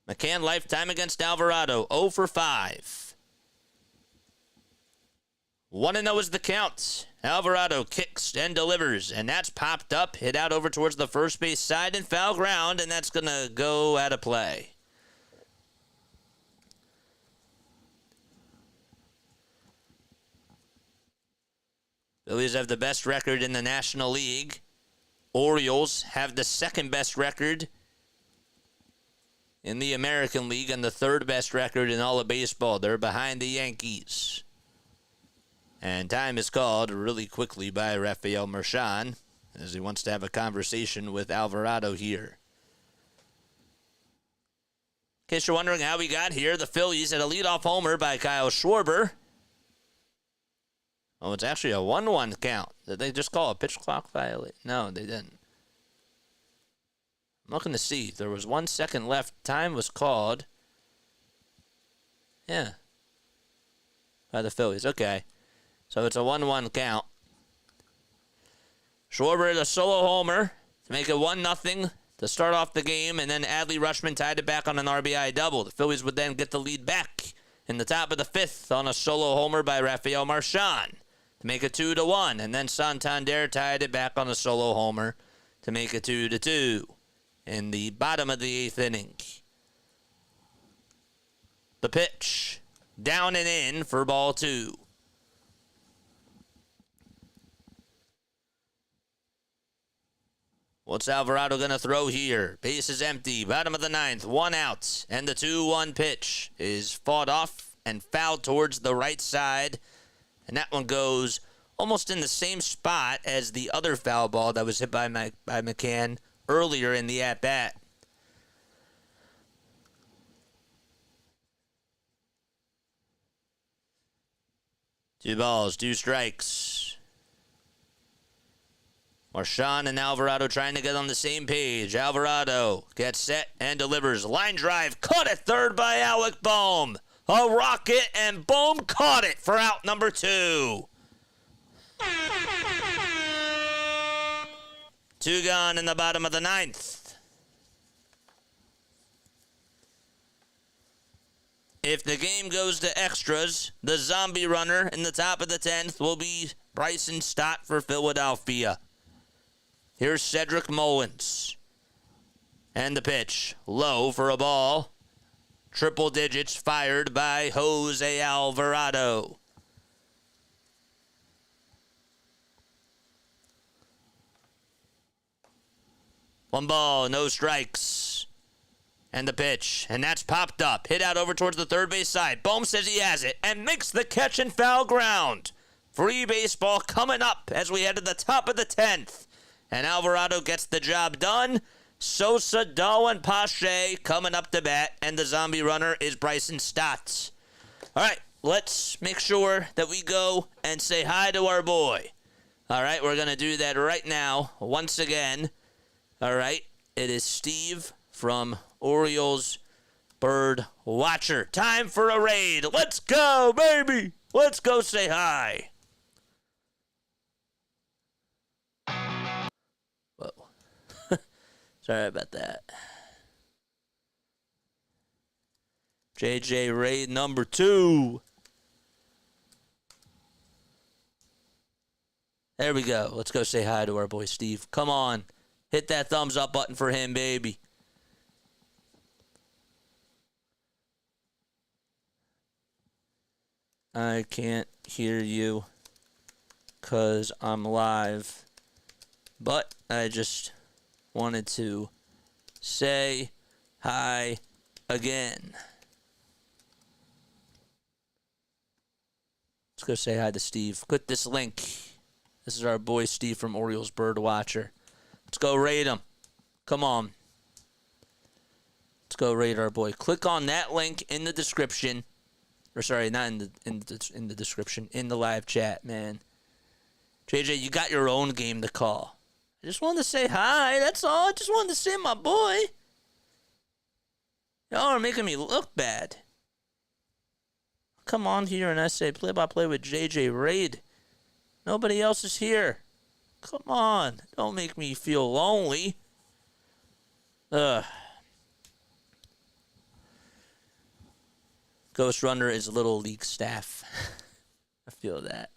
McCann lifetime against Alvarado, 0 for 5. 1-0 is the count. Alvarado kicks and delivers, and that's popped up, hit out over towards the first base side and foul ground, and that's going to go out of play. Phillies have the best record in the National League. Orioles have the second best record in the American League and the third best record in all of baseball. They're behind the Yankees. And time is called really quickly by Rafael Marchand as he wants to have a conversation with Alvarado here. In case you're wondering how we got here, the Phillies had a leadoff homer by Kyle Schwarber. Oh, it's actually a 1-1 count. Did they just call a pitch clock violation? No, they didn't. I'm looking to see. There was 1 second left. Time was called. Yeah. By the Phillies. Okay. So it's a 1-1 count. Schwarber a solo homer to make it 1-0 to start off the game, and then Adley Rutschman tied it back on an RBI double. The Phillies would then get the lead back in the top of the 5th on a solo homer by Rafael Marchand to make it 2-1, and then Santander tied it back on a solo homer to make it 2-2 in the bottom of the 8th inning. The pitch, down and in for ball 2. What's Alvarado going to throw here? Base is empty. Bottom of the 9th. 1 out. And the 2-1 pitch is fought off and fouled towards the right side. And that one goes almost in the same spot as the other foul ball that was hit by McCann earlier in the at-bat. Two balls, 2 strikes. Marchand and Alvarado trying to get on the same page. Alvarado gets set and delivers. Line drive, caught at third by Alec Bohm. A rocket, and Bohm caught it for out number 2. 2 gone in the bottom of the 9th. If the game goes to extras, the zombie runner in the top of the 10th will be Bryson Stott for Philadelphia. Here's Cedric Mullins. And the pitch. Low for a ball. Triple digits fired by Jose Alvarado. One ball, no strikes. And the pitch. And that's popped up. Hit out over towards the third base side. Bohm says he has it and makes the catch in foul ground. Free baseball coming up as we head to the top of the 10th. And Alvarado gets the job done. Sosa, Dahl, and Pache coming up to bat. And the zombie runner is Bryson Stott. All right, let's make sure that we go and say hi to our boy. All right, we're going to do that right now once again. All right, it is Steve from Orioles Bird Watcher. Time for a raid. Let's go, baby. Let's go say hi. Whoa. Sorry about that. JJ raid number 2. There we go. Let's go say hi to our boy Steve. Come on. Hit that thumbs up button for him, baby. I can't hear you because I'm live. But I just wanted to say hi again. Let's go say hi to Steve. Click this link. This is our boy Steve from Orioles Bird Watcher. Let's go raid him. Come on. Let's go raid our boy. Click on that link in the description. Or sorry, not in the description. In the live chat, man. JJ, you got your own game to call. I just wanted to say hi. That's all. I just wanted to say my boy. Y'all are making me look bad. Come on here and I say play-by-play with JJ Raid. Nobody else is here. Come on. Don't make me feel lonely. Ugh. Ghost Runner is Little League staff. I feel that.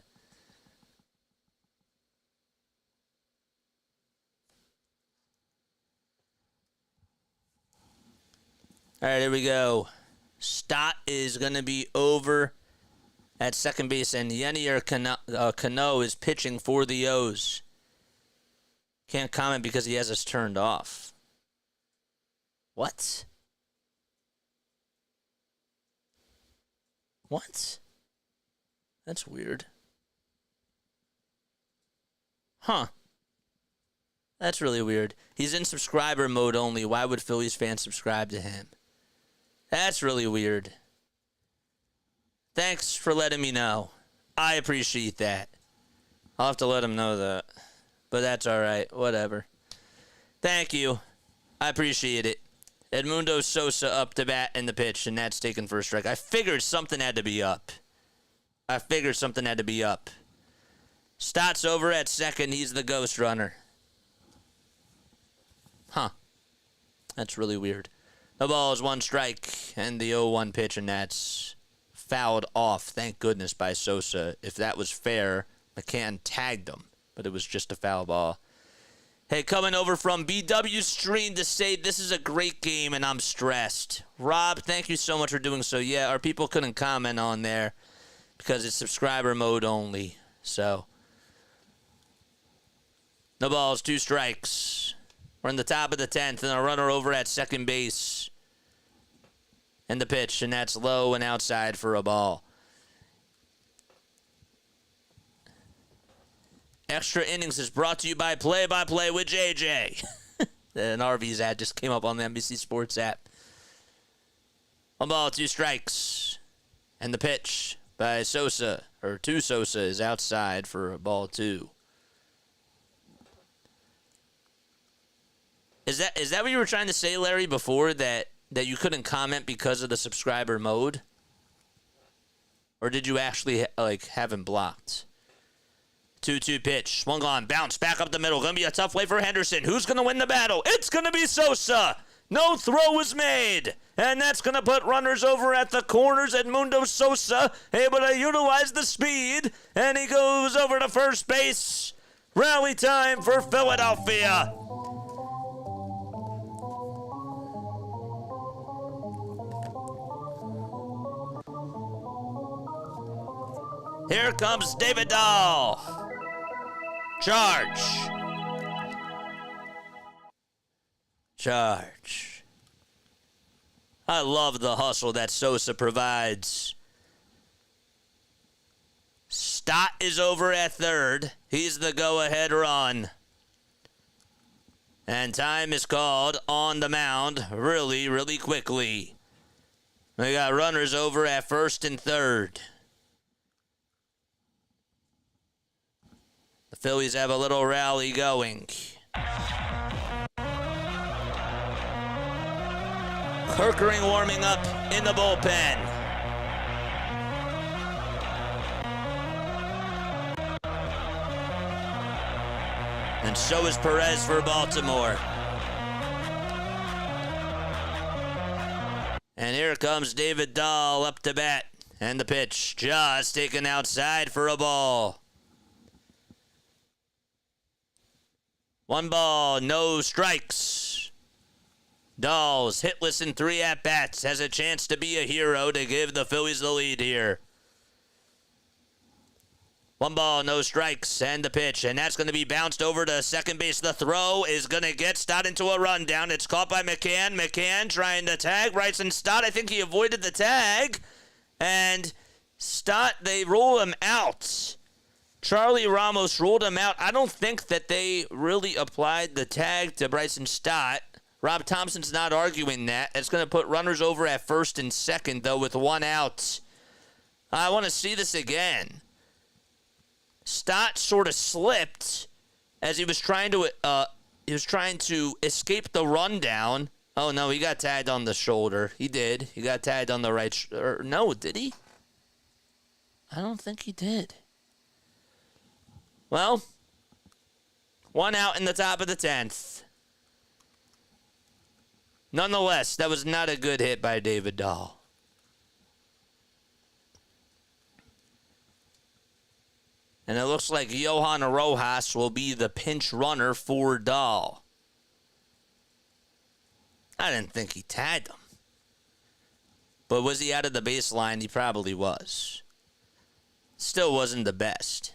All right, here we go. Stott is going to be over at second base, and Yenier Cano is pitching for the O's. Can't comment because he has us turned off. What? What? That's weird. Huh. That's really weird. He's in subscriber mode only. Why would Phillies fans subscribe to him? That's really weird. Thanks for letting me know. I appreciate that. I'll have to let him know that. But that's all right. Whatever. Thank you. I appreciate it. Edmundo Sosa up to bat in the pitch, and that's taken for a strike. I figured something had to be up. Stott's over at second. He's the ghost runner. Huh. That's really weird. The ball is one strike, and the 0-1 pitch, and that's fouled off, thank goodness, by Sosa. If that was fair, McCann tagged him, but it was just a foul ball. Hey, coming over from BW Stream to say this is a great game, and I'm stressed. Rob, thank you so much for doing so. Yeah, our people couldn't comment on there because it's subscriber mode only. So, the ball's 2 strikes. We're in the top of the 10th, and a runner over at second base. And the pitch, and that's low and outside for a ball. Extra Innings is brought to you by Play-by-Play with JJ. An RV's ad just came up on the NBC Sports app. 1 ball, 2 strikes. And the pitch by Sosa, or to Sosa, is outside for a ball 2. Is that what you were trying to say, Larry, before, that you couldn't comment because of the subscriber mode? Or did you actually have him blocked? 2-2 pitch. Swung on. Bounce. Back up the middle. Going to be a tough play for Henderson. Who's going to win the battle? It's going to be Sosa. No throw was made. And that's going to put runners over at the corners. Edmundo Sosa able to utilize the speed. And he goes over to first base. Rally time for Philadelphia. Here comes David Dahl. Charge. I love the hustle that Sosa provides. Stott is over at third. He's the go-ahead run. And time is called on the mound really, really quickly. We got runners over at first and third. The Phillies have a little rally going. Kirkering warming up in the bullpen. And so is Perez for Baltimore. And here comes David Dahl up to bat. And the pitch just taken outside for a ball. 1 ball, no strikes. Dahl's hitless in 3 at-bats. Has a chance to be a hero to give the Phillies the lead here. 1 ball, no strikes, and the pitch. And that's going to be bounced over to second base. The throw is going to get Stott into a rundown. It's caught by McCann. McCann trying to tag Bryson Stott. I think he avoided the tag. And Stott, they rule him out. Charlie Ramos ruled him out. I don't think that they really applied the tag to Bryson Stott. Rob Thompson's not arguing that. It's going to put runners over at first and second, though, with 1 out. I want to see this again. Stott sort of slipped as he was trying to escape the rundown. Oh no, he got tagged on the shoulder. He did. He got tagged on the right. No, did he? I don't think he did. Well, 1 out in the top of the 10th. Nonetheless, that was not a good hit by David Dahl. And it looks like Johan Rojas will be the pinch runner for Dahl. I didn't think he tagged him. But was he out of the baseline? He probably was. Still wasn't the best.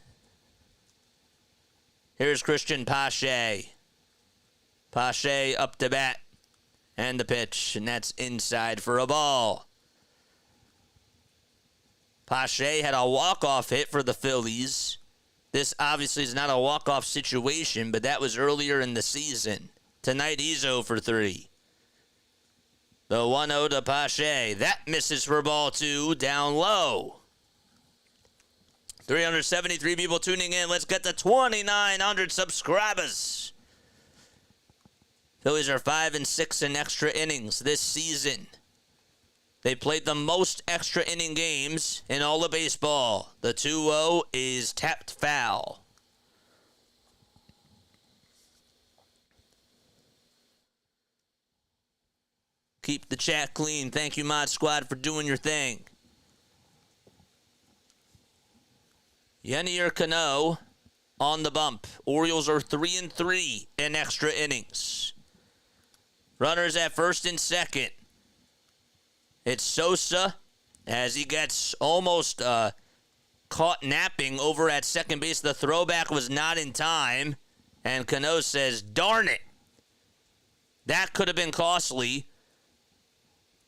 Here's Christian Pache. Pache up to bat. And the pitch. And that's inside for a ball. Pache had a walk-off hit for the Phillies. This obviously is not a walk-off situation, but that was earlier in the season. Tonight he's 0 for 3. The 1-0 to Pache. That misses for ball 2, down low. 373 people tuning in. Let's get to 2,900 subscribers. Phillies are 5-6 in extra innings this season. They played the most extra inning games in all of baseball. The 2-0 is tapped foul. Keep the chat clean. Thank you, Mod Squad, for doing your thing. Yennier Cano on the bump. Orioles are 3-3 in extra innings. Runners at first and second. It's Sosa as he gets almost caught napping over at second base. The throwback was not in time. And Cano says, darn it. That could have been costly.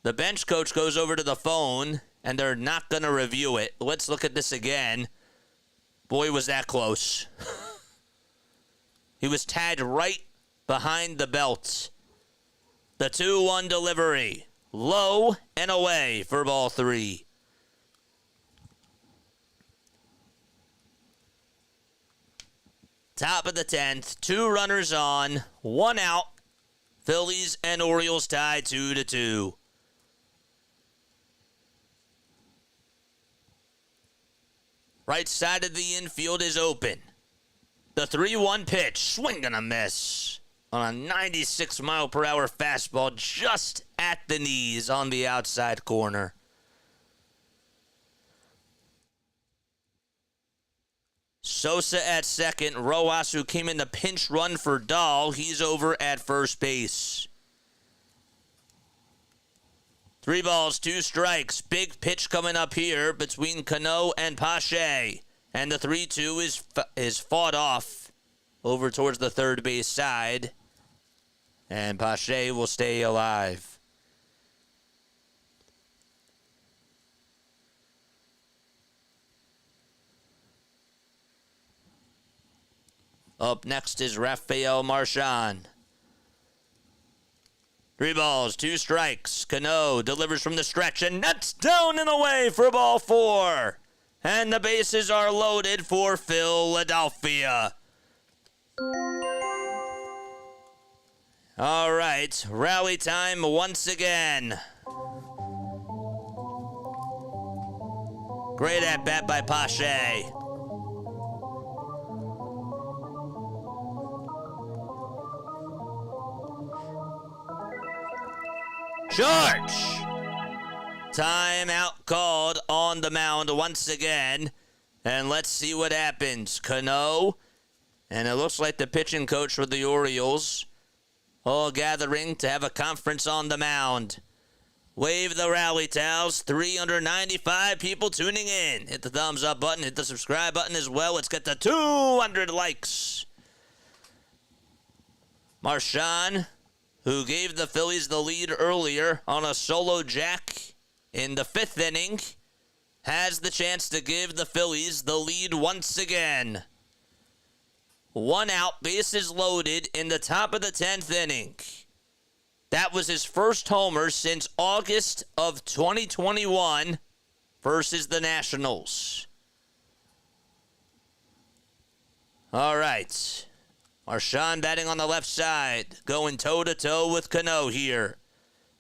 The bench coach goes over to the phone, and they're not going to review it. Let's look at this again. Boy, was that close. He was tagged right behind the belt. The 2-1 delivery. Low and away for ball 3. Top of the 10th. 2 runners on. 1 out. Phillies and Orioles tied 2-2. Right side of the infield is open. The 3-1 pitch. Swing and a miss. On a 96-mile-per-hour fastball just at the knees on the outside corner. Sosa at second. Rojas, who came in the pinch run for Dahl, he's over at first base. 3 balls, 2 strikes. Big pitch coming up here between Cano and Pache. And the 3-2 is fought off over towards the third base side. And Pache will stay alive. Up next is Rafael Marchand. 3 balls, 2 strikes. Cano delivers from the stretch and nuts down and away for ball 4. And the bases are loaded for Philadelphia. All right, rally time once again. Great at-bat by Pache. George! Timeout called on the mound once again. And let's see what happens. Cano And it looks like the pitching coach for the Orioles all gathering to have a conference on the mound. Wave the rally towels. 395 people tuning in. Hit the thumbs up button. Hit the subscribe button as well. Let's get to 200 likes. Marchand, who gave the Phillies the lead earlier on a solo jack in the 5th inning, has the chance to give the Phillies the lead once again. 1 out, bases loaded in the top of the 10th inning. That was his first homer since August of 2021 versus the Nationals. All right. Marchand batting on the left side, going toe-to-toe with Cano here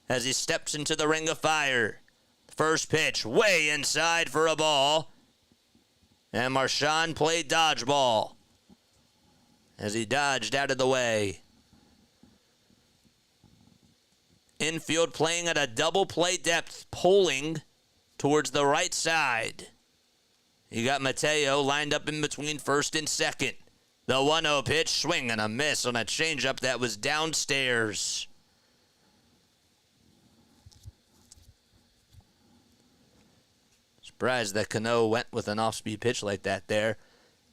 as he steps into the ring of fire. First pitch, way inside for a ball. And Marchand played dodgeball as he dodged out of the way. Infield playing at a double play depth, pulling towards the right side. You got Mateo lined up in between first and second. The 1-0 pitch, swing and a miss on a changeup that was downstairs. Surprised that Cano went with an off-speed pitch like that there.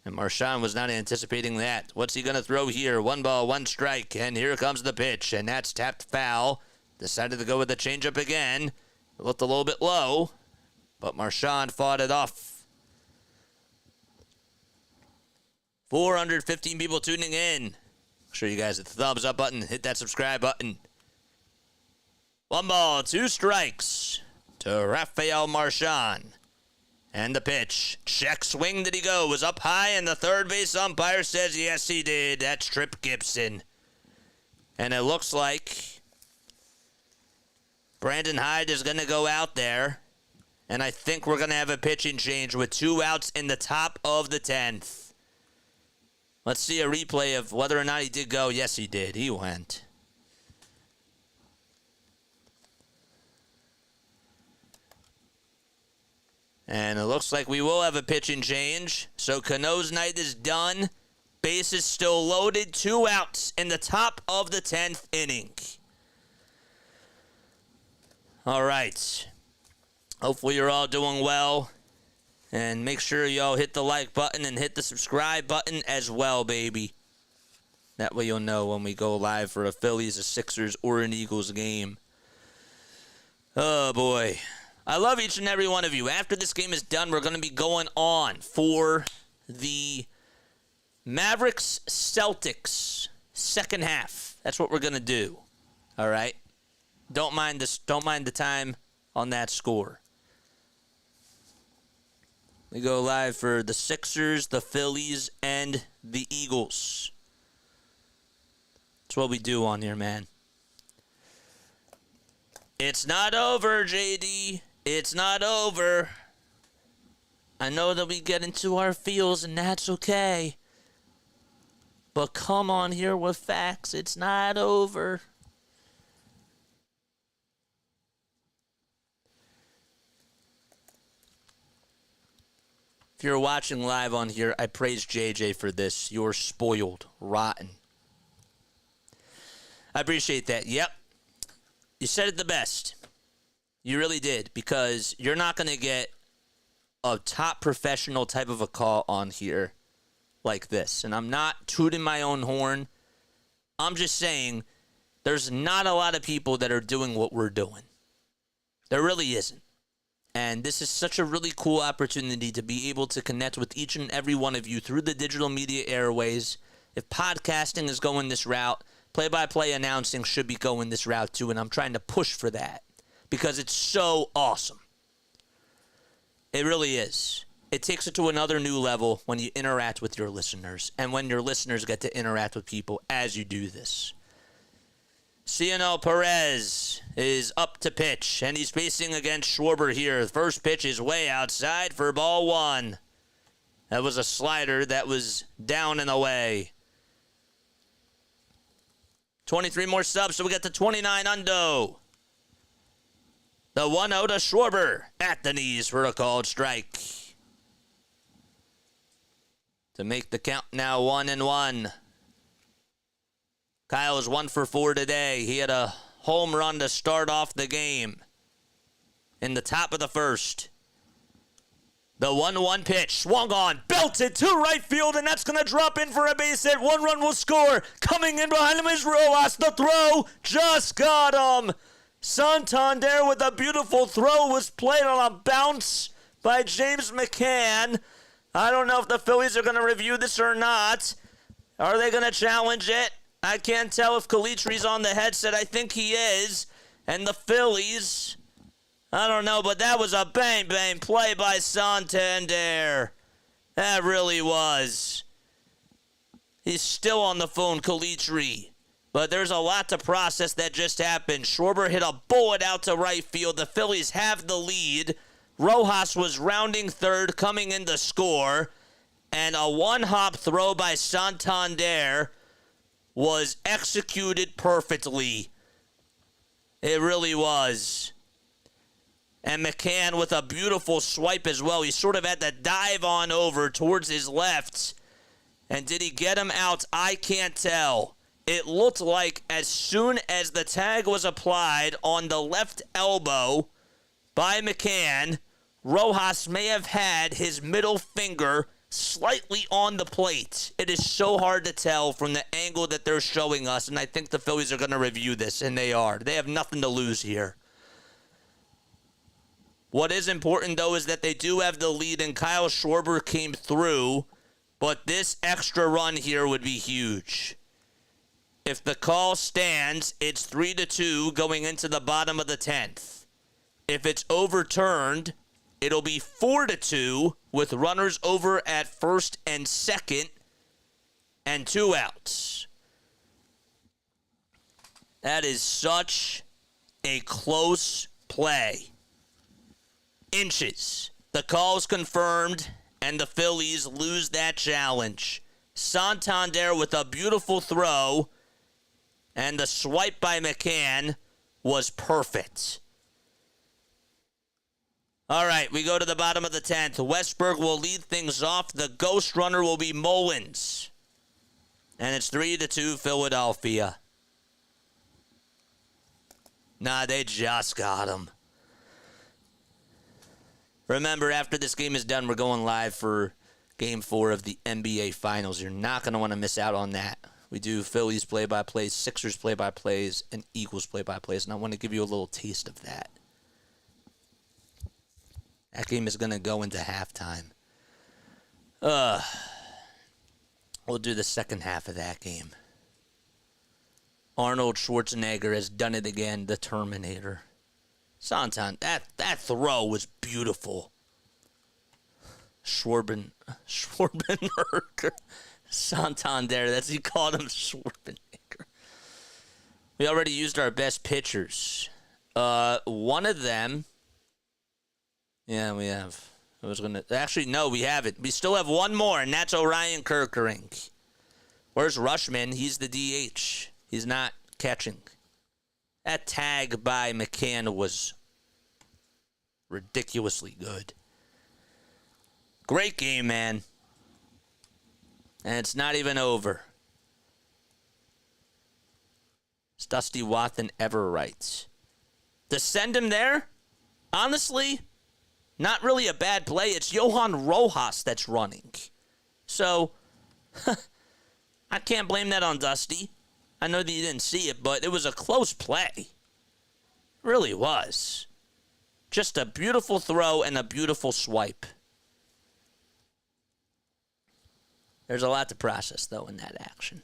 And Marchand was not anticipating that. What's he going to throw here? 1 ball, 1 strike, and here comes the pitch, and that's tapped foul. Decided to go with the changeup again. It looked a little bit low, but Marchand fought it off. 415 people tuning in. Make sure you guys hit the thumbs up button, hit that subscribe button. 1 ball, 2 strikes to Rafael Marchand. And the pitch. Check swing, did he go? Was up high, and the third base umpire says yes, he did. That's Trip Gibson. And it looks like Brandon Hyde is going to go out there. And I think we're going to have a pitching change with 2 outs in the top of the 10th. Let's see a replay of whether or not he did go. Yes, he did. He went. And it looks like we will have a pitching change. So Cano's night is done. Bases still loaded. 2 outs in the top of the 10th inning. All right. Hopefully you're all doing well. And make sure y'all hit the like button and hit the subscribe button as well, baby. That way you'll know when we go live for a Phillies, a Sixers, or an Eagles game. Oh, boy. I love each and every one of you. After this game is done, we're going to be going on for the Mavericks-Celtics second half. That's what we're going to do. All right? Don't mind the time on that score. We go live for the Sixers, the Phillies, and the Eagles. That's what we do on here, man. It's not over, JD. It's not over. I know that we get into our feels, and that's okay. But come on here with facts. It's not over. If you're watching live on here, I praise JJ for this. You're spoiled, rotten. I appreciate that. Yep. You said it the best. You really did, because you're not going to get a top professional type of a call on here like this. And I'm not tooting my own horn. I'm just saying there's not a lot of people that are doing what we're doing. There really isn't. And this is such a really cool opportunity to be able to connect with each and every one of you through the digital media airways. If podcasting is going this route, play-by-play announcing should be going this route too, and I'm trying to push for that because it's so awesome. It really is. It takes it to another new level when you interact with your listeners and when your listeners get to interact with people as you do this. Cionel Perez is up to pitch, and he's facing against Schwarber here. The first pitch is way outside for ball 1. That was a slider that was down and away. 23 more subs, so we got the 29 undo. The 1-0 to Schwarber at the knees for a called strike. to make the count now 1-1. Kyle is 1 for 4 today. He had a home run to start off the game in the top of the first. The 1-1 pitch, swung on, belted to right field, and that's going to drop in for a base hit. 1 run will score. Coming in behind him is Rojas. The throw just got him. Santander with a beautiful throw was played on a bounce by James McCann. I don't know if the Phillies are going to review this or not. Are they going to challenge it? I can't tell if LINKTREE's on the headset. I think he is. And the Phillies, I don't know, but that was a bang-bang play by Santander. That really was. He's still on the phone, LINKTREE. But there's a lot to process that just happened. Schwarber hit a bullet out to right field. The Phillies have the lead. Rojas was rounding third, coming in to score. And a one-hop throw by Santander was executed perfectly. It really was. And McCann with a beautiful swipe as well. He sort of had to dive on over towards his left. And did he get him out? I can't tell. It looked like as soon as the tag was applied on the left elbow by McCann, Rojas may have had his middle finger slightly on the plate. It is so hard to tell from the angle that they're showing us, and I think the Phillies are going to review this, and they are. They have nothing to lose here. What is important, though, is that they do have the lead, and Kyle Schwarber came through, but this extra run here would be huge. If the call stands, it's 3-2 going into the bottom of the 10th. If it's overturned, it'll be 4-2 with runners over at first and second and 2 outs. That is such a close play. Inches. The call's confirmed, and the Phillies lose that challenge. Santander with a beautiful throw, and the swipe by McCann was perfect. All right, we go to the bottom of the 10th. Westberg will lead things off. The ghost runner will be Mullins. And it's 3-2 Philadelphia. Nah, they just got him. Remember, after this game is done, we're going live for Game 4 of the NBA Finals. You're not going to want to miss out on that. We do Phillies play-by-plays, Sixers play-by-plays, and Eagles play-by-plays, and I want to give you a little taste of that. That game is going to go into halftime. We'll do the second half of that game. Arnold Schwarzenegger has done it again, the Terminator. Santan, that throw was beautiful. Schwarbenberger. Santander, that's he called him Schwarzenegger. We already used our best pitchers. One of them. Yeah, we have. Actually, no, we haven't. We still have one more, and that's Orion Kerkering. Where's Rushman? He's the DH. He's not catching. That tag by McCann was ridiculously good. Great game, man. And it's not even over. As Dusty Wathan ever writes. To send him there, honestly, not really a bad play. It's Johan Rojas that's running. So, I can't blame that on Dusty. I know that you didn't see it, but it was a close play. It really was. Just a beautiful throw and a beautiful swipe. There's a lot to process, though, in that action.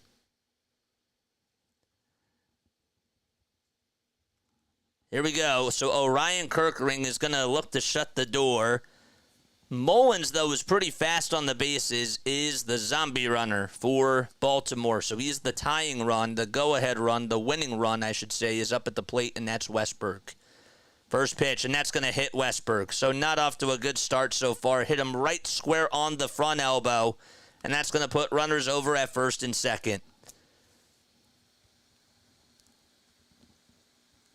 Here we go. So Orion Kerkering is going to look to shut the door. Mullins, though, is pretty fast on the bases, is the zombie runner for Baltimore. So he's the tying run, the go-ahead run, the winning run, I should say, is up at the plate, and that's Westberg. First pitch, and that's going to hit Westberg. So not off to a good start so far. Hit him right square on the front elbow, and that's going to put runners over at first and second.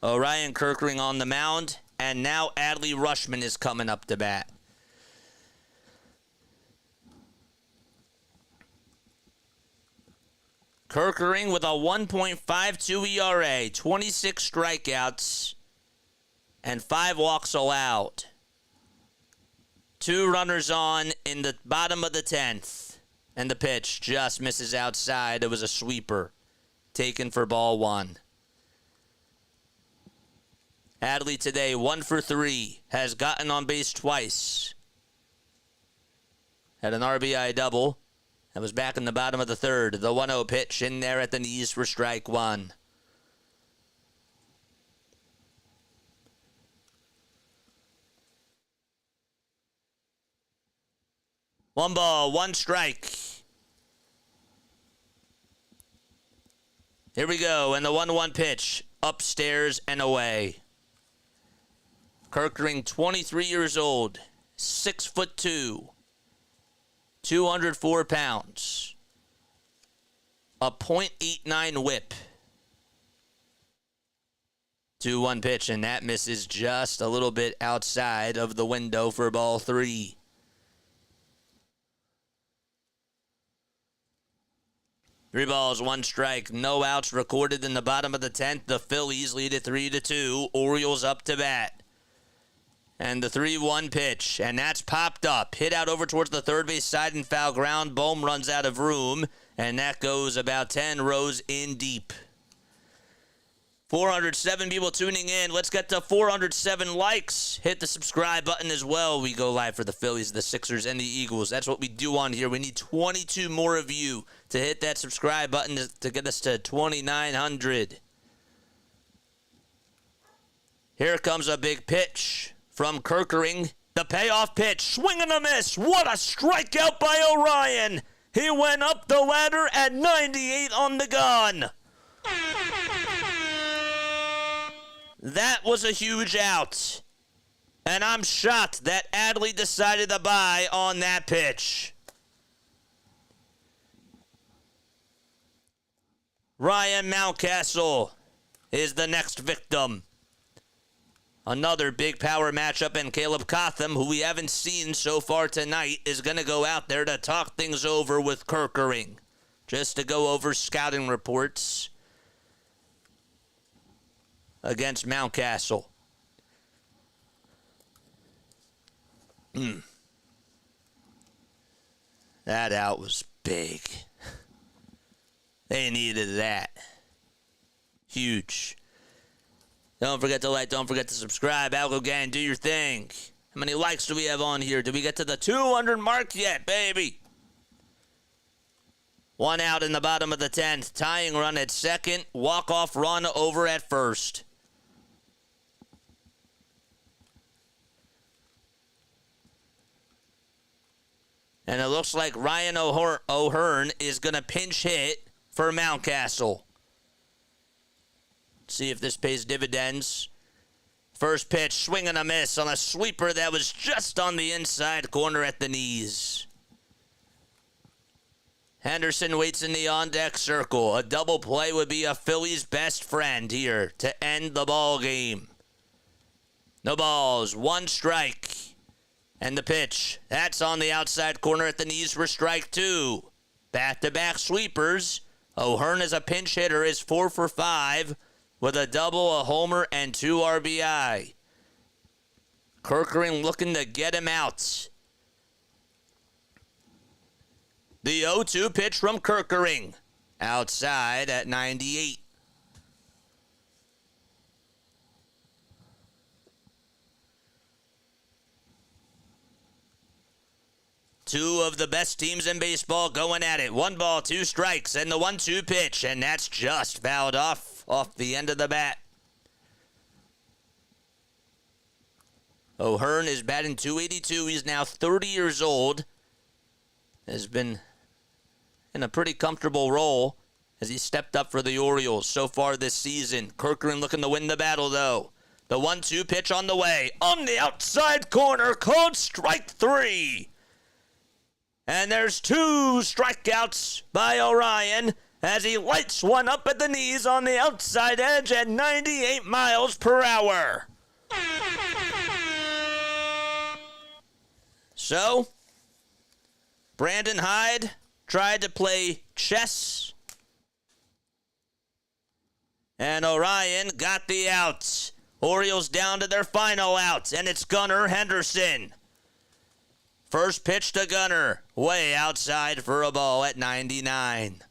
Orion Kerkering on the mound, and now Adley Rushman is coming up to bat. Kerkering with a 1.52 ERA, 26 strikeouts, and 5 walks allowed. 2 runners on in the bottom of the 10th. And the pitch just misses outside. It was a sweeper taken for ball 1. Adley today, 1 for 3, has gotten on base twice. Had an RBI double. And was back in the bottom of the 3rd. The 1-0 pitch in there at the knees for strike 1. One ball, 1 strike. Here we go, and the 1-1 pitch, upstairs and away. Kerkering, 23 years old, 6'2", 204 pounds, a .89 whip. 2-1 pitch, and that misses just a little bit outside of the window for ball 3. Three balls, 1 strike, no outs recorded in the bottom of the 10th. The Phillies lead it 3-2. Orioles up to bat. And the 3-1 pitch, and that's popped up. Hit out over towards the third base side and foul ground. Bohm runs out of room, and that goes about 10 rows in deep. 407 people tuning in. Let's get to 407 likes. Hit the subscribe button as well. We go live for the Phillies, the Sixers, and the Eagles. That's what we do on here. We need 22 more of you to hit that subscribe button to get us to 2,900. Here comes a big pitch from Kerkering. The payoff pitch. Swing and a miss. What a strikeout by Orion. He went up the ladder at 98 on the gun. That was a huge out. And I'm shocked that Adley decided to buy on that pitch. Ryan Mountcastle is the next victim. Another big power matchup, and Caleb Cotham, who we haven't seen so far tonight, is going to go out there to talk things over with Kerkering. Just to go over scouting reports against Mountcastle. That out was big. They needed that. Huge. Don't forget to like, don't forget to subscribe. Algo Gang, do your thing. How many likes do we have on here? Did we get to the 200 mark yet, baby? 1 out in the bottom of the 10th. Tying run at second. Walk-off run over at first. And it looks like Ryan O'Hearn is going to pinch hit for Mountcastle. See if this pays dividends. First pitch, swing and a miss on a sweeper that was just on the inside corner at the knees. Henderson waits in the on-deck circle. A double play would be a Phillies' best friend here to end the ball game. No balls, 1 strike. And the pitch, that's on the outside corner at the knees for strike 2. Back-to-back sweepers. O'Hearn is a pinch hitter, is 4 for 5 with a double, a homer, and 2 RBI. Kerkering looking to get him out. The 0-2 pitch from Kerkering. Outside at 98. Two of the best teams in baseball going at it. 1 ball, 2 strikes, and the 1-2 pitch, and that's just fouled off the end of the bat. O'Hearn is batting .282. He's now 30 years old. Has been in a pretty comfortable role as he stepped up for the Orioles so far this season. Kerkering looking to win the battle, though. The 1-2 pitch on the way. On the outside corner, called strike 3. And there's 2 strikeouts by Orion as he lights one up at the knees on the outside edge at 98 miles per hour. So, Brandon Hyde tried to play chess And Orion got the out. Orioles down to their final out, and it's Gunnar Henderson. First pitch to Gunnar, way outside for a ball at 99.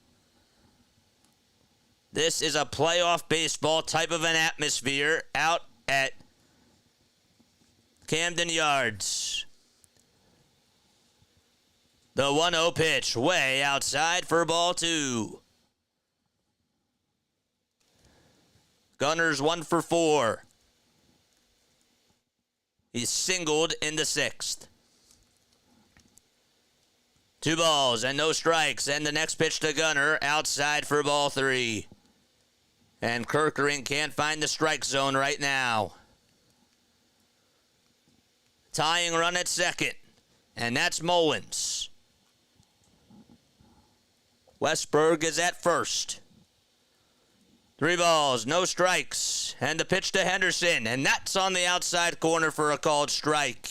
This is a playoff baseball type of an atmosphere out at Camden Yards. The 1-0 pitch, way outside for ball 2. Gunnar's 1 for 4. He's singled in the 6th. 2 balls and no strikes. And the next pitch to Gunnar, outside for ball 3. And Kerkering can't find the strike zone right now. Tying run at second. And that's Mullins. Westberg is at first. 3 balls, no strikes. And the pitch to Henderson. And that's on the outside corner for a called strike.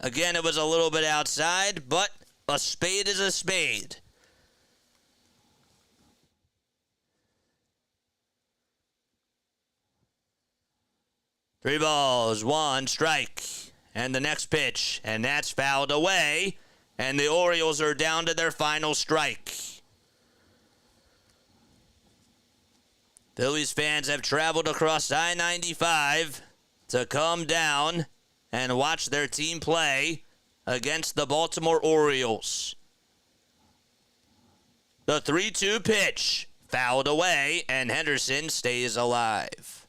Again, it was a little bit outside, but a spade is a spade. Three balls, 1 strike. And the next pitch. And that's fouled away. And the Orioles are down to their final strike. Phillies fans have traveled across I-95 to come down and watch their team play against the Baltimore Orioles. The 3-2 pitch, fouled away, and Henderson stays alive.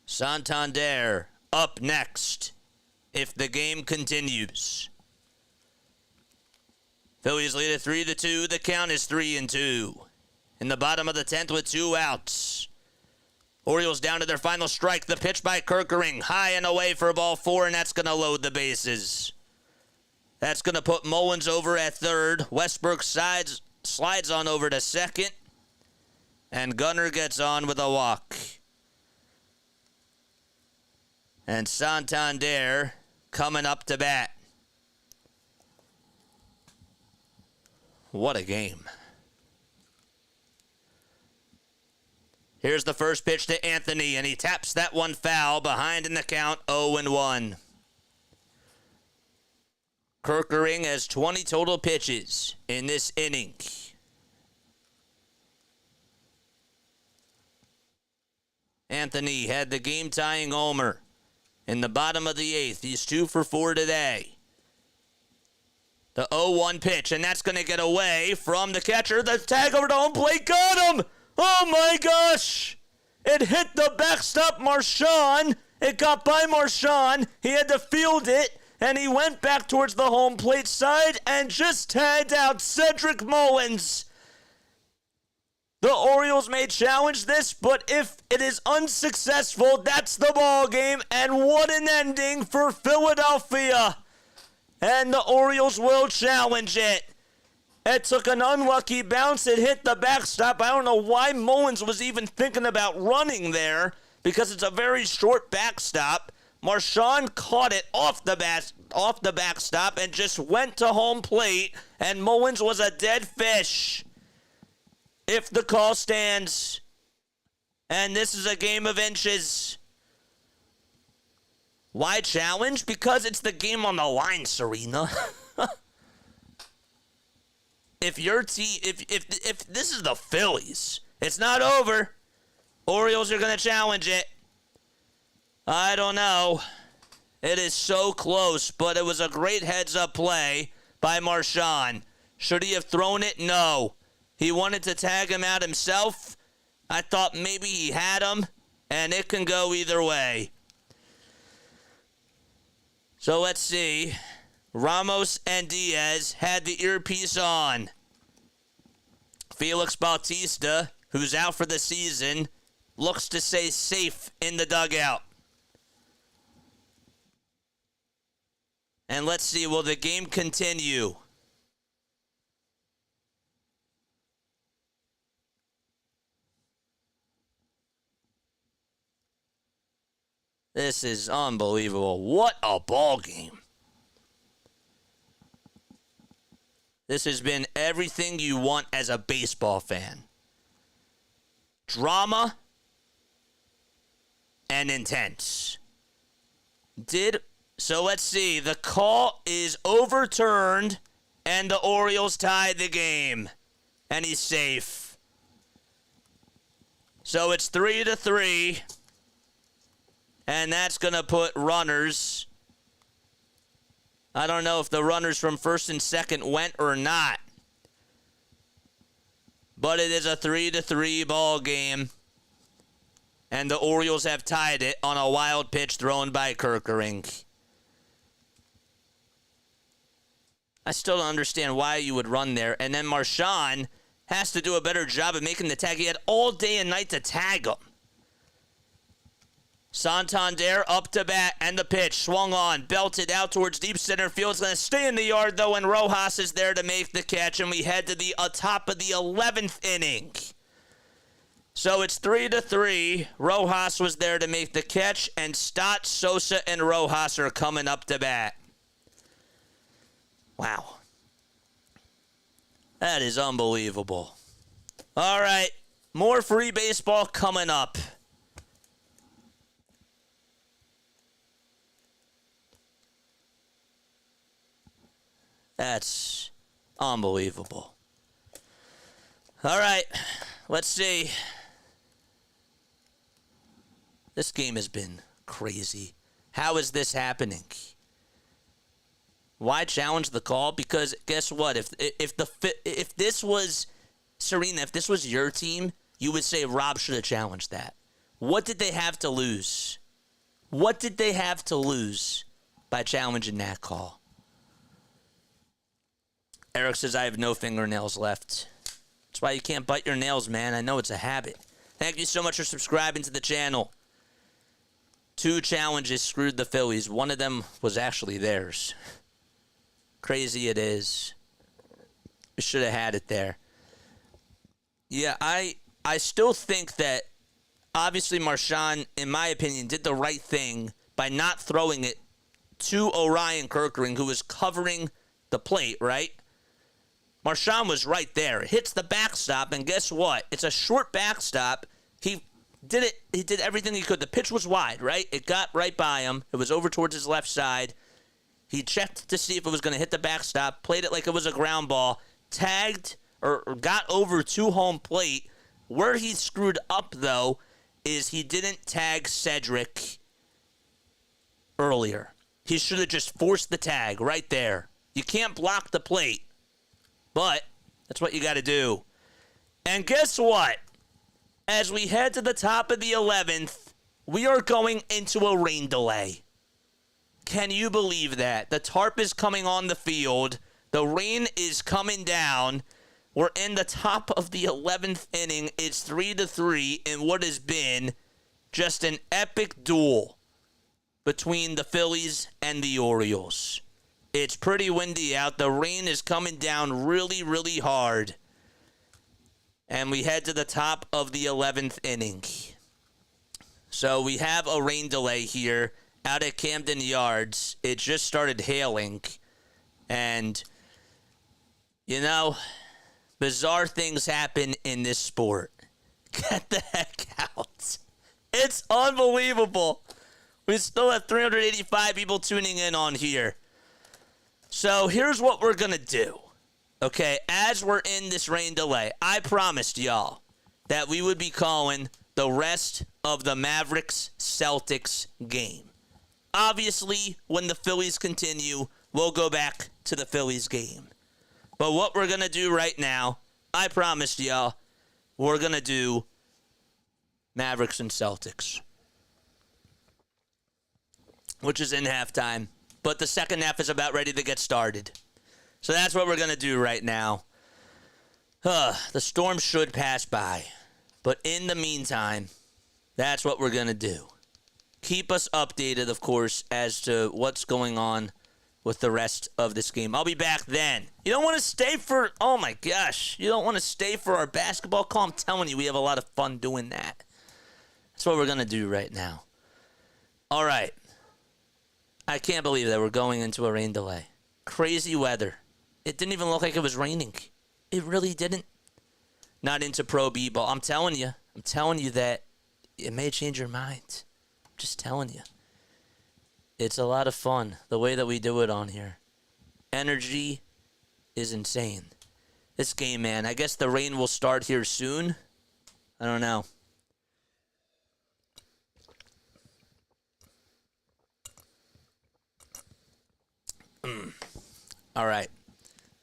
Santander up next if the game continues. Phillies lead at 3-2. The count is 3-2. In the bottom of the 10th with 2 outs. Orioles down to their final strike. The pitch by Kerkering. High and away for ball 4, and that's going to load the bases. That's going to put Mullins over at third. Westbrook slides on over to second. And Gunnar gets on with a walk. And Santander coming up to bat. What a game. Here's the first pitch to Anthony, and he taps that one foul behind in the count 0-1. Kerkering has 20 total pitches in this inning. Anthony had the game-tying homer in the bottom of the 8th. He's 2 for 4 today. The 0-1 pitch, and that's going to get away from the catcher. The tag over to home plate, got him! Oh my gosh! It hit the backstop, Marchand. It got by Marchand. He had to field it, and he went back towards the home plate side and just tagged out Cedric Mullins. The Orioles may challenge this, but if it is unsuccessful, that's the ball game, and what an ending for Philadelphia. And the Orioles will challenge it. It took an unlucky bounce. It hit the backstop. I don't know why Mullins was even thinking about running there because it's a very short backstop. Marchand caught it off the backstop and just went to home plate, and Mullins was a dead fish. If the call stands, and this is a game of inches. Why challenge? Because it's the game on the line, Serena. If your team, if this is the Phillies, it's not over. Orioles are going to challenge it. I don't know. It is so close, but it was a great heads-up play by Marchand. Should he have thrown it? No. He wanted to tag him out himself. I thought maybe he had him, and it can go either way. So let's see. Ramos and Diaz had the earpiece on. Felix Bautista, who's out for the season, looks to stay safe in the dugout. And let's see, will the game continue? This is unbelievable. What a ball game. This has been everything you want as a baseball fan. Drama and intense. So let's see. The call is overturned, and the Orioles tied the game. And he's safe. So it's 3-3. And that's going to put runners. I don't know if the runners from first and second went or not. But it is a 3-3 ball game. And the Orioles have tied it on a wild pitch thrown by Kerkering. I still don't understand why you would run there. And then Marchand has to do a better job of making the tag. He had all day and night to tag him. Santander up to bat, and the pitch swung on, belted out towards deep center field. It's going to stay in the yard, though, and Rojas is there to make the catch, and we head to the top of the 11th inning. So it's 3-3. Rojas was there to make the catch, and Stott, Sosa, and Rojas are coming up to bat. Wow. That is unbelievable. All right, more free baseball coming up. That's unbelievable. All right, let's see. This game has been crazy. How is this happening? Why challenge the call? Because guess what? If this was Serena, if this was your team, you would say Rob should have challenged that. What did they have to lose? What did they have to lose by challenging that call? Eric says, I have no fingernails left. That's why you can't bite your nails, man. I know it's a habit. Thank you so much for subscribing to the channel. 2 challenges screwed the Phillies. One of them was actually theirs. Crazy it is. We should have had it there. Yeah, I still think that obviously Marchand, in my opinion, did the right thing by not throwing it to Orion Kerkering, who was covering the plate, right? Marchand was right there. Hits the backstop, and guess what? It's a short backstop. He did it. He did everything he could. The pitch was wide, right? It got right by him. It was over towards his left side. He checked to see if it was going to hit the backstop, played it like it was a ground ball, tagged or got over to home plate. Where he screwed up, though, is he didn't tag Cedric earlier. He should have just forced the tag right there. You can't block the plate. But that's what you got to do. And guess what? As we head to the top of the 11th, we are going into a rain delay. Can you believe that? The tarp is coming on the field. The rain is coming down. We're in the top of the 11th inning. It's 3-3 in what has been just an epic duel between the Phillies and the Orioles. It's pretty windy out. The rain is coming down really, really hard. And we head to the top of the 11th inning. So we have a rain delay here out at Camden Yards. It just started hailing. And, you know, bizarre things happen in this sport. Get the heck out. It's unbelievable. We still have 385 people tuning in on here. So here's what we're going to do, okay? As we're in this rain delay, I promised y'all that we would be calling the rest of the Mavericks-Celtics game. Obviously, when the Phillies continue, we'll go back to the Phillies game. But what we're going to do right now, I promised y'all, we're going to do Mavericks and Celtics, which is in halftime. But the second half is about ready to get started. So that's what we're going to do right now. The storm should pass by. But in the meantime, that's what we're going to do. Keep us updated, of course, as to what's going on with the rest of this game. I'll be back then. You don't want to stay for, oh my gosh, you don't want to stay for our basketball call? I'm telling you, we have a lot of fun doing that. That's what we're going to do right now. All right. I can't believe that we're going into a rain delay. Crazy weather. It didn't even look like it was raining. It really didn't. Not into Pro B-ball. I'm telling you that it may change your mind. I'm just telling you. It's a lot of fun, the way that we do it on here. Energy is insane. This game, man, I guess the rain will start here soon. I don't know. All right.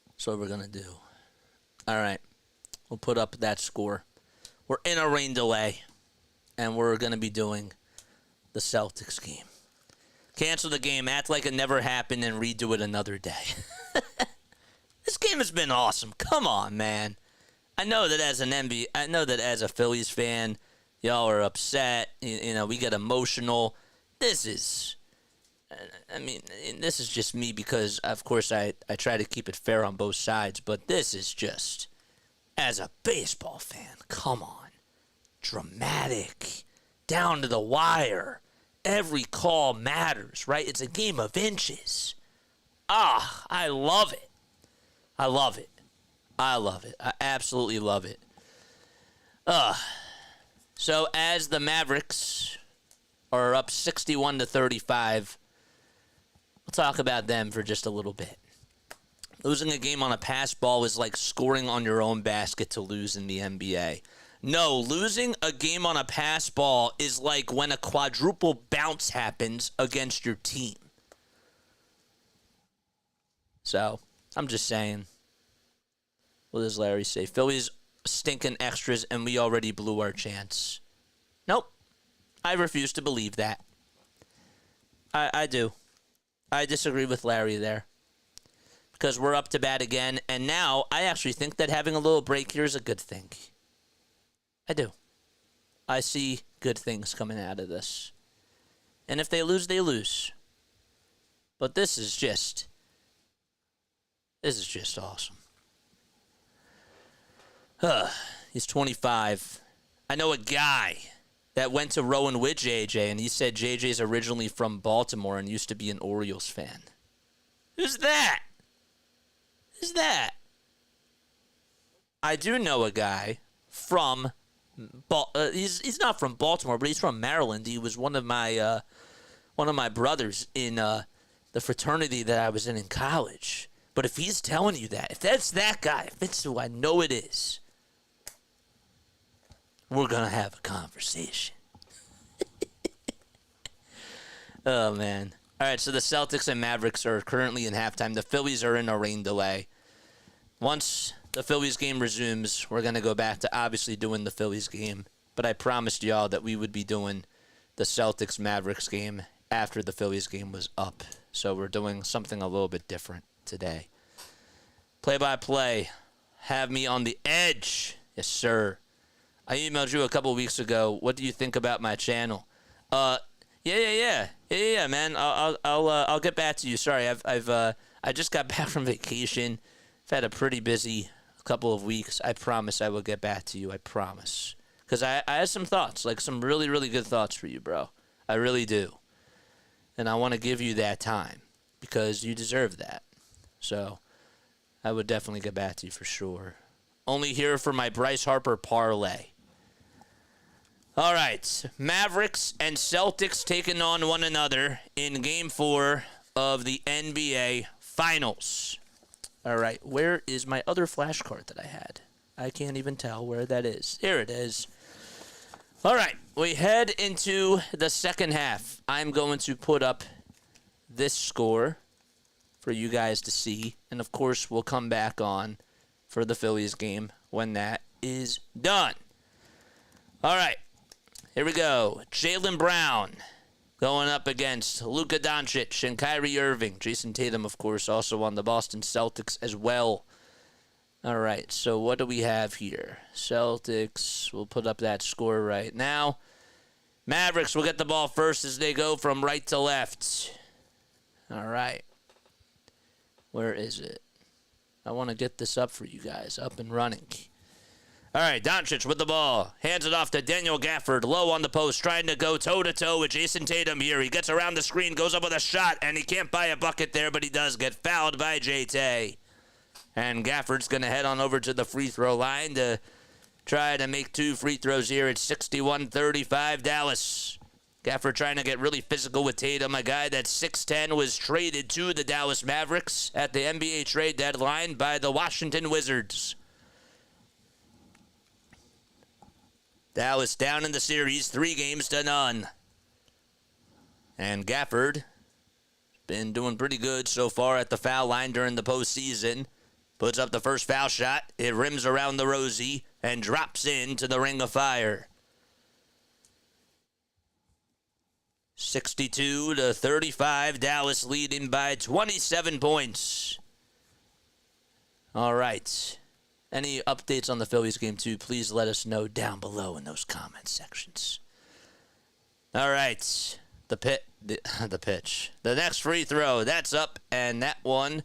That's what we're going to do. All right. We'll put up that score. We're in a rain delay, and we're going to be doing the Celtics game. Cancel the game, act like it never happened, and redo it another day. This game has been awesome. Come on, man. I know that as a Phillies fan, y'all are upset. You know, we get emotional. This is just me because, of course, I try to keep it fair on both sides. But this is just, as a baseball fan, come on. Dramatic. Down to the wire. Every call matters, right? It's a game of inches. I love it. I love it. I absolutely love it. So as the Mavericks are up 61-35, we'll talk about them for just a little bit. Losing a game on a pass ball is like scoring on your own basket to lose in the NBA. No, losing a game on a pass ball is like when a quadruple bounce happens against your team. So, I'm just saying. What does Larry say? Phillies stinking extras and we already blew our chance. Nope. I refuse to believe that. I do. I disagree with Larry there. Because we're up to bat again, and now I actually think that having a little break here is a good thing. I do. I see good things coming out of this. And if they lose, they lose. But this is just awesome. He's 25. I know a guy that went to Rowan with JJ, and he said JJ's originally from Baltimore and used to be an Orioles fan. Who's that? Who's that? I do know a guy from he's not from Baltimore, but he's from Maryland. He was one of my brothers in the fraternity that I was in college. But if he's telling you that, if that's that guy, if it's who I know it is, we're gonna have a conversation. Oh man! All right, so the Celtics and Mavericks are currently in halftime. The Phillies are in a rain delay. Once the Phillies game resumes, we're going to go back to obviously doing the Phillies game. But I promised y'all that we would be doing the Celtics-Mavericks game after the Phillies game was up. So we're doing something a little bit different today. Play-by-play. Have me on the edge. Yes, sir. I emailed you a couple weeks ago. What do you think about my channel? Yeah, man. I'll get back to you. Sorry, I just got back from vacation. I've had a pretty busy couple of weeks. I promise I will get back to you. I promise. Because I had some thoughts, like some really, really good thoughts for you, bro. I really do. And I want to give you that time because you deserve that. So I would definitely get back to you for sure. Only here for my Bryce Harper parlay. All right. Mavericks and Celtics taking on one another in Game 4 of the NBA Finals. All right, where is my other flashcard that I had? I can't even tell where that is. Here it is. All right, we head into the second half. I'm going to put up this score for you guys to see. And, of course, we'll come back on for the Phillies game when that is done. All right, here we go. Jaylen Brown going up against Luka Doncic and Kyrie Irving. Jason Tatum, of course, also on the Boston Celtics as well. All right, so what do we have here? Celtics, we'll put up that score right now. Mavericks will get the ball first as they go from right to left. All right. Where is it? I want to get this up for you guys, up and running. All right, Doncic with the ball. Hands it off to Daniel Gafford. Low on the post, trying to go toe-to-toe with Jason Tatum here. He gets around the screen, goes up with a shot, and he can't buy a bucket there, but he does get fouled by J-Tay. And Gafford's going to head on over to the free throw line to try to make 2 free throws here. It's 61-35 Dallas. Gafford trying to get really physical with Tatum, a guy that's 6'10", was traded to the Dallas Mavericks at the NBA trade deadline by the Washington Wizards. Dallas down in the series, 3-0. And Gafford been doing pretty good so far at the foul line during the postseason. Puts up the first foul shot. It rims around the rosy and drops into the ring of fire. 62-35, Dallas leading by 27 points. All right. Any updates on the Phillies game, too, please let us know down below in those comment sections. All right. The pitch. The next free throw, that's up, and that one,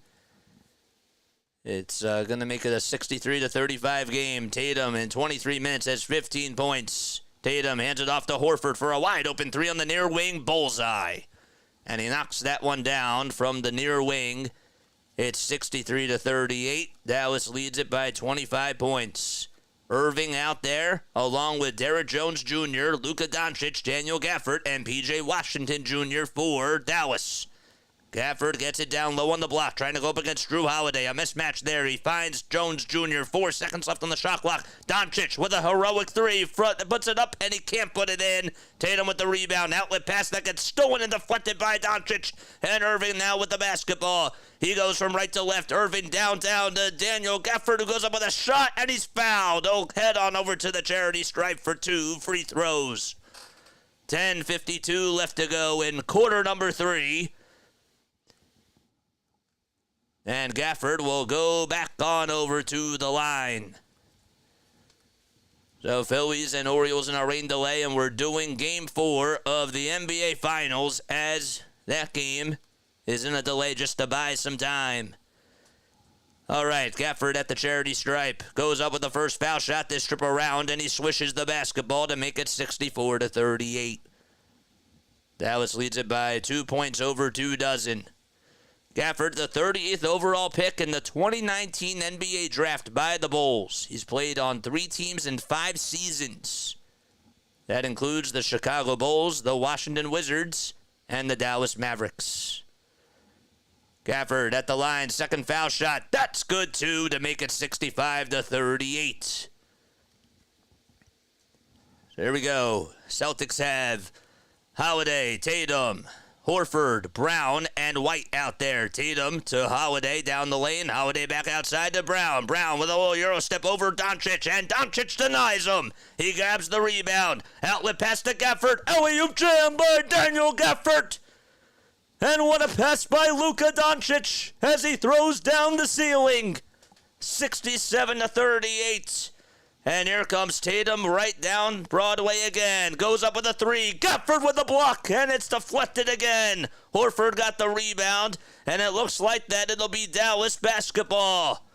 it's going to make it a 63-35 game. Tatum in 23 minutes has 15 points. Tatum hands it off to Horford for a wide-open 3 on the near wing, bullseye. And he knocks that one down from the near wing. It's 63-38. Dallas leads it by 25 points. Irving out there, along with Derek Jones Jr., Luka Doncic, Daniel Gafford, and P.J. Washington Jr. for Dallas. Gafford gets it down low on the block, trying to go up against Drew Holiday. A mismatch there. He finds Jones Jr. 4 seconds left on the shot clock. Doncic with a heroic 3. Puts it up, and he can't put it in. Tatum with the rebound. Outlet pass that gets stolen and deflected by Doncic. And Irving now with the basketball. He goes from right to left. Irving down to Daniel Gafford, who goes up with a shot, and he's fouled. Oh, head on over to the charity stripe for 2 free throws. 10:52 left to go in quarter number 3. And Gafford will go back on over to the line. So Phillies and Orioles in a rain delay, and we're doing Game 4 of the NBA Finals as that game is in a delay just to buy some time. All right, Gafford at the charity stripe. Goes up with the first foul shot this trip around, and he swishes the basketball to make it 64-38. Dallas leads it by 2 points over 2 dozen. Gafford, the 30th overall pick in the 2019 NBA draft by the Bulls. He's played on 3 teams in 5 seasons. That includes the Chicago Bulls, the Washington Wizards, and the Dallas Mavericks. Gafford at the line, second foul shot. That's good, too, to make it 65-38. There we go. Celtics have Holiday, Tatum, Horford, Brown, and White out there. Tatum to Holiday down the lane. Holiday back outside to Brown. Brown with a little Euro step over Doncic, and Doncic denies him. He grabs the rebound. Outlet pass to Gafford. Alley-oop jam by Daniel Gafford. And what a pass by Luka Doncic as he throws down the ceiling. 67-38. And here comes Tatum right down Broadway again. Goes up with a 3. Gafford with the block, and it's deflected again. Horford got the rebound, and it looks like that it'll be Dallas basketball.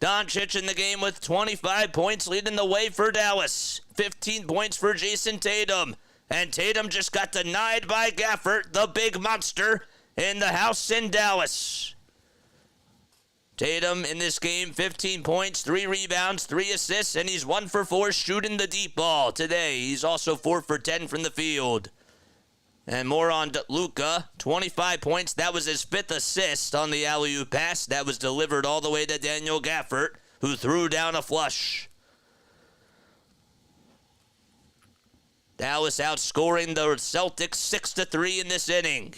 Doncic in the game with 25 points, leading the way for Dallas. 15 points for Jason Tatum. And Tatum just got denied by Gafford, the big monster, in the house in Dallas. Tatum in this game, 15 points, 3 rebounds, 3 assists, and he's 1 for 4 shooting the deep ball today. He's also 4 for 10 from the field. And more on Luka, 25 points. That was his 5th assist on the alley-oop pass. That was delivered all the way to Daniel Gafford, who threw down a flush. Dallas outscoring the Celtics 6-3 in this inning.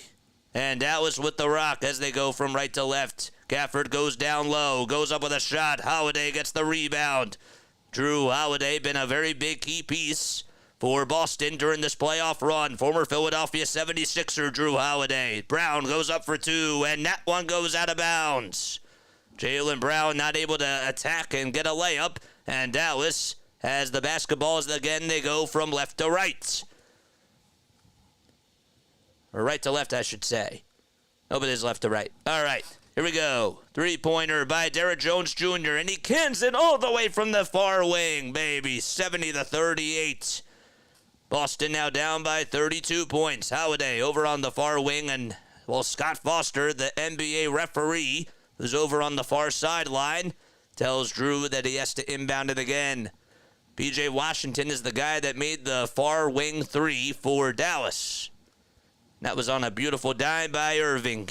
And Dallas with the rock as they go from right to left. Gafford goes down low, goes up with a shot. Holiday gets the rebound. Drew Holiday been a very big key piece for Boston during this playoff run. Former Philadelphia 76er Drew Holiday. Brown goes up for 2, and that one goes out of bounds. Jaylen Brown not able to attack and get a layup, and Dallas has the basketballs again. They go from left to right. Or right to left, I should say. Oh, but it is left to right. All right. Here we go. 3-pointer by Derek Jones Jr. And he cans it all the way from the far wing, baby. 70-38. Boston now down by 32 points. Holiday over on the far wing. And, well, Scott Foster, the NBA referee, who's over on the far sideline, tells Drew that he has to inbound it again. P.J. Washington is the guy that made the far wing three for Dallas. That was on a beautiful dime by Irving.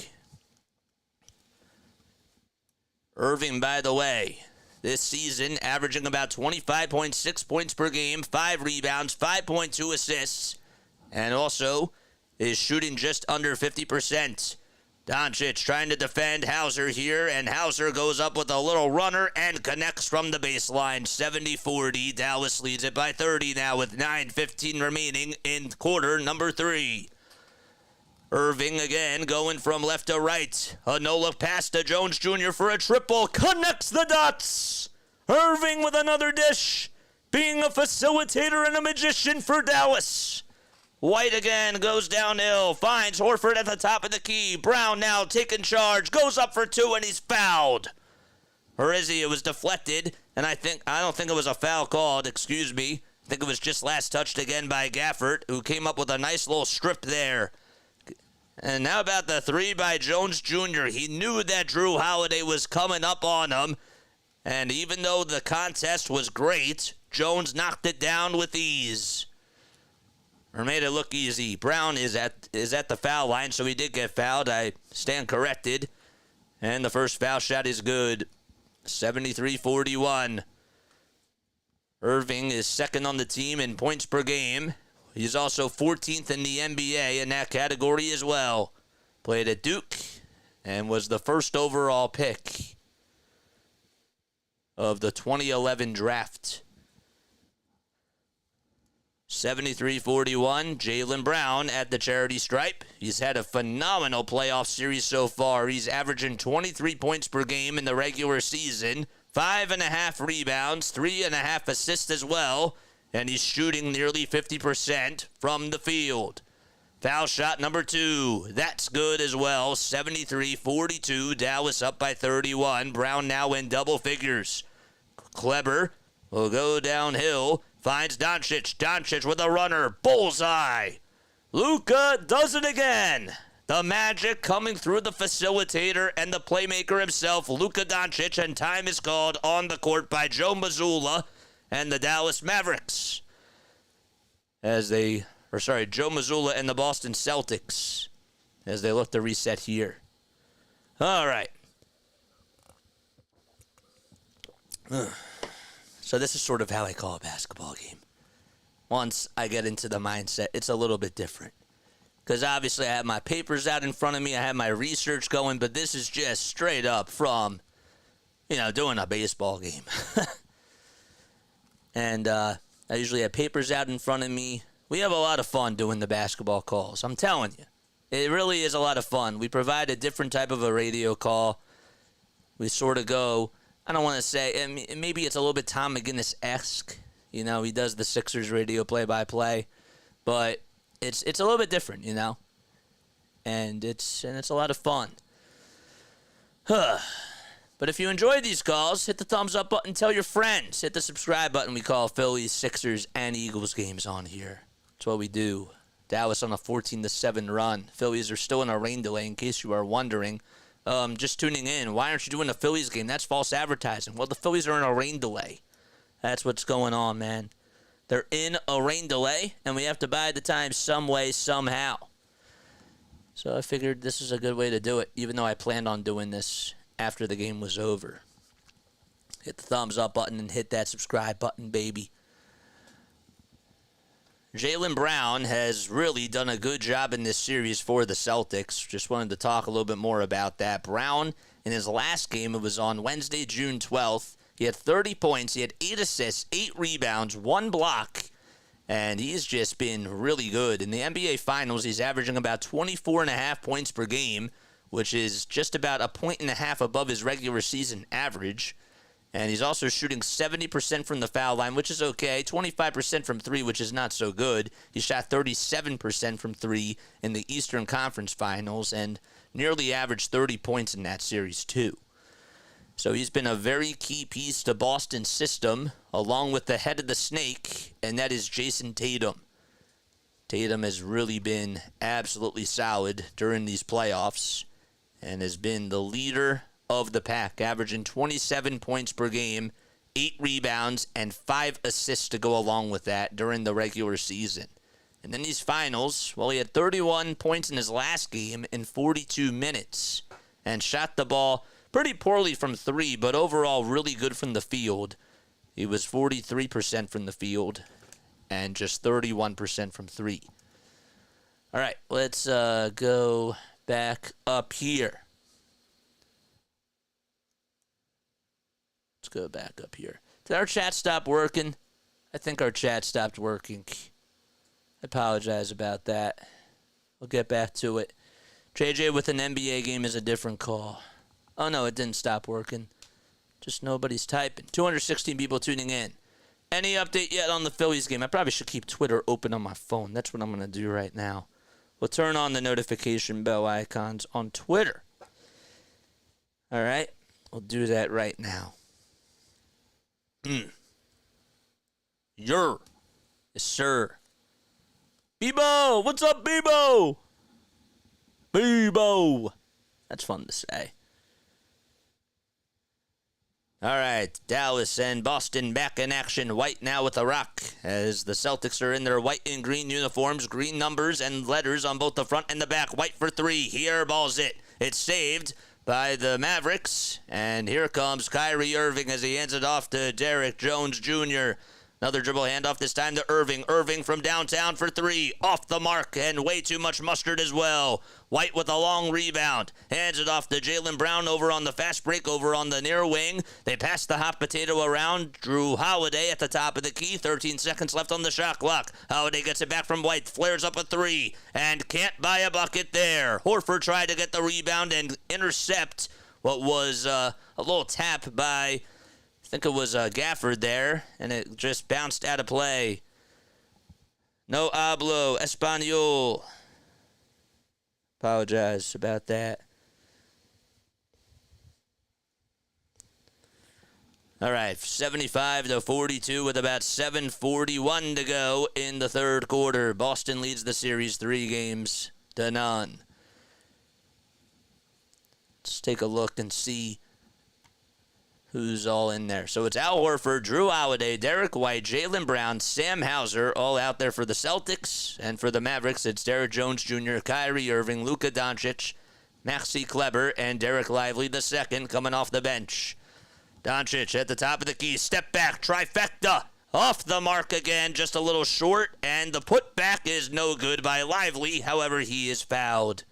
Irving, by the way, this season averaging about 25.6 points per game, 5 rebounds, 5.2 assists, and also is shooting just under 50%. Doncic trying to defend Hauser here, and Hauser goes up with a little runner and connects from the baseline. 70-40. Dallas leads it by 30 now with 9:15 remaining in quarter number 3. Irving again going from left to right. A no-look pass to Jones Jr. for a triple. Connects the dots. Irving with another dish. Being a facilitator and a magician for Dallas. White again goes downhill. Finds Horford at the top of the key. Brown now taking charge. Goes up for 2 and he's fouled. Or is he? It was deflected. And I don't think it was a foul called. Excuse me. I think it was just last touched again by Gafford, who came up with a nice little strip there. And now about the 3 by Jones Jr. He knew that Drew Holiday was coming up on him. And even though the contest was great, Jones knocked it down with ease. Or made it look easy. Brown is at the foul line, so he did get fouled. I stand corrected. And the first foul shot is good. 73-41. Irving is second on the team in points per game. He's also 14th in the NBA in that category as well. Played at Duke and was the first overall pick of the 2011 draft. 73-41, Jaylen Brown at the charity stripe. He's had a phenomenal playoff series so far. He's averaging 23 points per game in the regular season, 5.5 rebounds, 3.5 assists as well, and he's shooting nearly 50% from the field. Foul shot number 2. That's good as well. 73-42, Dallas up by 31. Brown now in double figures. Kleber will go downhill. Finds Doncic. Doncic with a runner. Bullseye. Luka does it again. The magic coming through the facilitator and the playmaker himself, Luka Doncic, and time is called on the court by Joe Mazzulla and the Dallas Mavericks. Joe Mazzulla and the Boston Celtics as they look to reset here. All right. So this is sort of how I call a basketball game. Once I get into the mindset, it's a little bit different. Because obviously I have my papers out in front of me, I have my research going, but this is just straight up from, doing a baseball game. And I usually have papers out in front of me. We have a lot of fun doing the basketball calls. I'm telling you. It really is a lot of fun. We provide a different type of a radio call. We sort of go, I don't want to say, maybe it's a little bit Tom McGinnis-esque. He does the Sixers radio play-by-play. But it's a little bit different, And it's a lot of fun. But if you enjoy these calls, hit the thumbs up button, tell your friends. Hit the subscribe button. We call Phillies, Sixers, and Eagles games on here. That's what we do. Dallas on a 14-7 run. Phillies are still in a rain delay, in case you are wondering. Just tuning in. Why aren't you doing a Phillies game? That's false advertising. Well, the Phillies are in a rain delay. That's what's going on, man. They're in a rain delay, and we have to bide the time some way, somehow. So I figured this is a good way to do it, even though I planned on doing this after the game was over. Hit the thumbs up button and hit that subscribe button, baby. Jaylen Brown has really done a good job in this series for the Celtics. Just wanted to talk a little bit more about that. Brown, in his last game, it was on Wednesday, June 12th. He had 30 points. He had 8 assists, 8 rebounds, 1 block. And he's just been really good. In the NBA Finals, he's averaging about 24.5 points per game, which is just about 1.5 points above his regular season average. And he's also shooting 70% from the foul line, which is okay. 25% from 3, which is not so good. He shot 37% from 3 in the Eastern Conference Finals and nearly averaged 30 points in that series, too. So he's been a very key piece to Boston's system, along with the head of the snake, and that is Jason Tatum. Tatum has really been absolutely solid during these playoffs and has been the leader of the pack, averaging 27 points per game, 8 rebounds, and 5 assists to go along with that during the regular season. And then these finals, well, he had 31 points in his last game in 42 minutes and shot the ball pretty poorly from 3, but overall really good from the field. He was 43% from the field and just 31% from 3. All right, let's go back up here. Let's go back up here. Did our chat stop working? I think our chat stopped working. I apologize about that. We'll get back to it. JJ with an NBA game is a different call. Oh, no, it didn't stop working. Just nobody's typing. 216 people tuning in. Any update yet on the Phillies game? I probably should keep Twitter open on my phone. That's what I'm going to do right now. We'll turn on the notification bell icons on Twitter. All right? We'll do that right now. Yes, sir. Bebo! What's up, Bebo? Bebo! That's fun to say. All right, Dallas and Boston back in action. White now with a rock as the Celtics are in their white and green uniforms, green numbers and letters on both the front and the back. White for 3. He airballs it. It's saved by the Mavericks. And here comes Kyrie Irving as he hands it off to Derrick Jones Jr. Another dribble handoff, this time to Irving. Irving from downtown for 3. Off the mark and way too much mustard as well. White with a long rebound. Hands it off to Jaylen Brown over on the fast break over on the near wing. They pass the hot potato around. Drew Holiday at the top of the key. 13 seconds left on the shot clock. Holiday gets it back from White. Flares up a 3 and can't buy a bucket there. Horford tried to get the rebound and intercept what was a little tap by... I think it was Gafford there, and it just bounced out of play. No hablo español. Apologize about that. All right, 75-42 with about 7:41 to go in the third quarter. Boston leads the series 3-0. Let's take a look and see who's all in there. So it's Al Horford, Drew Holiday, Derek White, Jaylen Brown, Sam Hauser, all out there for the Celtics. And for the Mavericks, it's Derrick Jones Jr., Kyrie Irving, Luka Doncic, Maxi Kleber, and Derek Lively II coming off the bench. Doncic at the top of the key, step back, trifecta, off the mark again, just a little short, and the putback is no good by Lively. However, he is fouled.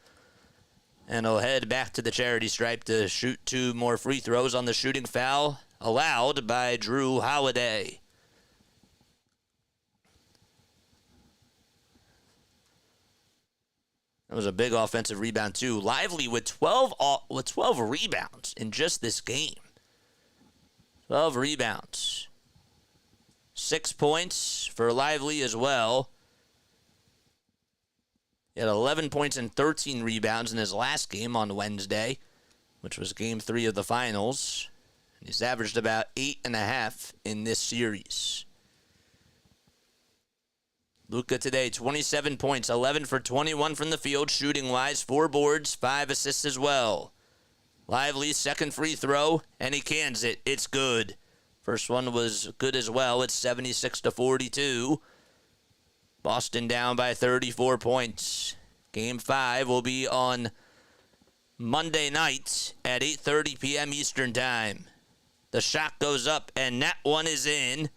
And he'll head back to the charity stripe to shoot 2 more free throws on the shooting foul allowed by Drew Holiday. That was a big offensive rebound, too. Lively with 12 rebounds in just this game. 12 rebounds. 6 points for Lively as well. He had 11 points and 13 rebounds in his last game on Wednesday, which was Game 3 of the finals. And he's averaged about 8.5 in this series. Luka today, 27 points, 11 for 21 from the field, shooting-wise, 4 boards, 5 assists as well. Lively's second free throw, and he cans it. It's good. First one was good as well. It's 76-42. Boston down by 34 points. Game 5 will be on Monday night at 8:30 p.m. Eastern Time. The shot goes up, and that one is in.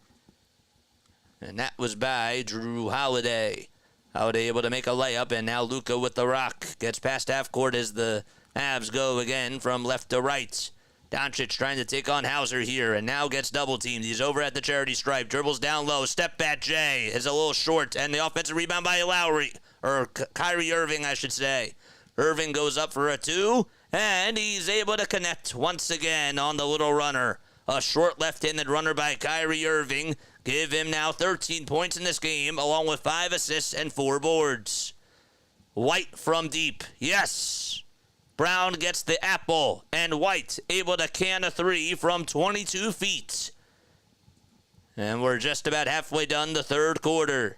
And that was by Drew Holiday. Holiday able to make a layup, and now Luka with the rock. Gets past half court as the Avs go again from left to right. Doncic trying to take on Hauser here, and now gets double-teamed. He's over at the charity stripe, dribbles down low, step back Jay is a little short, and the offensive rebound by Kyrie Irving, I should say. Irving goes up for a 2, and he's able to connect once again on the little runner. A short left-handed runner by Kyrie Irving. Give him now 13 points in this game, along with 5 assists and 4 boards. White from deep, yes. Brown gets the apple, and White able to can a 3 from 22 feet. And we're just about halfway done the third quarter.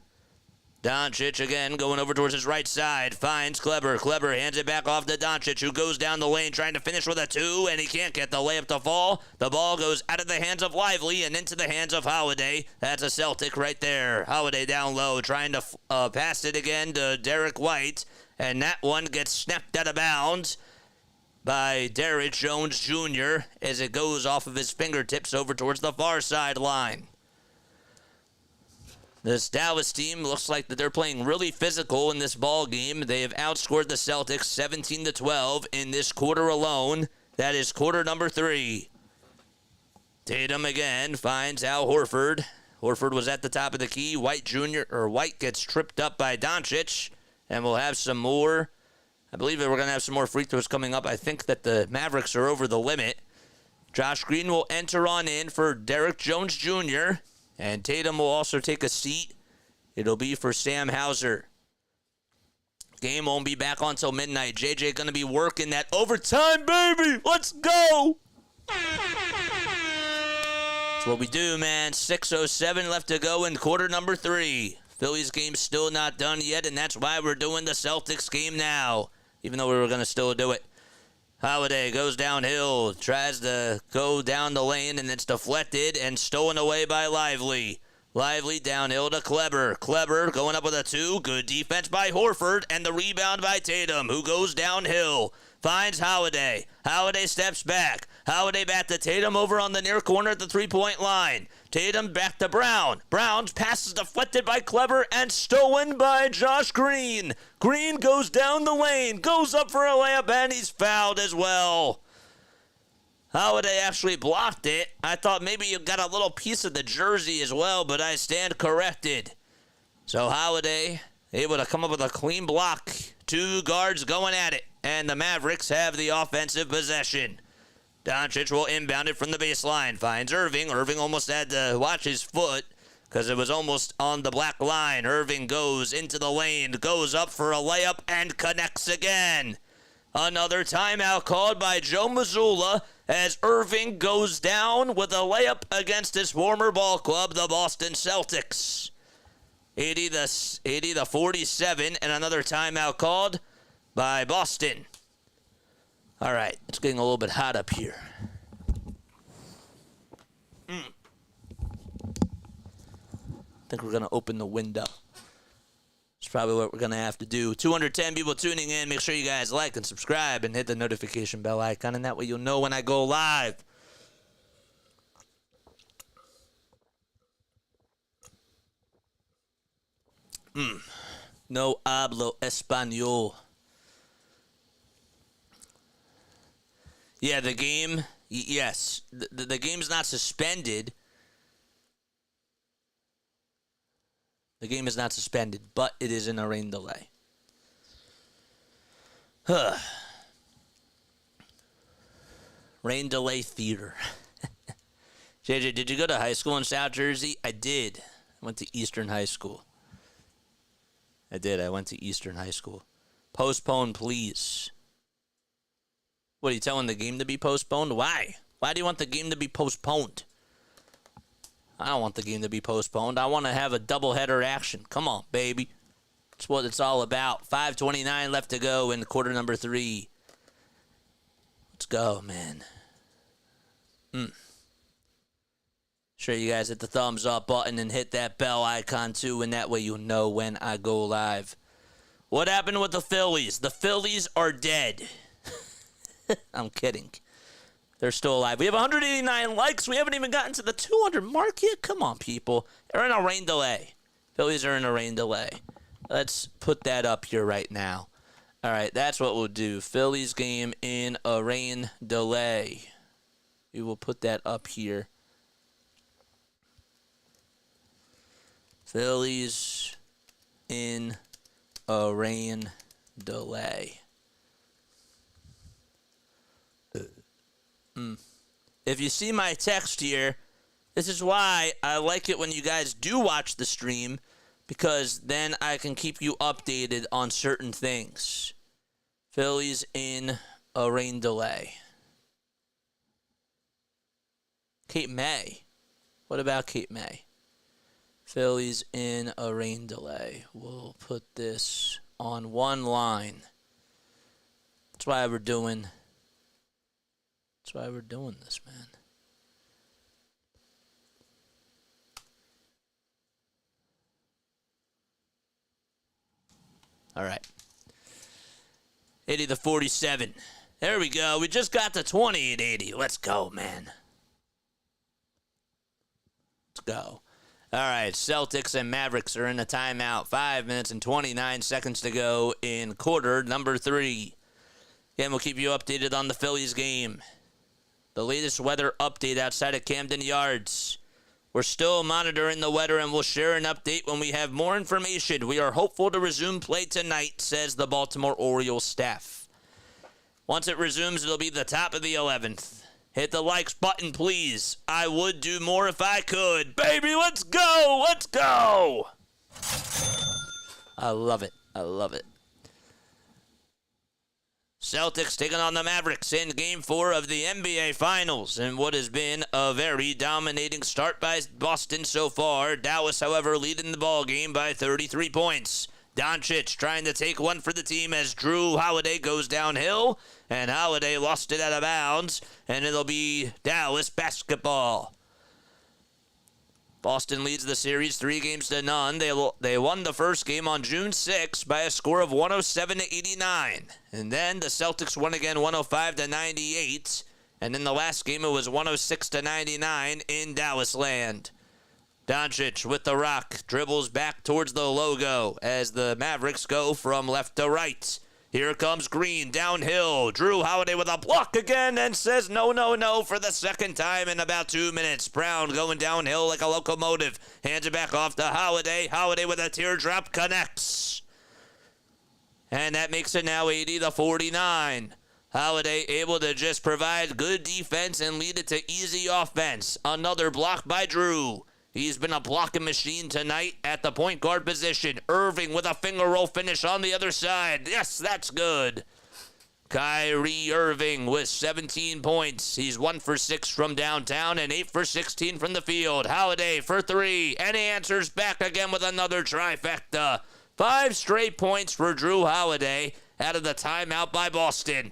Doncic again going over towards his right side. Finds Kleber. Kleber hands it back off to Doncic, who goes down the lane trying to finish with a 2, and he can't get the layup to fall. The ball goes out of the hands of Lively and into the hands of Holiday. That's a Celtic right there. Holiday down low trying to pass it again to Derek White, and that one gets snapped out of bounds by Derek Jones Jr. as it goes off of his fingertips over towards the far sideline. This Dallas team looks like that they're playing really physical in this ball game. They have outscored the Celtics 17-12 in this quarter alone. That is quarter number 3. Tatum again finds Al Horford. Horford was at the top of the key. White gets tripped up by Doncic, and we'll have some more. I believe that we're going to have some more free throws coming up. I think that the Mavericks are over the limit. Josh Green will enter on in for Derek Jones Jr., and Tatum will also take a seat. It'll be for Sam Hauser. Game won't be back on until midnight. JJ going to be working that overtime, baby. Let's go. That's what we do, man. 6:07 left to go in quarter number 3. Phillies game still not done yet, and that's why we're doing the Celtics game now, even though we were going to still do it. Holiday goes downhill, tries to go down the lane, and it's deflected and stolen away by Lively. Lively downhill to Kleber. Kleber going up with a 2. Good defense by Horford, and the rebound by Tatum, who goes downhill. Finds Holiday. Holiday steps back. Holiday back to Tatum over on the near corner at the three-point line. Tatum back to Brown. Brown's pass is deflected by Kleber and stolen by Josh Green. Green goes down the lane, goes up for a layup, and he's fouled as well. Holiday actually blocked it. I thought maybe you got a little piece of the jersey as well, but I stand corrected. So Holiday able to come up with a clean block. 2 guards going at it, and the Mavericks have the offensive possession. Doncic will inbound it from the baseline. Finds Irving. Irving almost had to watch his foot because it was almost on the black line. Irving goes into the lane, goes up for a layup, and connects again. Another timeout called by Joe Mazzulla as Irving goes down with a layup against his former ball club, the Boston Celtics. 80-47, and another timeout called by Boston. All right, it's getting a little bit hot up here. I think we're going to open the window. It's probably what we're going to have to do. 210 people tuning in. Make sure you guys like and subscribe and hit the notification bell icon, and that way you'll know when I go live. No hablo español. Yeah, the game, yes. The game's not suspended. The game is not suspended, but it is in a rain delay. Rain delay theater. JJ, did you go to high school in South Jersey? I did. I went to Eastern High School. I did. I went to Eastern High School. Postpone, please. What, are you telling the game to be postponed? Why? Why do you want the game to be postponed? I don't want the game to be postponed. I want to have a doubleheader action. Come on, baby. That's what it's all about. 5:29 left to go in quarter number 3. Let's go, man. Sure, you guys hit the thumbs up button and hit that bell icon too, and that way you'll know when I go live. What happened with the Phillies? The Phillies are dead. I'm kidding. They're still alive. We have 189 likes. We haven't even gotten to the 200 mark yet. Come on, people. They're in a rain delay. Phillies are in a rain delay. Let's put that up here right now. All right, that's what we'll do. Phillies game in a rain delay. We will put that up here. Phillies in a rain delay. If you see my text here, this is why I like it when you guys do watch the stream, because then I can keep you updated on certain things. Phillies in a rain delay. Cape May. What about Cape May? Phillies in a rain delay. We'll put this on one line. That's why we're doing this, man. All right. 80 to 47. There we go. We just got to 20 at 80. Let's go, man. Let's go. All right, Celtics and Mavericks are in a timeout. 5 minutes and 29 seconds to go in quarter number 3. Again, we'll keep you updated on the Phillies game. The latest weather update outside of Camden Yards. We're still monitoring the weather, and we'll share an update when we have more information. We are hopeful to resume play tonight, says the Baltimore Orioles staff. Once it resumes, it'll be the top of the 11th. Hit the likes button, please. I would do more if I could. Baby, let's go! Let's go! I love it. I love it. Celtics taking on the Mavericks in Game 4 of the NBA Finals in what has been a very dominating start by Boston so far. Dallas, however, leading the ball game by 33 points. Doncic trying to take one for the team as Drew Holiday goes downhill, and Holiday lost it out of bounds, and it'll be Dallas basketball. Boston leads the series 3-0. They won the first game on June 6 by a score of 107-89. And then the Celtics won again 105-98. And in the last game, it was 106-99 in Dallas land. Doncic with the rock dribbles back towards the logo as the Mavericks go from left to right. Here comes Green downhill. Drew Holiday with a block again and says no, no, no for the second time in about 2 minutes. Brown going downhill like a locomotive. Hands it back off to Holiday. Holiday with a teardrop connects. And that makes it now 80 to 49. Holiday able to just provide good defense and lead it to easy offense. Another block by Drew. He's been a blocking machine tonight at the point guard position. Irving with a finger roll finish on the other side. Yes, that's good. Kyrie Irving with 17 points. He's 1 for 6 from downtown and 8 for 16 from the field. Holiday for 3. And he answers back again with another trifecta. 5 straight points for Drew Holiday out of the timeout by Boston.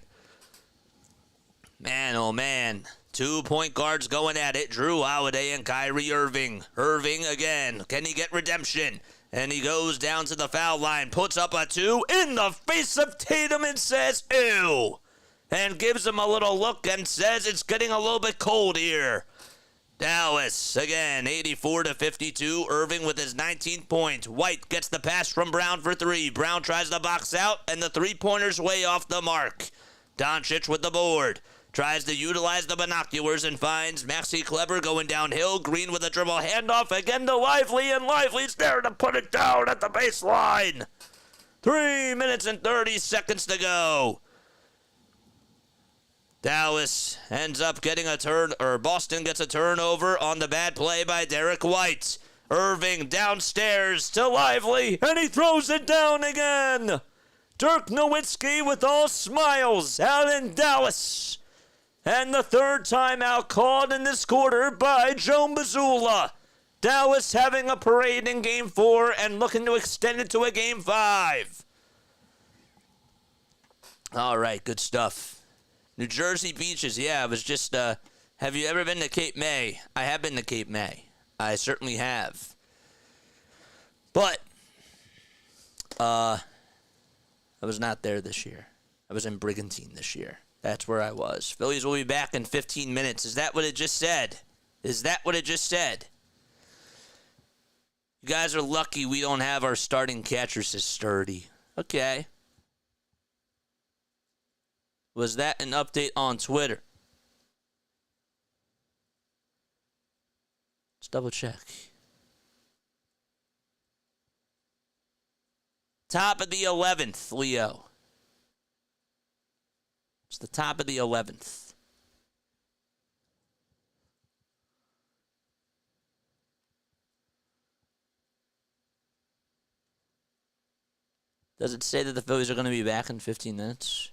Man, oh man. 2 point guards going at it. Drew Holiday and Kyrie Irving. Irving again. Can he get redemption? And he goes down to the foul line. Puts up a 2 in the face of Tatum and says, ew. And gives him a little look and says it's getting a little bit cold here. Dallas again, 84 to 52. Irving with his 19th point. White gets the pass from Brown for 3. Brown tries to box out, and the 3-pointer's way off the mark. Doncic with the board. Tries to utilize the binoculars and finds Maxi Kleber going downhill. Green with a dribble handoff again to Lively, and Lively's there to put it down at the baseline. 3 minutes and 30 seconds to go. Dallas ends up getting a turn, or Boston gets a turnover on the bad play by Derek White. Irving downstairs to Lively, and he throws it down again. Dirk Nowitzki with all smiles out in Dallas. And the third timeout called in this quarter by Joe Mazzulla. Dallas having a parade in Game 4 and looking to extend it to a Game 5. All right, good stuff. New Jersey beaches, yeah, it was just, have you ever been to Cape May? I have been to Cape May. I certainly have. But, I was not there this year. I was in Brigantine this year. That's where I was. Phillies will be back in 15 minutes. Is that what it just said? Is that what it just said? You guys are lucky we don't have our starting catcher so sturdy. Okay. Was that an update on Twitter? Let's double check. Top of the 11th, Leo. It's the top of the 11th. Does it say that the Phillies are going to be back in 15 minutes?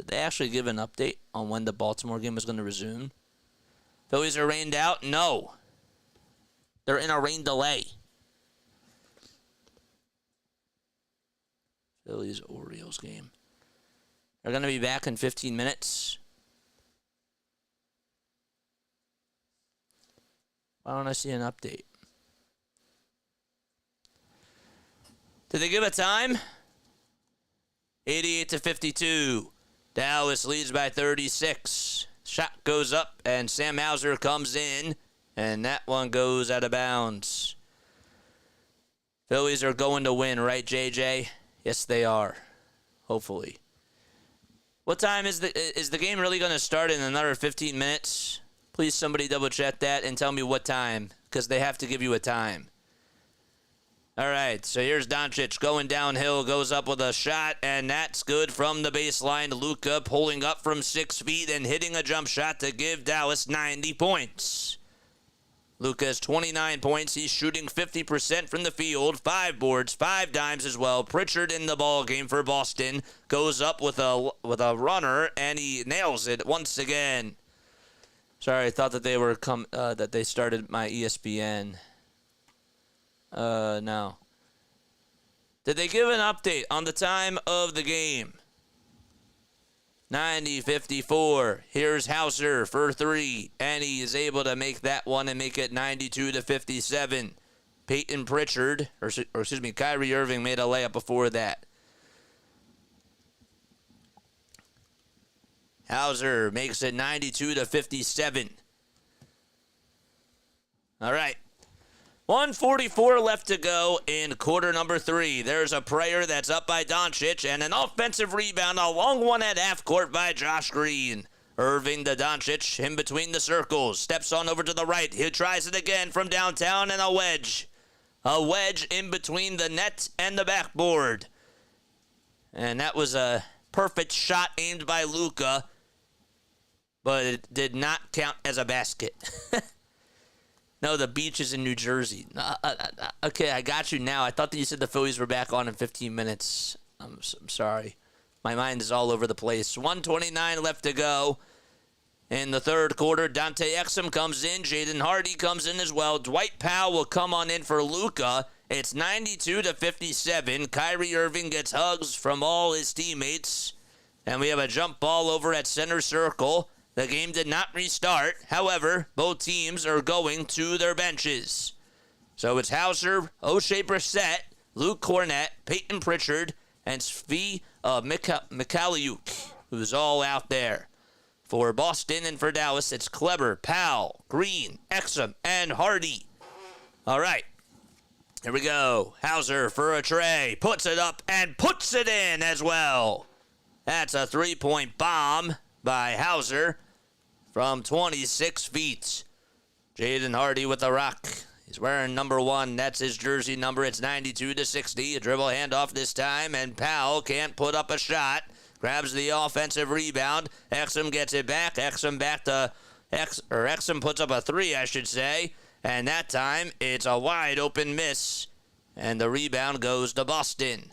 Did they actually give an update on when the Baltimore game was going to resume? Phillies are rained out? No. They're in a rain delay. Phillies Orioles game. They're going to be back in 15 minutes. Why don't I see an update? Did they give a time? 88-52. Dallas leads by 36. Shot goes up, and Sam Hauser comes in, and that one goes out of bounds. Phillies are going to win, right, JJ? Yes, they are. Hopefully. What time is the game really going to start in another 15 minutes? Please, somebody double-check that and tell me what time, because they have to give you a time. All right, so here's Doncic going downhill, goes up with a shot, and that's good from the baseline. Luka pulling up from 6 feet and hitting a jump shot to give Dallas 90 points. Luka has 29 points. He's shooting 50% from the field, 5 boards, 5 dimes as well. Pritchard in the ball game for Boston goes up with a runner, and he nails it once again. Sorry, I thought that they were that they started my ESPN. No. Did they give an update on the time of the game? 90-54. Here's Hauser for 3, and he is able to make that one and make it 92-57. Peyton Pritchard, or excuse me, Kyrie Irving made a layup before that. Hauser makes it 92-57. All right. 1:44 left to go in quarter number 3. There's a prayer that's up by Doncic and an offensive rebound, a long one at half court by Josh Green. Irving to Doncic, in between the circles, steps on over to the right. He tries it again from downtown, and a wedge. A wedge in between the net and the backboard. And that was a perfect shot aimed by Luka, but it did not count as a basket. No, the beach is in New Jersey. Okay, I got you now. I thought that you said the Phillies were back on in 15 minutes. I'm sorry. My mind is all over the place. 1:29 left to go in the third quarter. Dante Exum comes in. Jaden Hardy comes in as well. Dwight Powell will come on in for Luka. It's 92-57. Kyrie Irving gets hugs from all his teammates. And we have a jump ball over at center circle. The game did not restart. However, both teams are going to their benches. So it's Hauser, O'Shea Brissett, Luke Cornett, Peyton Pritchard, and Svi Mikhailiuk, who's all out there. For Boston and for Dallas, it's Kleber, Powell, Green, Exum, and Hardy. All right. Here we go. Hauser for a tray. Puts it up and puts it in as well. That's a 3-point bomb by Hauser from 26 feet. Jaden Hardy with the rock. He's wearing number 1. That's his jersey number. It's 92-60. A dribble handoff this time, and Powell can't put up a shot. Grabs the offensive rebound. Exum gets it back. Exum puts up a 3, I should say. And that time, it's a wide open miss. And the rebound goes to Boston.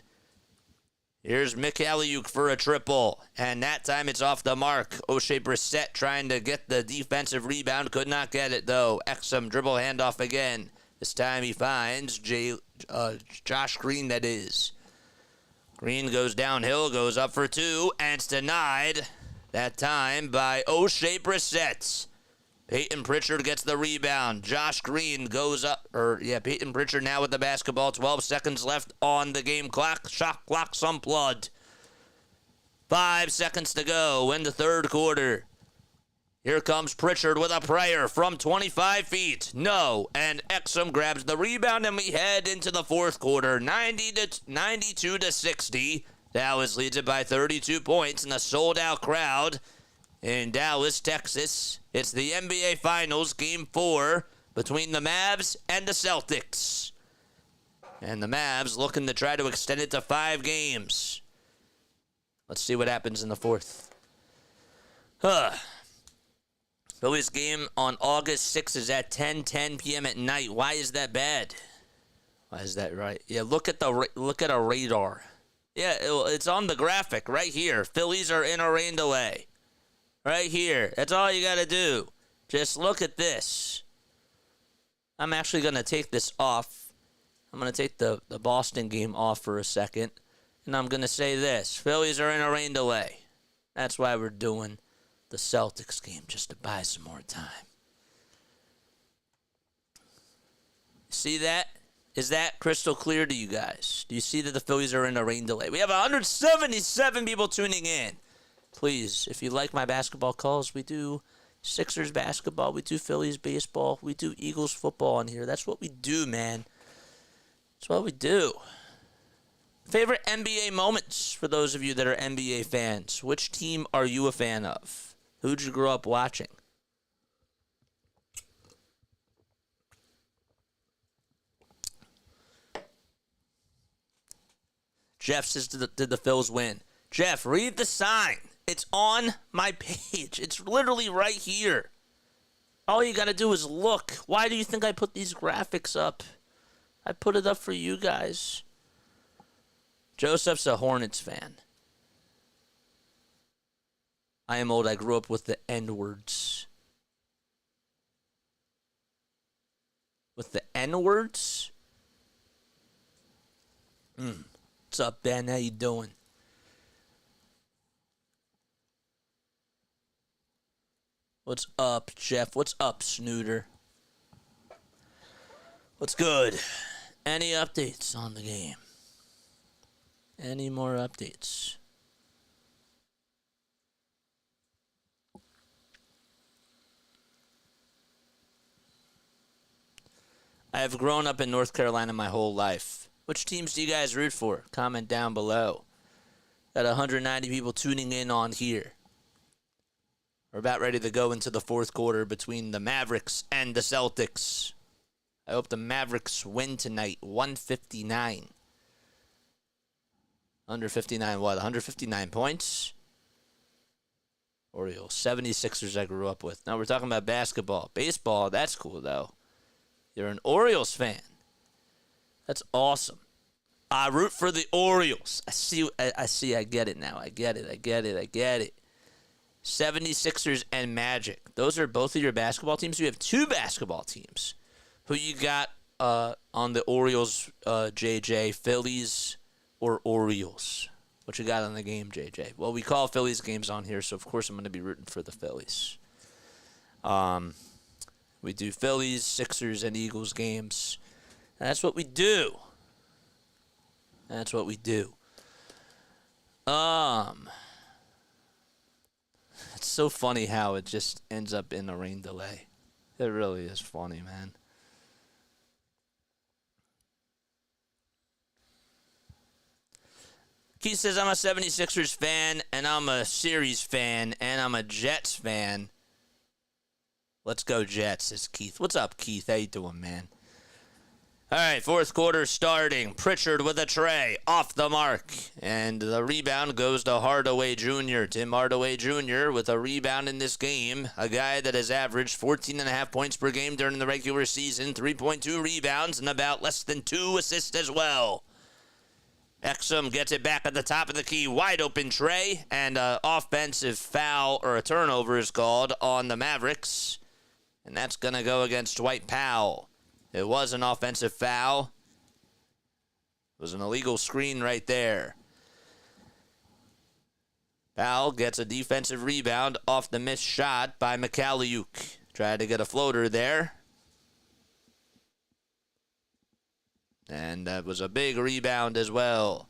Here's Mikhailiuk for a triple, and that time it's off the mark. O'Shea Brissett trying to get the defensive rebound, could not get it though. Exum dribble handoff again. This time he finds Josh Green, that is. Green goes downhill, goes up for 2, and it's denied. That time by O'Shea Brissett. Peyton Pritchard gets the rebound. Josh Green goes up. Peyton Pritchard now with the basketball. 12 seconds left on the game clock. Shot clock's unplugged. 5 seconds to go in the third quarter. Here comes Pritchard with a prayer from 25 feet. No, and Exum grabs the rebound, and we head into the fourth quarter. 92-60. Dallas leads it by 32 points in a sold-out crowd in Dallas, Texas. It's the NBA Finals, Game 4, between the Mavs and the Celtics. And the Mavs looking to try to extend it to 5 games. Let's see what happens in the fourth. Phillies game on August 6th is at 10:10 p.m. at night. Why is that bad? Why is that right? Yeah, look at a radar. Yeah, it's on the graphic right here. Phillies are in a rain delay. Right here. That's all you got to do. Just look at this. I'm actually going to take this off. I'm going to take the Boston game off for a second. And I'm going to say this. Phillies are in a rain delay. That's why we're doing the Celtics game, just to buy some more time. See that? Is that crystal clear to you guys? Do you see that the Phillies are in a rain delay? We have 177 people tuning in. Please, if you like my basketball calls, we do Sixers basketball, we do Phillies baseball, we do Eagles football on here. That's what we do, man. That's what we do. Favorite NBA moments for those of you that are NBA fans. Which team are you a fan of? Who'd you grow up watching? Jeff says, did the Phils win? Jeff, read the sign. It's on my page. It's literally right here. All you got to do is look. Why do you think I put these graphics up? I put it up for you guys. Joseph's a Hornets fan. I am old. I grew up with the N-words. With the N-words? What's up, Ben? How you doing? What's up, Jeff? What's up, Snooter? What's good? Any updates on the game? Any more updates? I have grown up in North Carolina my whole life. Which teams do you guys root for? Comment down below. Got 190 people tuning in on here. We're about ready to go into the fourth quarter between the Mavericks and the Celtics. I hope the Mavericks win tonight, 159. Under 59 what? 159 points? Orioles, 76ers I grew up with. Now we're talking about basketball. Baseball, that's cool though. You're an Orioles fan. That's awesome. I root for the Orioles. I get it now. I get it. 76ers and Magic. Those are both of your basketball teams. You have two basketball teams. Who you got on the Orioles, JJ? Phillies or Orioles? What you got on the game, JJ? Well, we call Phillies games on here, so of course I'm going to be rooting for the Phillies. We do Phillies, Sixers, and Eagles games. That's what we do. That's what we do. It's so funny how it just ends up in a rain delay. It really is funny, man. Keith says, I'm a 76ers fan, and I'm a Series fan, and I'm a Jets fan. Let's go Jets, says Keith. What's up, Keith? How you doing, man? All right, fourth quarter starting. Pritchard with a tray, off the mark. And the rebound goes to Hardaway Jr. Tim Hardaway Jr. with a rebound in this game. A guy that has averaged 14.5 points per game during the regular season, 3.2 rebounds, and about less than 2 assists as well. Exum gets it back at the top of the key. Wide open tray, and an offensive foul or a turnover is called on the Mavericks. And that's going to go against Dwight Powell. It was an offensive foul. It was an illegal screen right there. Powell gets a defensive rebound off the missed shot by Mikhailiuk. Tried to get a floater there. And that was a big rebound as well.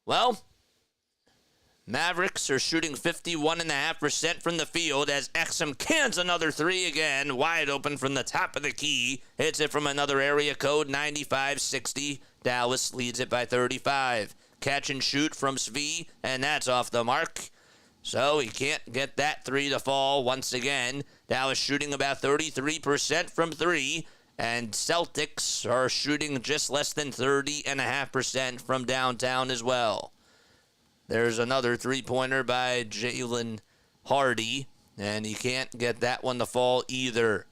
Well, Mavericks are shooting 51.5% from the field as Exum cans another three again, wide open from the top of the key. Hits it from another area code, 95-60. Dallas leads it by 35. Catch and shoot from Svi, and that's off the mark. So he can't get that three to fall once again. Dallas shooting about 33% from three, and Celtics are shooting just less than 30.5% from downtown as well. There's another three-pointer by Jalen Hardy, and he can't get that one to fall either.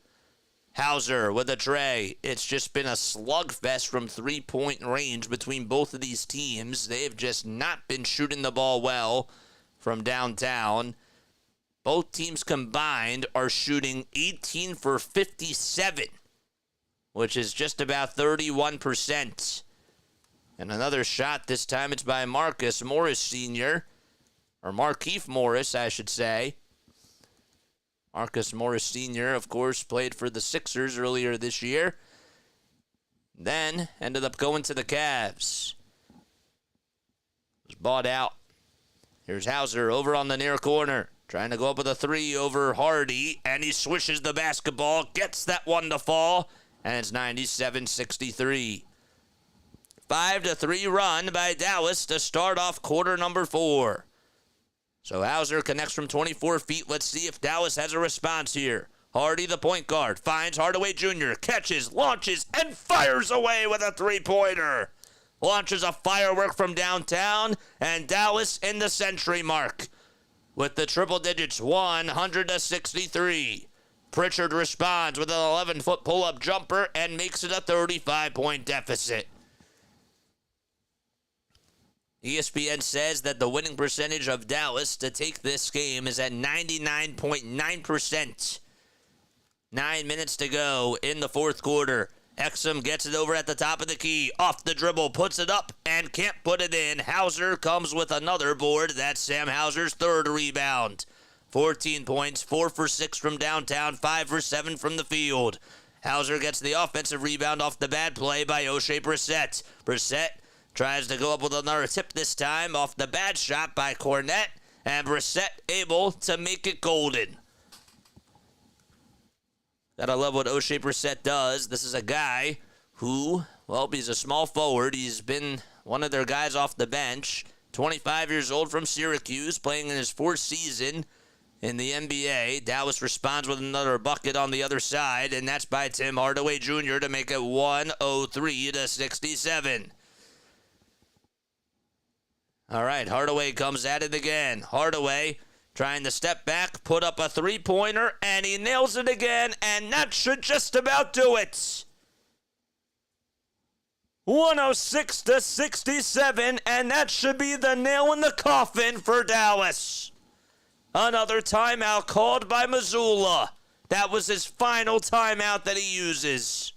Hauser with a tray. It's just been a slugfest from three-point range between both of these teams. They've just not been shooting the ball well from downtown. Both teams combined are shooting 18 for 57, which is just about 31%. And another shot, this time it's by Marcus Morris Sr., or Markeith Morris, I should say. Marcus Morris Sr., of course, played for the Sixers earlier this year. Then ended up going to the Cavs. Was bought out. Here's Hauser over on the near corner. Trying to go up with a three over Hardy. And he swishes the basketball. Gets that one to fall. And it's 97-63. 5-3 run by Dallas to start off quarter number 4. So Hauser connects from 24 feet. Let's see if Dallas has a response here. Hardy, the point guard, finds Hardaway Jr., catches, launches, and fires away with a three-pointer. Launches a firework from downtown, and Dallas in the century mark with the triple digits, 100-63. Pritchard responds with an 11-foot pull-up jumper and makes it a 35-point deficit. ESPN says that the winning percentage of Dallas to take this game is at 99.9%. 9 minutes to go in the fourth quarter. Exum gets it over at the top of the key. Off the dribble, puts it up, and can't put it in. Hauser comes with another board. That's Sam Hauser's third rebound. 14 points, 4 for 6 from downtown, 5 for 7 from the field. Hauser gets the offensive rebound off the bad play by O'Shea Brissett. Brissett tries to go up with another tip this time off the bad shot by Cornette, and Brissett able to make it golden. Gotta love what O'Shea Brissett does. This is a guy who, well, he's a small forward. He's been one of their guys off the bench. 25 years old from Syracuse, playing in his fourth season in the NBA. Dallas responds with another bucket on the other side, and that's by Tim Hardaway Jr. to make it 103-67. All right, Hardaway comes at it again. Hardaway trying to step back, put up a three-pointer, and he nails it again, and that should just about do it. 106-67, and that should be the nail in the coffin for Dallas. Another timeout called by Missoula. That was his final timeout that he uses.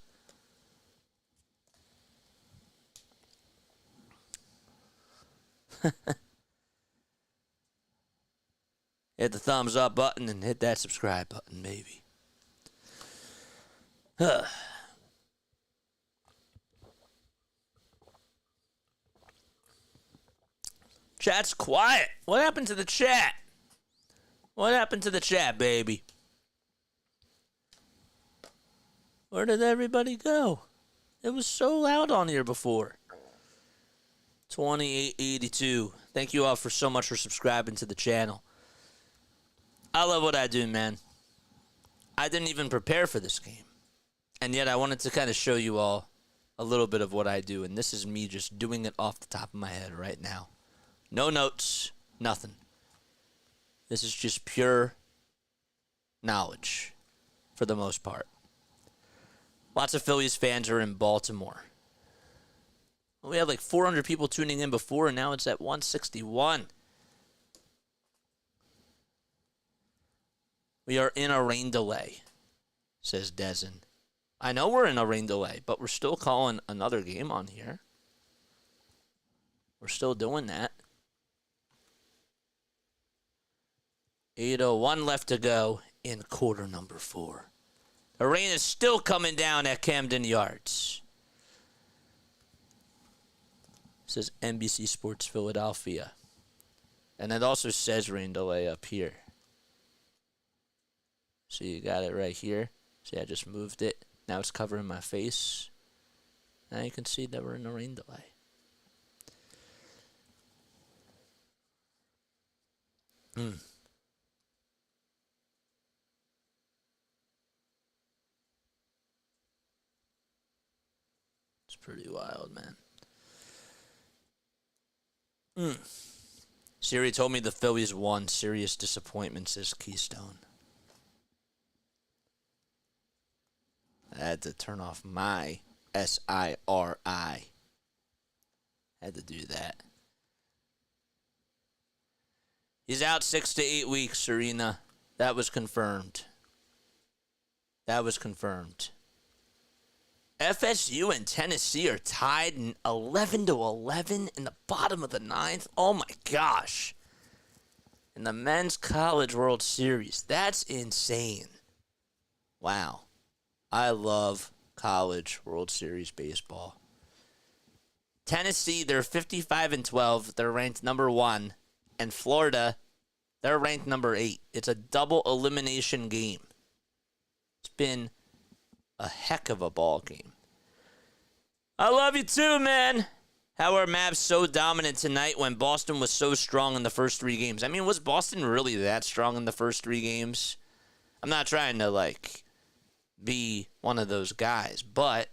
Hit the thumbs up button and hit that subscribe button, maybe. Chat's quiet. What happened to the chat? What happened to the chat, baby? Where did everybody go? It was so loud on here before. 2882. Thank you all for so much for subscribing to the channel. I love what I do, man. I didn't even prepare for this game. And yet I wanted to kind of show you all a little bit of what I do. And this is me just doing it off the top of my head right now. No notes, nothing. This is just pure knowledge for the most part. Lots of Phillies fans are in Baltimore. We had like 400 people tuning in before, and now it's at 161. We are in a rain delay, says Dezen. I know we're in a rain delay, but we're still calling another game on here. We're still doing that. 8:01 left to go in quarter number 4. The rain is still coming down at Camden Yards. Says NBC Sports Philadelphia. And it also says rain delay up here. So you got it right here. See, I just moved it. Now it's covering my face. Now you can see that we're in a rain delay. It's pretty wild, man. Siri told me the Phillies won. Serious disappointment, says Keystone. had to turn off my SIRI. Had to do that. He's out 6 to 8 weeks, Serena. That was confirmed. FSU and Tennessee are tied 11-11 in the bottom of the ninth. Oh my gosh. In the Men's College World Series. That's insane. Wow. I love College World Series baseball. Tennessee, they're 55-12. They're ranked number 1. And Florida, they're ranked number 8. It's a double elimination game. It's been a heck of a ball game. I love you too, man. How are Mavs so dominant tonight when Boston was so strong in the first 3 games? I mean, was Boston really that strong in the first 3 games? I'm not trying to, be one of those guys. But,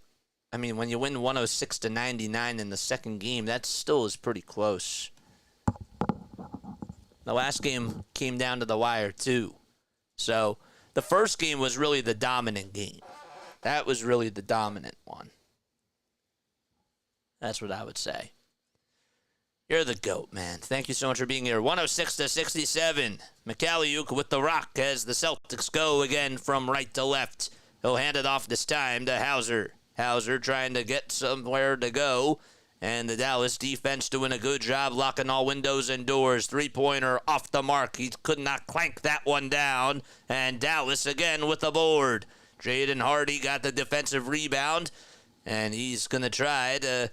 I mean, when you win 106-99 in the second game, that still is pretty close. The last game came down to the wire, too. So, the first game was really the dominant game. That was really the dominant one. That's what I would say. You're the GOAT, man. Thank you so much for being here. 106-67. McCalliuk with the rock as the Celtics go again from right to left. He'll hand it off this time to Hauser. Hauser trying to get somewhere to go. And the Dallas defense doing a good job locking all windows and doors. 3-pointer off the mark. He could not clank that one down. And Dallas again with the board. Jaden Hardy got the defensive rebound. And he's going to try to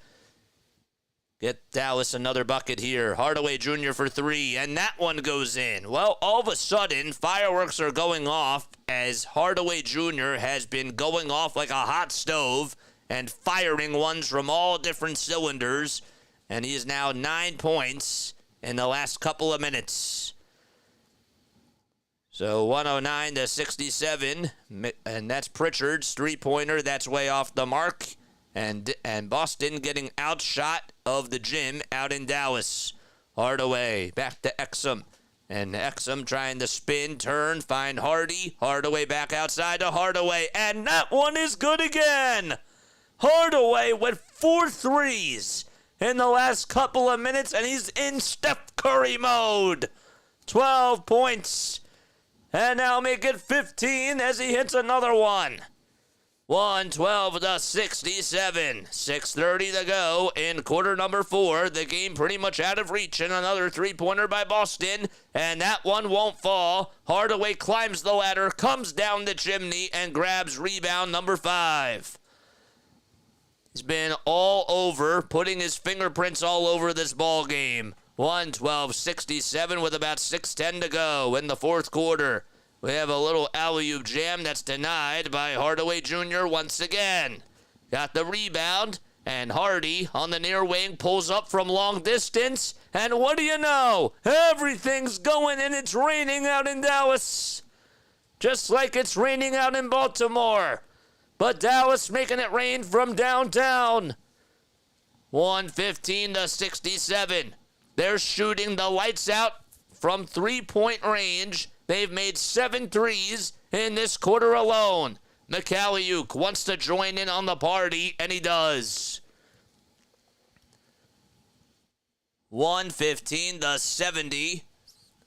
get Dallas another bucket here. Hardaway Jr. for 3, and that one goes in. Well, all of a sudden, fireworks are going off as Hardaway Jr. has been going off like a hot stove and firing ones from all different cylinders, and he is now 9 points in the last couple of minutes. So 109-67, and that's Pritchard's 3-pointer. That's way off the mark. And Boston getting outshot of the gym out in Dallas. Hardaway back to Exum. And Exum trying to spin, turn, find Hardy. Hardaway back outside to Hardaway. And that one is good again. Hardaway with 4 threes in the last couple of minutes. And he's in Steph Curry mode. 12 points. And now make it 15 as he hits another one. 112-67. 6:30 to go in quarter number 4. The game pretty much out of reach, and another 3-pointer by Boston, and that one won't fall. Hardaway climbs the ladder, comes down the chimney, and grabs rebound number 5. He's been all over, putting his fingerprints all over this ball game. 112-67 with about 6:10 to go in the fourth quarter. We have a little alley-oop jam that's denied by Hardaway Jr. once again. Got the rebound, and Hardy on the near wing pulls up from long distance. And what do you know? Everything's going, and it's raining out in Dallas. Just like it's raining out in Baltimore. But Dallas making it rain from downtown. 115-67. They're shooting the lights out from 3-point range. They've made 7 threes in this quarter alone. McCalliuk wants to join in on the party, and he does. 115-70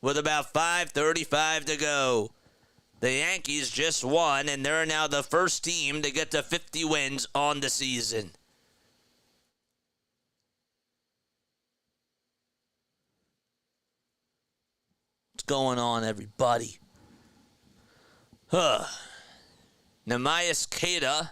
with about 5:35 to go. The Yankees just won, and they're now the first team to get to 50 wins on the season. What's going on, everybody? Namias Keita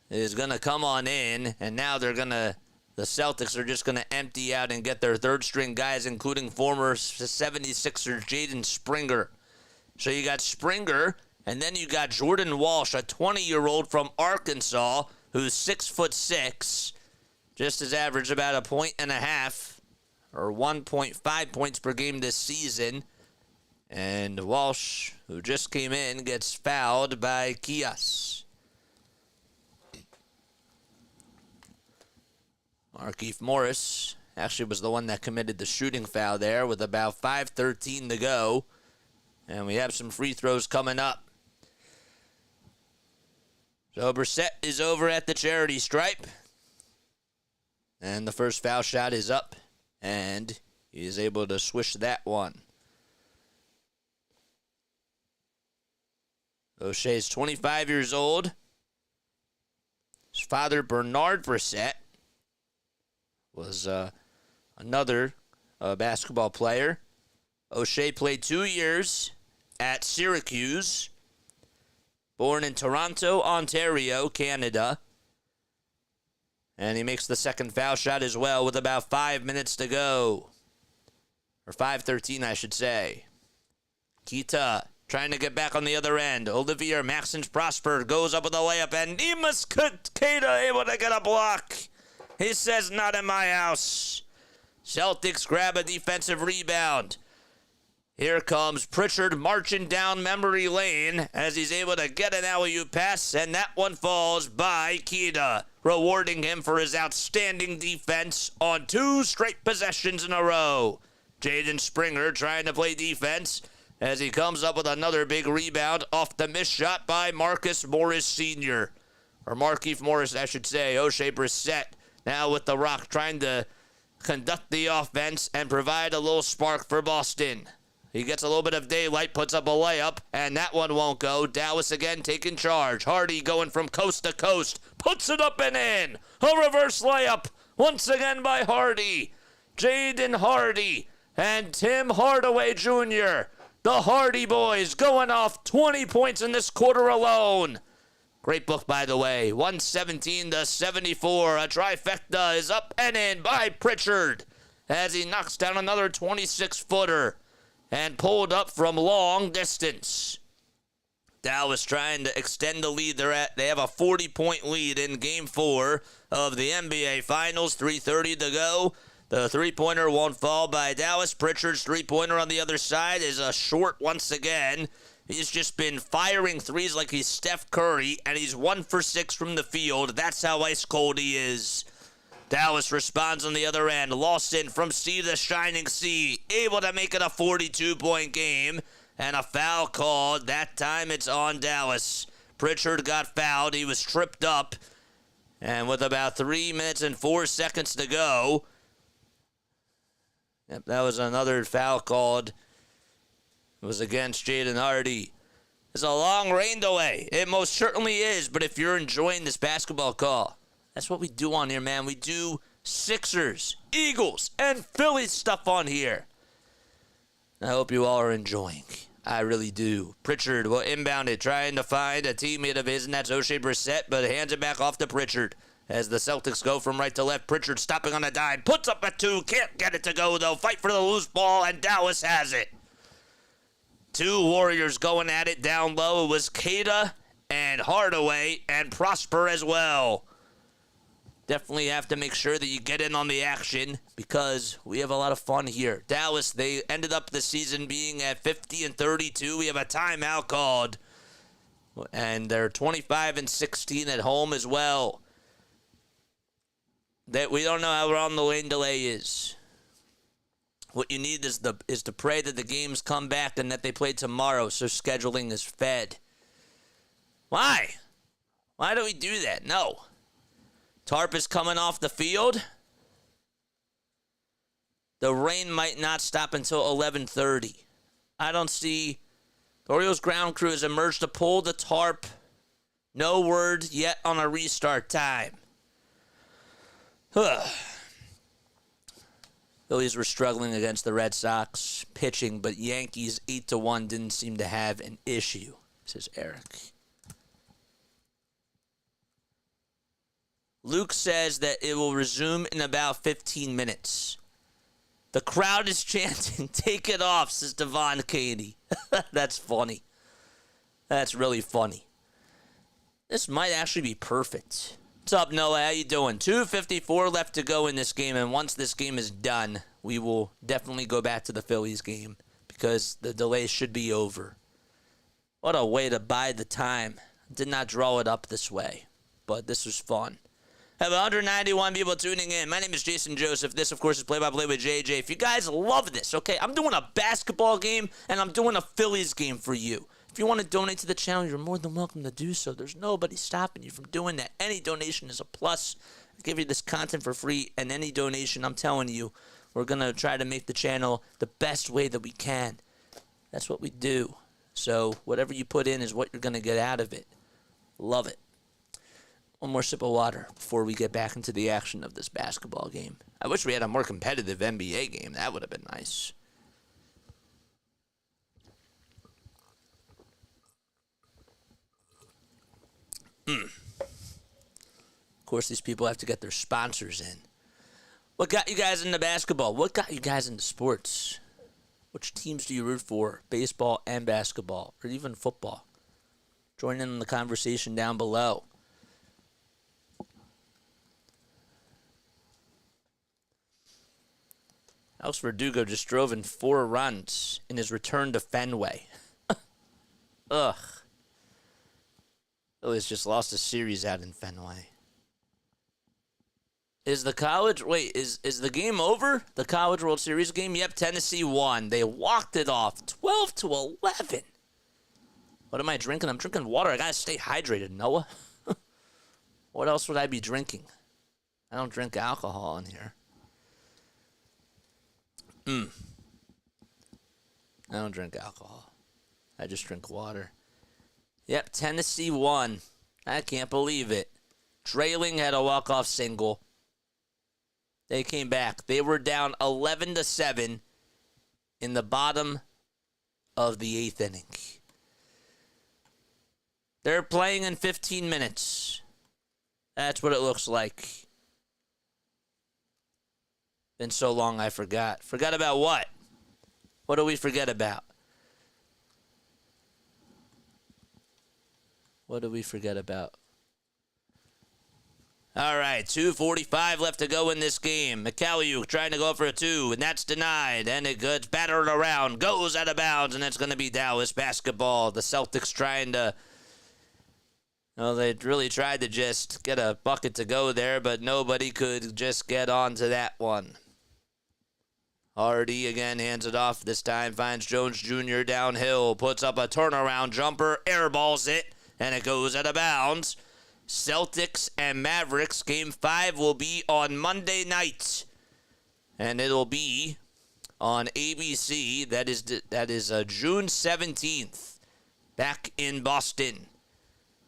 is going to come on in, and now the Celtics are just going to empty out and get their third-string guys, including former 76ers Jaden Springer. So you got Springer, and then you got Jordan Walsh, a 20-year-old from Arkansas, who's 6'6", just has averaged about 1.5 or 1.5 points per game this season. And Walsh, who just came in, gets fouled by Kias. Markieff Morris actually was the one that committed the shooting foul there with about 5:13 to go. And we have some free throws coming up. So Brissett is over at the charity stripe. And the first foul shot is up. And he is able to swish that one. O'Shea's 25 years old. His father, Bernard Brissett, was another basketball player. O'Shea played 2 years at Syracuse. Born in Toronto, Ontario, Canada. And he makes the second foul shot as well with about 5 minutes to go. Or 5:13, I should say. Kita trying to get back on the other end. Olivier Maxence Prosper goes up with a layup, and Nemus Keita able to get a block. He says, not in my house. Celtics grab a defensive rebound. Here comes Pritchard marching down memory lane as he's able to get an alley-oop pass, and that one falls by Keita, rewarding him for his outstanding defense on 2 straight possessions in a row. Jaden Springer trying to play defense as he comes up with another big rebound off the missed shot by Marcus Morris Sr. Or Markieff Morris, I should say. O'Shea Brissett now with the rock trying to conduct the offense and provide a little spark for Boston. He gets a little bit of daylight, puts up a layup, and that one won't go. Dallas again taking charge. Hardy going from coast to coast, puts it up and in. A reverse layup once again by Hardy. Jaden Hardy and Tim Hardaway Jr. The Hardy boys going off 20 points in this quarter alone. Great book, by the way. 117-74. A trifecta is up and in by Pritchard as he knocks down another 26-footer and pulled up from long distance. Dallas trying to extend the lead. They have a 40-point lead in Game 4 of the NBA Finals. 3:30 to go. The three-pointer won't fall by Dallas. Pritchard's three-pointer on the other side is a short once again. He's just been firing threes like he's Steph Curry, and he's 1 for 6 from the field. That's how ice cold he is. Dallas responds on the other end. Lawson from sea to shining sea, able to make it a 42-point game, and a foul called. That time it's on Dallas. Pritchard got fouled. He was tripped up, and with about 3 minutes and 4 seconds to go, yep, that was another foul called. It was against Jaden Hardy. It's a long rain delay. It most certainly is, but if you're enjoying this basketball call, that's what we do on here, man. We do Sixers, Eagles, and Phillies stuff on here. I hope you all are enjoying. I really do. Pritchard will inbound it, trying to find a teammate of his, and that's O'Shea Brissett, but hands it back off to Pritchard. As the Celtics go from right to left, Pritchard stopping on a dime, puts up a 2, can't get it to go, though. Fight for the loose ball, and Dallas has it. 2 Warriors going at it down low. It was Keita and Hardaway and Prosper as well. Definitely have to make sure that you get in on the action because we have a lot of fun here. Dallas, they ended up the season being at 50-32. We have a timeout called, and they're 25-16 at home as well. That we don't know how long the rain delay is. What you need is to pray that the games come back and that they play tomorrow, so scheduling is fed. Why? Why do we do that? No. Tarp is coming off the field. The rain might not stop until 11:30. I don't see. The Orioles ground crew has emerged to pull the tarp. No word yet on a restart time. Phillies were struggling against the Red Sox pitching, but Yankees 8-1 didn't seem to have an issue, says Eric. Luke says that it will resume in about 15 minutes. The crowd is chanting, take it off, says Devon Katie. That's funny. That's really funny. This might actually be perfect. What's up, Noah? How you doing? 2:54 left to go in this game, and once this game is done, we will definitely go back to the Phillies game because the delay should be over. What a way to buy the time. Did not draw it up this way, but this was fun. Have 191 people tuning in. My name is Jason Joseph. This, of course, is Play-by-Play with JJ. If you guys love this, okay, I'm doing a basketball game, and I'm doing a Phillies game for you. If you want to donate to the channel, you're more than welcome to do so. There's nobody stopping you from doing that. Any donation is a plus. I give you this content for free, and any donation, I'm telling you, we're going to try to make the channel the best way that we can. That's what we do. So whatever you put in is what you're going to get out of it. Love it. One more sip of water before we get back into the action of this basketball game. I wish we had a more competitive NBA game. That would have been nice. Of course, these people have to get their sponsors in. What got you guys into basketball? What got you guys into sports? Which teams do you root for? Baseball and basketball, or even football? Join in the conversation down below. Alex Verdugo just drove in 4 runs in his return to Fenway. Ugh. Phillies just lost a series out in Fenway. Is the college... Wait, is the game over? The College World Series game? Yep, Tennessee won. They walked it off 12-11. What am I drinking? I'm drinking water. I gotta stay hydrated, Noah. What else would I be drinking? I don't drink alcohol in here. I don't drink alcohol. I just drink water. Yep, Tennessee won. I can't believe it. Trailing had a walk-off single. They came back. They were down 11-7 in the bottom of the 8th inning. They're playing in 15 minutes. That's what it looks like. Been so long I forgot. Forgot about what? What do we forget about? What do we forget about? All right, 2:45 left to go in this game. McCalliuk trying to go for a 2, and that's denied. And it gets battered around, goes out of bounds, and it's going to be Dallas basketball. The Celtics trying to... Well, they really tried to just get a bucket to go there, but nobody could just get onto that one. Hardy again hands it off. This time finds Jones Jr. downhill. Puts up a turnaround jumper. Airballs it. And it goes out of bounds. Celtics and Mavericks. Game 5 will be on Monday night. And it'll be on ABC. That is June 17th. Back in Boston.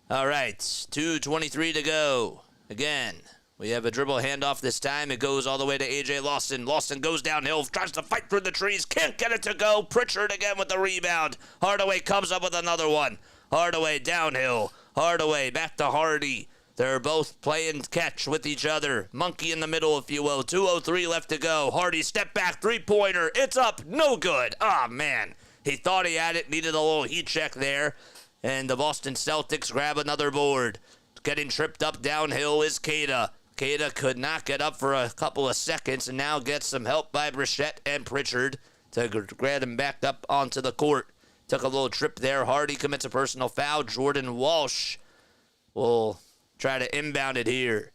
All right. 2:23 to go. Again. We have a dribble handoff this time. It goes all the way to A.J. Lawson. Lawson goes downhill, tries to fight through the trees, can't get it to go. Pritchard again with the rebound. Hardaway comes up with another one. Hardaway downhill. Hardaway back to Hardy. They're both playing catch with each other. Monkey in the middle, if you will. 2:03 left to go. Hardy step back, three-pointer. It's up, no good. Ah, man. He thought he had it, needed a little heat check there. And the Boston Celtics grab another board. Getting tripped up downhill is Queta. Queta could not get up for a couple of seconds and now gets some help by Brissett and Pritchard to grab him back up onto the court. Took a little trip there. Hardy commits a personal foul. Jordan Walsh will try to inbound it here.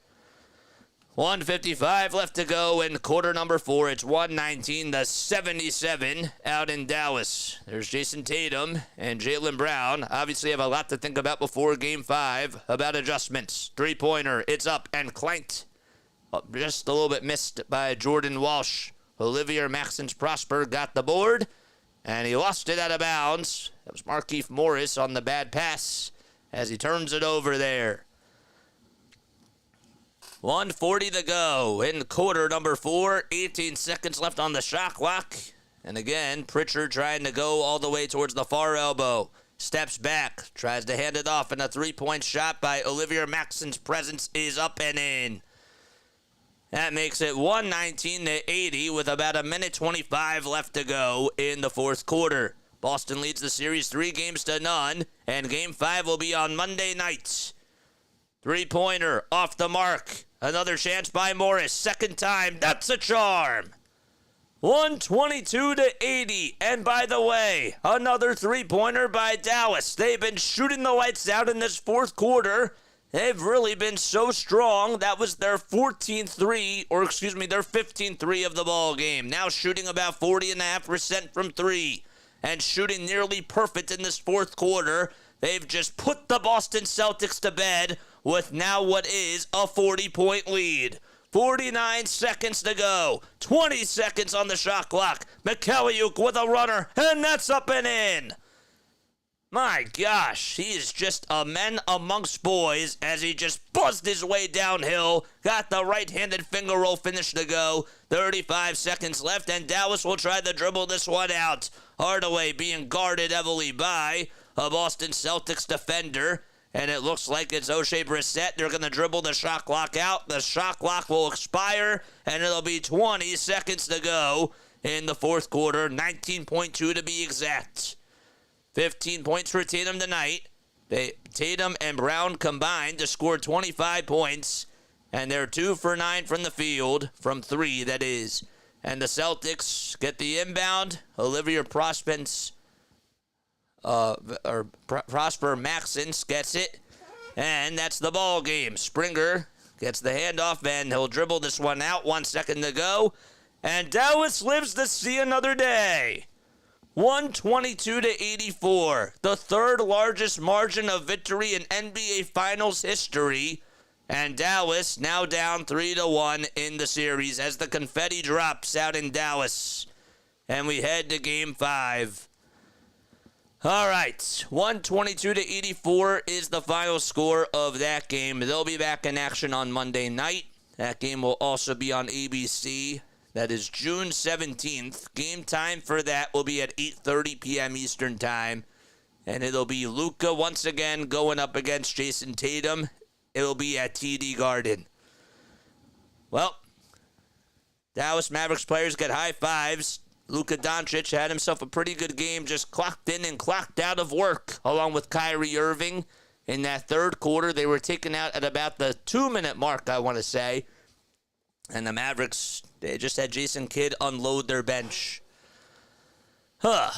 1:55 left to go in quarter number 4. It's 119-77 out in Dallas. There's Jason Tatum and Jaylen Brown. Obviously have a lot to think about before Game 5 about adjustments. Three-pointer, it's up and clanked. Just a little bit missed by Jordan Walsh. Olivier Maxence Prosper got the board, and he lost it out of bounds. That was Markieff Morris on the bad pass as he turns it over there. 1:40 to go in quarter number 4. 18 seconds left on the shot clock. And again, Pritchard trying to go all the way towards the far elbow. Steps back, tries to hand it off, and a three-point shot by Olivier Maxen's presence is up and in. That makes it 119-80 with about 1:25 left to go in the fourth quarter. Boston leads the series 3-0, and Game 5 will be on Monday night. Three-pointer off the mark. Another chance by Morris. Second time. That's a charm. 122-80. And by the way, another three-pointer by Dallas. They've been shooting the lights out in this fourth quarter. They've really been so strong. That was their 15th three of the ball game. Now shooting about 40.5% from 3. and shooting nearly perfect in this fourth quarter. They've just put the Boston Celtics to bed with now what is a 40-point lead. 49 seconds to go. 20 seconds on the shot clock. Mikhailiuk with a runner, and that's up and in. My gosh, he is just a man amongst boys as he just buzzed his way downhill. Got the right-handed finger roll finish to go. 35 seconds left, and Dallas will try to dribble this one out. Hardaway being guarded heavily by a Boston Celtics defender. And it looks like it's O'Shea Brissett. They're going to dribble the shot clock out. The shot clock will expire, and it'll be 20 seconds to go in the fourth quarter. 19.2 to be exact. 15 points for Tatum tonight. Tatum and Brown combined to score 25 points, and they're 2 for 9 from the field, from 3, that is. And the Celtics get the inbound. Olivia Prosper Maxson gets it, and that's the ball game. Springer gets the handoff, and he'll dribble this one out. 1 second to go, and Dallas lives to see another day. 122-84, the third largest margin of victory in NBA Finals history, and Dallas now down 3-1 in the series as the confetti drops out in Dallas, and we head to Game 5. All right, 122-84 is the final score of that game. They'll be back in action on Monday night. That game will also be on ABC. That is June 17th. Game time for that will be at 8:30 p.m. Eastern Time. And it'll be Luka once again going up against Jason Tatum. It'll be at TD Garden. Well, Dallas Mavericks players get high fives. Luka Doncic had himself a pretty good game, just clocked in and clocked out of work, along with Kyrie Irving. In that third quarter, they were taken out at about the 2-minute mark, I want to say. And the Mavericks, they just had Jason Kidd unload their bench. Well,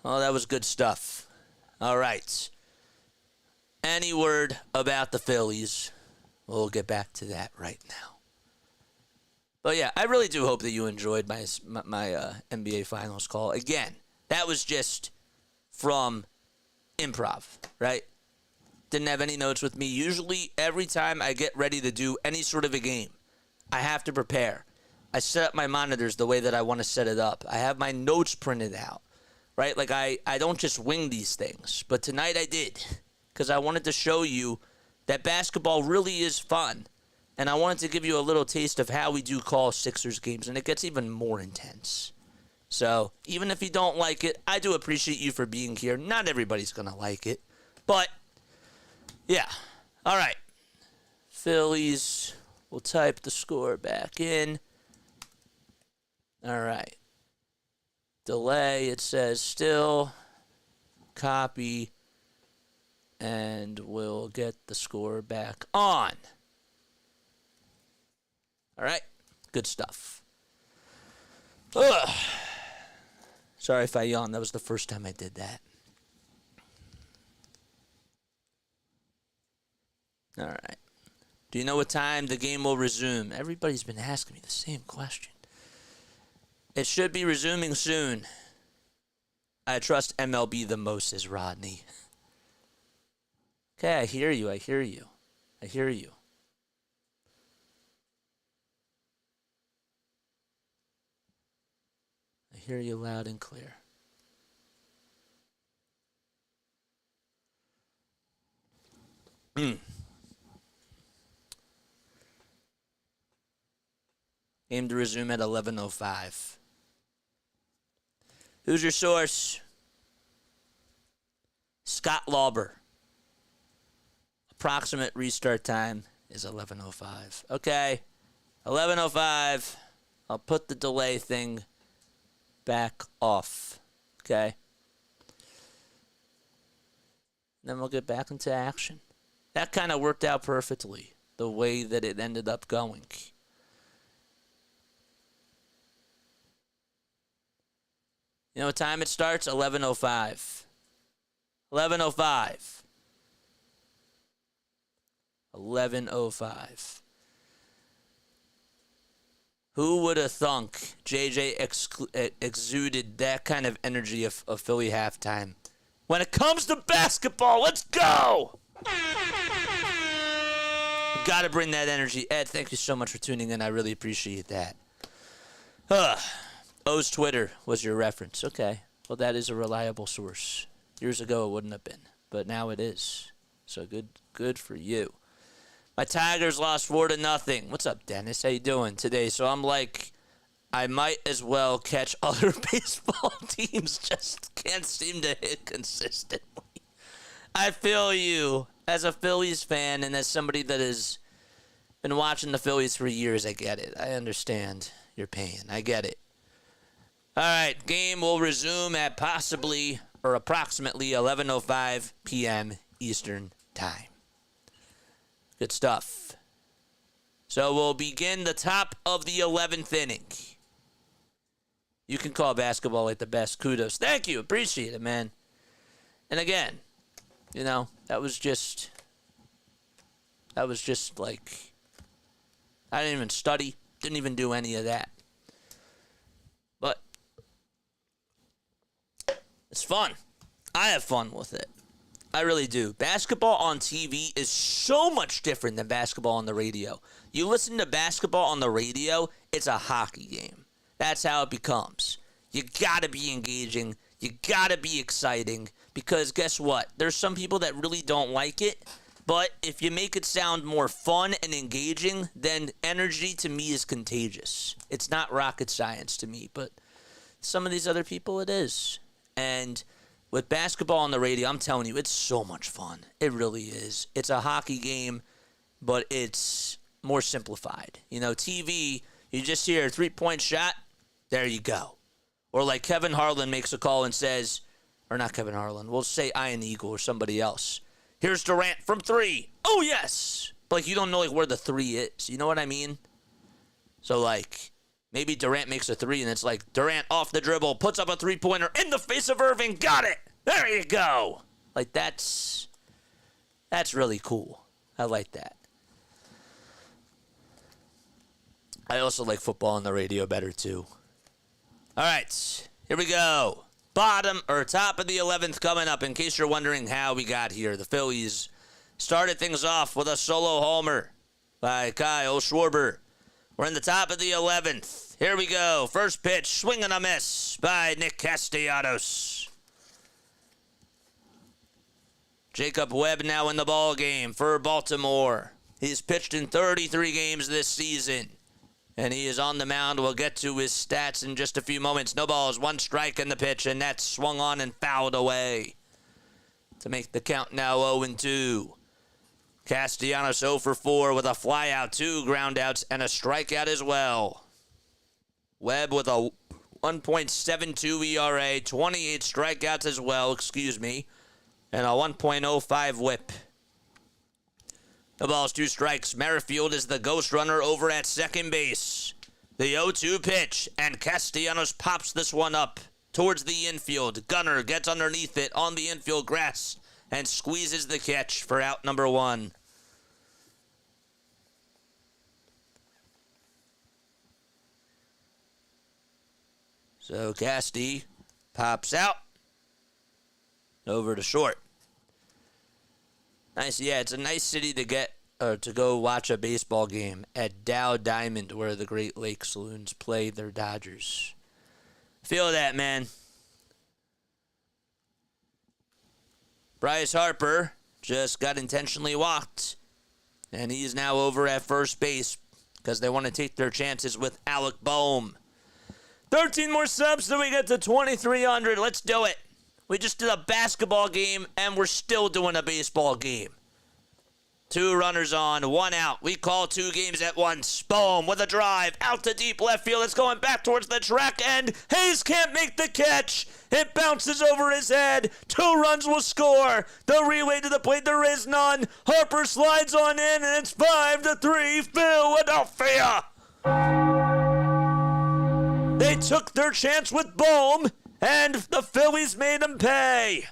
that was good stuff. All right. Any word about the Phillies? We'll get back to that right now. But yeah, I really do hope that you enjoyed my NBA Finals call. Again, that was just from improv, right? Didn't have any notes with me. Usually, every time I get ready to do any sort of a game, I have to prepare. I set up my monitors the way that I want to set it up. I have my notes printed out, right? Like, I don't just wing these things. But tonight I did, because I wanted to show you that basketball really is fun. And I wanted to give you a little taste of how we do call Sixers games, and it gets even more intense. So, even if you don't like it, I do appreciate you for being here. Not everybody's going to like it. But, yeah. All right. Phillies will type the score back in. All right. Delay, it says still. Copy. And we'll get the score back on. All right. Good stuff. Ugh. Sorry if I yawned. That was the first time I did that. All right. Do you know what time the game will resume? Everybody's been asking me the same question. It should be resuming soon. I trust MLB the most, says Rodney. Okay, I hear you. I hear you. I hear you. I hear you loud and clear. Game to resume at 11:05. Who's your source? Scott Lauber. Approximate restart time is 11:05. Okay, 11:05. I'll put the delay thing back off. Okay. Then we'll get back into action. That kind of worked out perfectly, the way that it ended up going. You know what time it starts? 11:05. 11:05. 11:05. Who would have thunk JJ exuded that kind of energy of Philly halftime? When it comes to basketball, let's go! Got to bring that energy. Ed, thank you so much for tuning in. I really appreciate that. O's Twitter was your reference. Okay. Well, that is a reliable source. Years ago, it wouldn't have been, but now it is. So good for you. My Tigers lost 4-0. What's up, Dennis? How you doing today? So I'm like, I might as well catch other baseball teams. Just can't seem to hit consistently. I feel you. As a Phillies fan and as somebody that has been watching the Phillies for years, I get it. I understand your pain. I get it. All right, game will resume at possibly or approximately 11:05 p.m. Eastern Time. Good stuff. So we'll begin the top of the 11th inning. You can call basketball like the best. Kudos. Thank you. Appreciate it, man. And again, that was just like, I didn't even study, didn't even do any of that. But it's fun. I have fun with it. I really do. Basketball on TV is so much different than basketball on the radio. You listen to basketball on the radio, it's a hockey game. That's how it becomes. You gotta be engaging. You gotta be exciting. Because guess what? There's some people that really don't like it. But if you make it sound more fun and engaging, then energy to me is contagious. It's not rocket science to me. But some of these other people, it is. And with basketball on the radio, I'm telling you, it's so much fun. It really is. It's a hockey game, but it's more simplified. TV, you just hear a three-point shot, there you go. Or like Kevin Harlan makes a call and says, or not Kevin Harlan, we'll say Ian Eagle or somebody else. Here's Durant from three. Oh, yes. But like, you don't know where the three is. You know what I mean? So like, maybe Durant makes a three, and it's like Durant off the dribble, puts up a three-pointer in the face of Irving. Got it. There you go. Like, that's really cool. I like that. I also like football on the radio better, too. All right. Here we go. Top of the 11th coming up. In case you're wondering how we got here, the Phillies started things off with a solo homer by Kyle Schwarber. We're in the top of the 11th. Here we go. First pitch, swing and a miss by Nick Castellanos. Jacob Webb now in the ball game for Baltimore. He's pitched in 33 games this season, and he is on the mound. We'll get to his stats in just a few moments. No balls, one strike in the pitch, and that's swung on and fouled away to make the count now 0-2. Castellanos 0 for 4 with a flyout, 2 groundouts, and a strikeout as well. Webb with a 1.72 ERA, 28 strikeouts as well, and a 1.05 whip. The ball's 2 strikes. Merrifield is the ghost runner over at second base. The 0-2 pitch, and Castellanos pops this one up towards the infield. Gunnar gets underneath it on the infield grass and squeezes the catch for out number 1. So Casty pops out over to short. Nice, yeah, it's a nice city to go watch a baseball game at Dow Diamond, where the Great Lakes Saloons play their Dodgers. Feel that, man. Bryce Harper just got intentionally walked, and he's now over at first base because they want to take their chances with Alec Bohm. 13 more subs till we get to 2,300. Let's do it. We just did a basketball game, and we're still doing a baseball game. 2 runners on, 1 out. We call 2 games at once. Bohm with a drive out to deep left field. It's going back towards the track, and Hayes can't make the catch. It bounces over his head. 2 runs will score. The relay to the plate, there is none. Harper slides on in, and it's 5-3 Philadelphia. They took their chance with Bohm, and the Phillies made them pay.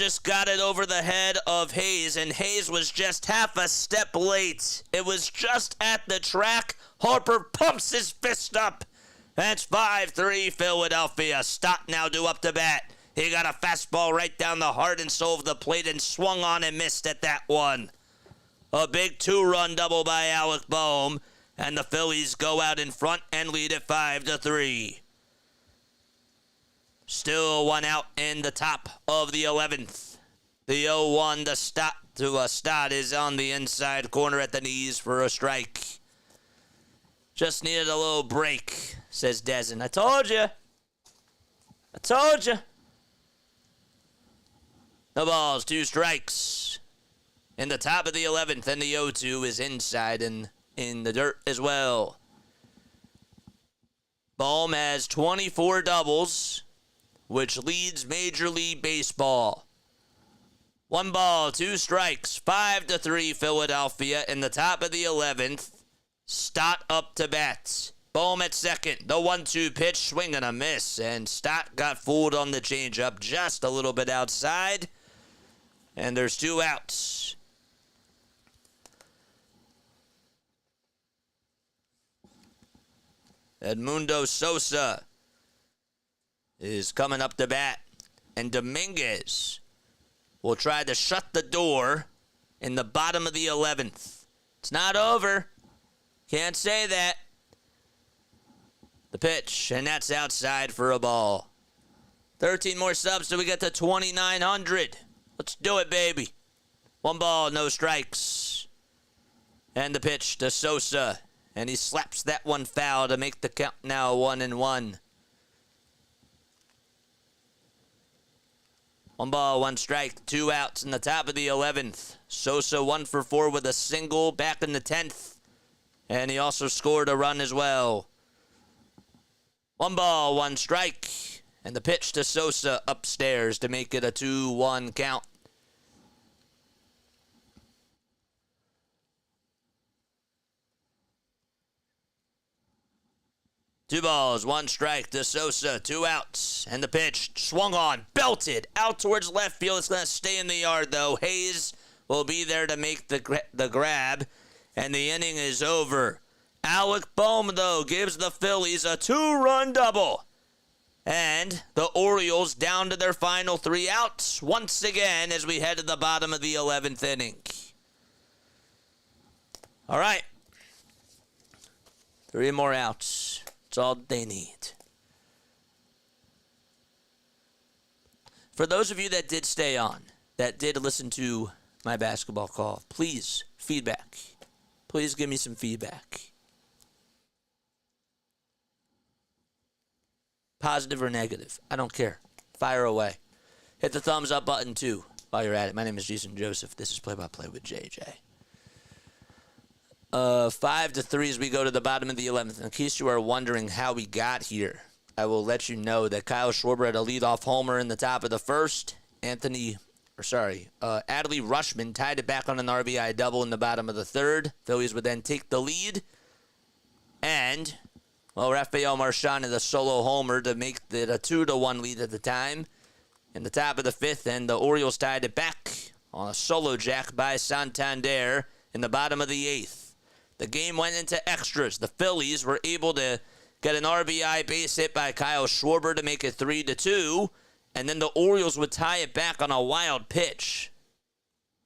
just got it over the head of Hayes, and Hayes was just half a step late. It was just at the track. Harper pumps his fist up. That's 5-3 Philadelphia. Stott now due up to bat. He got a fastball right down the heart and soul of the plate and swung on and missed at that one. A big 2-run double by Alec Bohm, and the Phillies go out in front and lead it 5-3. Still one out in the top of the 11th. The 0-1 to Stott is on the inside corner at the knees for a strike. Just needed a little break, says Dezen. I told you. No balls, 2 strikes. In the top of the 11th, and the 0-2 is inside and in the dirt as well. Bohm has 24 doubles, which leads Major League Baseball. 1 ball, 2 strikes, 5-3 Philadelphia in the top of the 11th. Stott up to bat. Bohm at second. The 1-2 pitch, swing and a miss. And Stott got fooled on the changeup just a little bit outside. And there's 2 outs. Edmundo Sosa is coming up to bat. And Dominguez will try to shut the door in the bottom of the 11th. It's not over. Can't say that. The pitch, and that's outside for a ball. 13 more subs till we get to 2,900. Let's do it, baby. 1 ball, no strikes. And the pitch to Sosa, and he slaps that one foul to make the count now 1-1. 1 ball, 1 strike, 2 outs in the top of the 11th. Sosa 1 for 4 with a single back in the 10th. And he also scored a run as well. 1 ball, 1 strike. And the pitch to Sosa upstairs to make it a 2-1 count. Two balls, 1 strike to Sosa, 2 outs. And the pitch swung on, belted out towards left field. It's going to stay in the yard, though. Hayes will be there to make the grab. And the inning is over. Alec Bohm, though, gives the Phillies a 2-run double. And the Orioles down to their final 3 outs once again as we head to the bottom of the 11th inning. All right. 3 more outs. That's all they need. For those of you that did stay on, that did listen to my basketball call, please, feedback. Please give me some feedback. Positive or negative. I don't care. Fire away. Hit the thumbs up button, too, while you're at it. My name is Jason Joseph. This is Play-by-Play with JJ. 5-3 as we go to the bottom of the 11th. In case you are wondering how we got here, I will let you know that Kyle Schwarber had a leadoff homer in the top of the first. Adley Rushman tied it back on an RBI double in the bottom of the 3rd. Phillies would then take the lead. And, Rafael Marchand had a solo homer to make it a 2-1 lead at the time. In the top of the 5th, and the Orioles tied it back on a solo jack by Santander in the bottom of the 8th. The game went into extras. The Phillies were able to get an RBI base hit by Kyle Schwarber to make it 3-2. And then the Orioles would tie it back on a wild pitch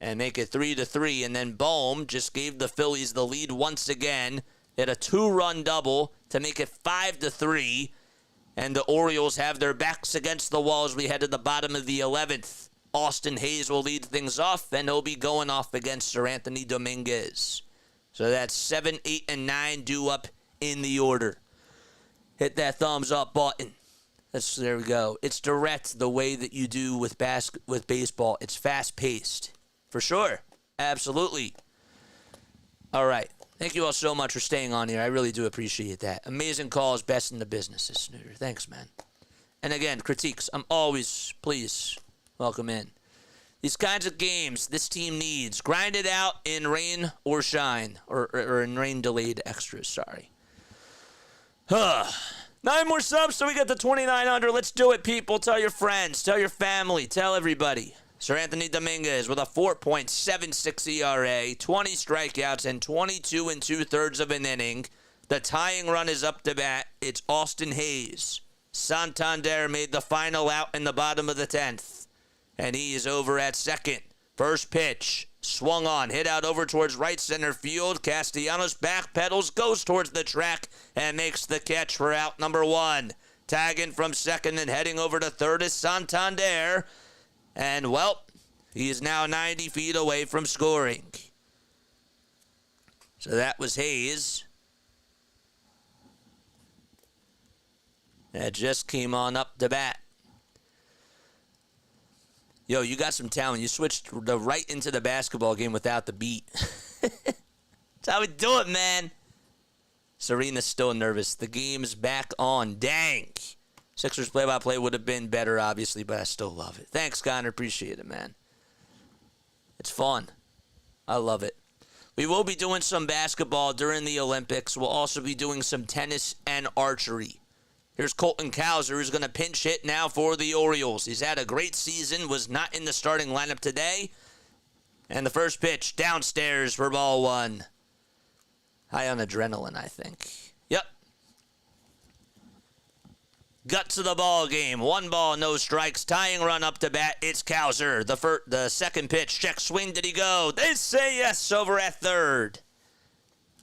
and make it 3-3. And then Bohm just gave the Phillies the lead once again. Hit a 2-run double to make it 5-3. And the Orioles have their backs against the wall as we head to the bottom of the 11th. Austin Hayes will lead things off, and he'll be going off against Sir Anthony Dominguez. So that's 7, 8, and 9 due up in the order. Hit that thumbs up button. There we go. It's direct the way that you do with baseball. It's fast-paced. For sure. Absolutely. All right. Thank you all so much for staying on here. I really do appreciate that. Amazing calls, best in the business this snooter. Thanks, man. And again, critiques, I'm always, please, welcome in. These kinds of games this team needs. Grind it out in rain or shine. Or in rain-delayed extras, sorry. 9 more subs so we get to 2,900. Let's do it, people. Tell your friends. Tell your family. Tell everybody. Sir Anthony Dominguez with a 4.76 ERA, 20 strikeouts, and 22 2/3 of an inning. The tying run is up to bat. It's Austin Hayes. Santander made the final out in the bottom of the 10th. And he is over at second. First pitch. Swung on. Hit out over towards right center field. Castellanos backpedals, goes towards the track, and makes the catch for out number 1. Tagging from second and heading over to third is Santander. And, well, he is now 90 feet away from scoring. So that was Hayes. That just came on up to bat. Yo, you got some talent. You switched right into the basketball game without the beat. That's how we do it, man. Serena's still nervous. The game's back on. Dang. Sixers play-by-play would have been better, obviously, but I still love it. Thanks, Gunnar. Appreciate it, man. It's fun. I love it. We will be doing some basketball during the Olympics. We'll also be doing some tennis and archery. Here's Colton Cowser, who's going to pinch hit now for the Orioles. He's had a great season, was not in the starting lineup today. And the first pitch, downstairs for ball 1. High on adrenaline, I think. Yep. Guts of the ball game. 1 ball, no strikes. Tying run up to bat. It's Cowser. The second pitch, check swing. Did he go? They say yes over at third.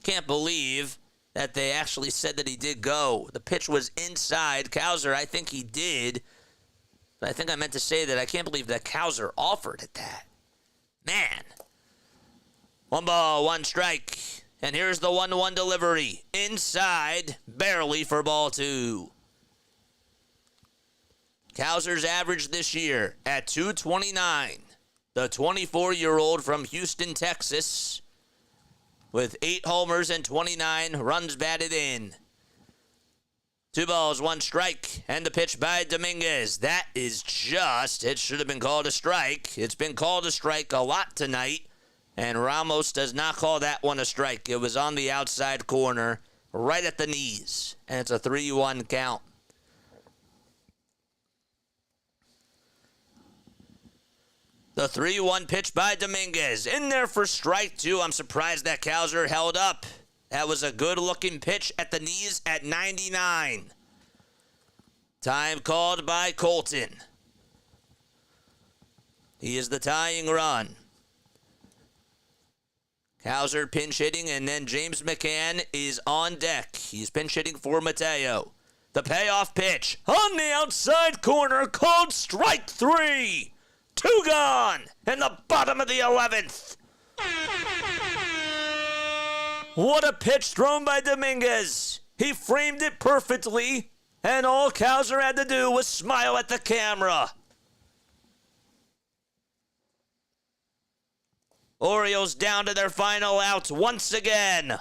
Can't believe that they actually said that he did go. The pitch was inside. Cowser, I think he did. But I think I meant to say that I can't believe that Cowser offered at that. Man. 1 ball, 1 strike. And here's the 1-1 delivery. Inside, barely for ball 2. Cowser's average this year at .229. The 24-year-old from Houston, Texas, with 8 homers and 29 runs batted in. 2 balls, 1 strike, and the pitch by Dominguez. That is just, it should have been called a strike. It's been called a strike a lot tonight, and Ramos does not call that one a strike. It was on the outside corner, right at the knees, and it's a 3-1 count. The 3-1 pitch by Dominguez. In there for strike 2. I'm surprised that Cowser held up. That was a good-looking pitch at the knees at 99. Time called by Colton. He is the tying run. Cowser pinch hitting, and then James McCann is on deck. He's pinch hitting for Mateo. The payoff pitch on the outside corner, called strike 3. 2 gone in the bottom of the 11th. What a pitch thrown by Dominguez. He framed it perfectly, and all Cowser had to do was smile at the camera. Orioles down to their final out once again.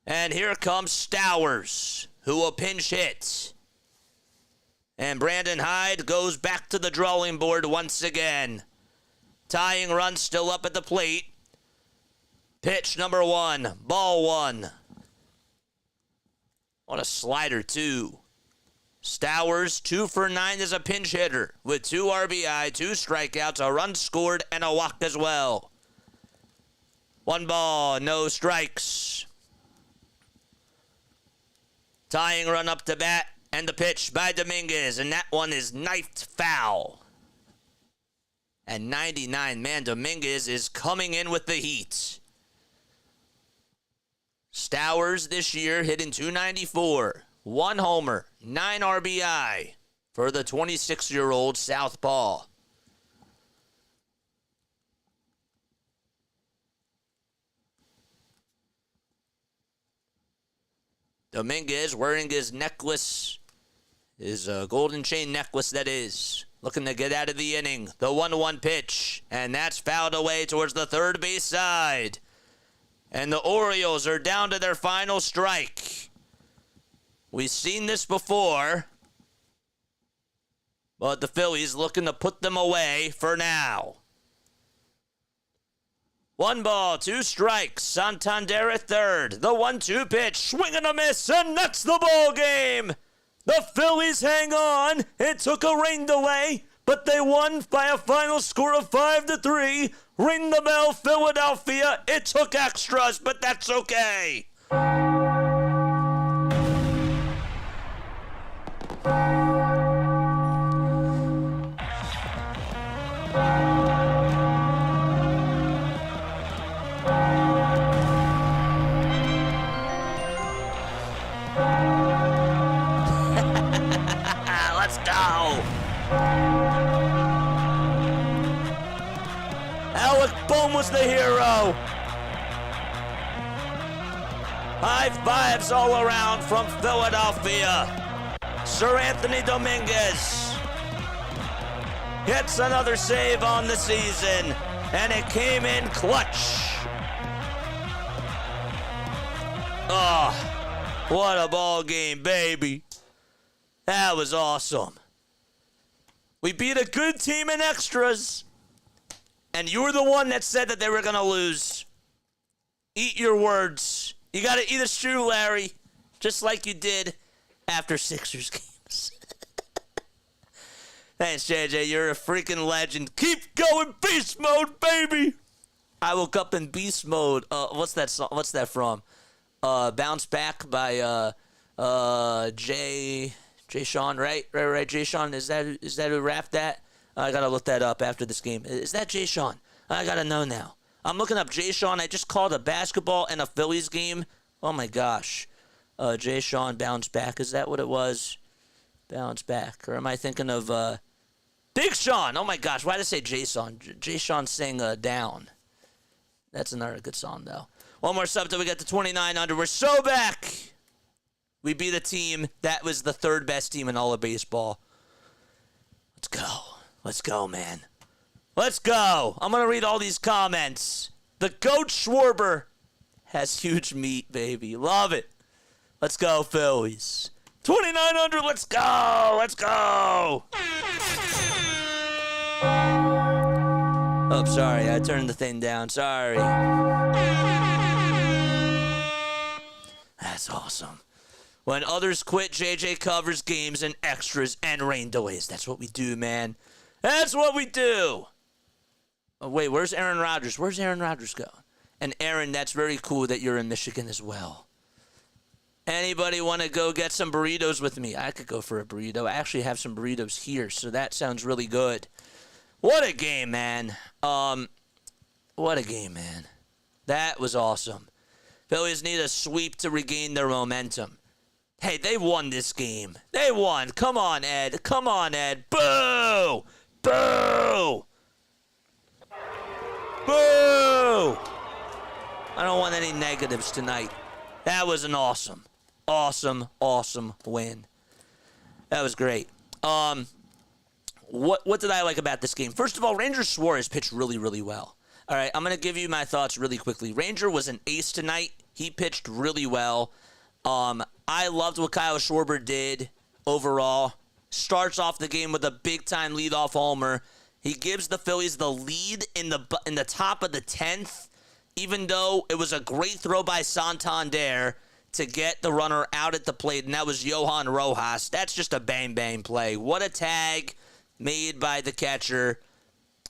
And here comes Stowers, who will pinch hit. And Brandon Hyde goes back to the drawing board once again. Tying run still up at the plate. Pitch number 1, ball 1. What a slider, too. Stowers, 2 for 9 as a pinch hitter, with 2 RBI, 2 strikeouts, a run scored, and a walk as well. 1 ball, no strikes. Tying run up to bat. And the pitch by Dominguez, and that one is knifed foul. And 99, man, Dominguez is coming in with the heat. Stowers this year hitting .294, 1 homer, 9 RBI for the 26-year-old southpaw. Dominguez wearing his necklace. His golden chain necklace, that is. Looking to get out of the inning. The 1-1 pitch. And that's fouled away towards the third base side. And the Orioles are down to their final strike. We've seen this before. But the Phillies looking to put them away for now. 1 ball, 2 strikes. Santander at third. The 1-2 pitch. Swing and a miss. And that's the ball game. The Phillies hang on. It took a rain delay, but they won by a final score of 5-3. Ring the bell, Philadelphia. It took extras, but that's okay. Let's go. Bohm was the hero. High fives all around from Philadelphia. Sir Anthony Dominguez hits another save on the season, and it came in clutch. Oh, what a ball game, baby. That was awesome. We beat a good team in extras. And you were the one that said that they were going to lose. Eat your words. You got to eat a shoe, Larry. Just like you did after Sixers games. Thanks, JJ. You're a freaking legend. Keep going beast mode, baby. I woke up in beast mode. What's that song? What's that from? Bounce Back by Jay Sean, right? Right. Jay Sean. Is that who rapped that? I gotta look that up after this game. Is that Jay Sean? I gotta know now. I'm looking up Jay Sean. I just called a basketball and a Phillies game. Oh my gosh. Jay Sean, Bounce Back. Is that what it was? Bounce Back. Or am I thinking of Big Sean? Oh my gosh. Why did I say Jay Sean? Jay Sean sang Down. That's another good song though. One more sub till we get to 29 under. We're so back. We beat a team that was the third best team in all of baseball. Let's go. Let's go, man. Let's go. I'm going to read all these comments. The GOAT Schwarber has huge meat, baby. Love it. Let's go, Phillies. 2900, let's go. Let's go. Oh, sorry. I turned the thing down. Sorry. That's awesome. When others quit, JJ covers games and extras and rain delays. That's what we do, man. That's what we do. Oh, wait, where's Aaron Rodgers? Where's Aaron Rodgers going? And Aaron, that's very cool that you're in Michigan as well. Anybody want to go get some burritos with me? I could go for a burrito. I actually have some burritos here, so that sounds really good. What a game, man. What a game, man. That was awesome. Phillies need a sweep to regain their momentum. Hey, they won this game. They won. Come on, Ed. Come on, Ed. Boo! Boo! Boo! I don't want any negatives tonight. That was an awesome win. That was great. What did I like about this game? First of all, Ranger Suarez pitched really, really well. All right, I'm going to give you my thoughts really quickly. Ranger was an ace tonight. He pitched really well. I loved what Kyle Schwarber did overall. Starts off the game with a big-time leadoff homer. He gives the Phillies the lead in the top of the 10th, even though it was a great throw by Santander to get the runner out at the plate, and that was Johan Rojas. That's just a bang-bang play. What a tag made by the catcher.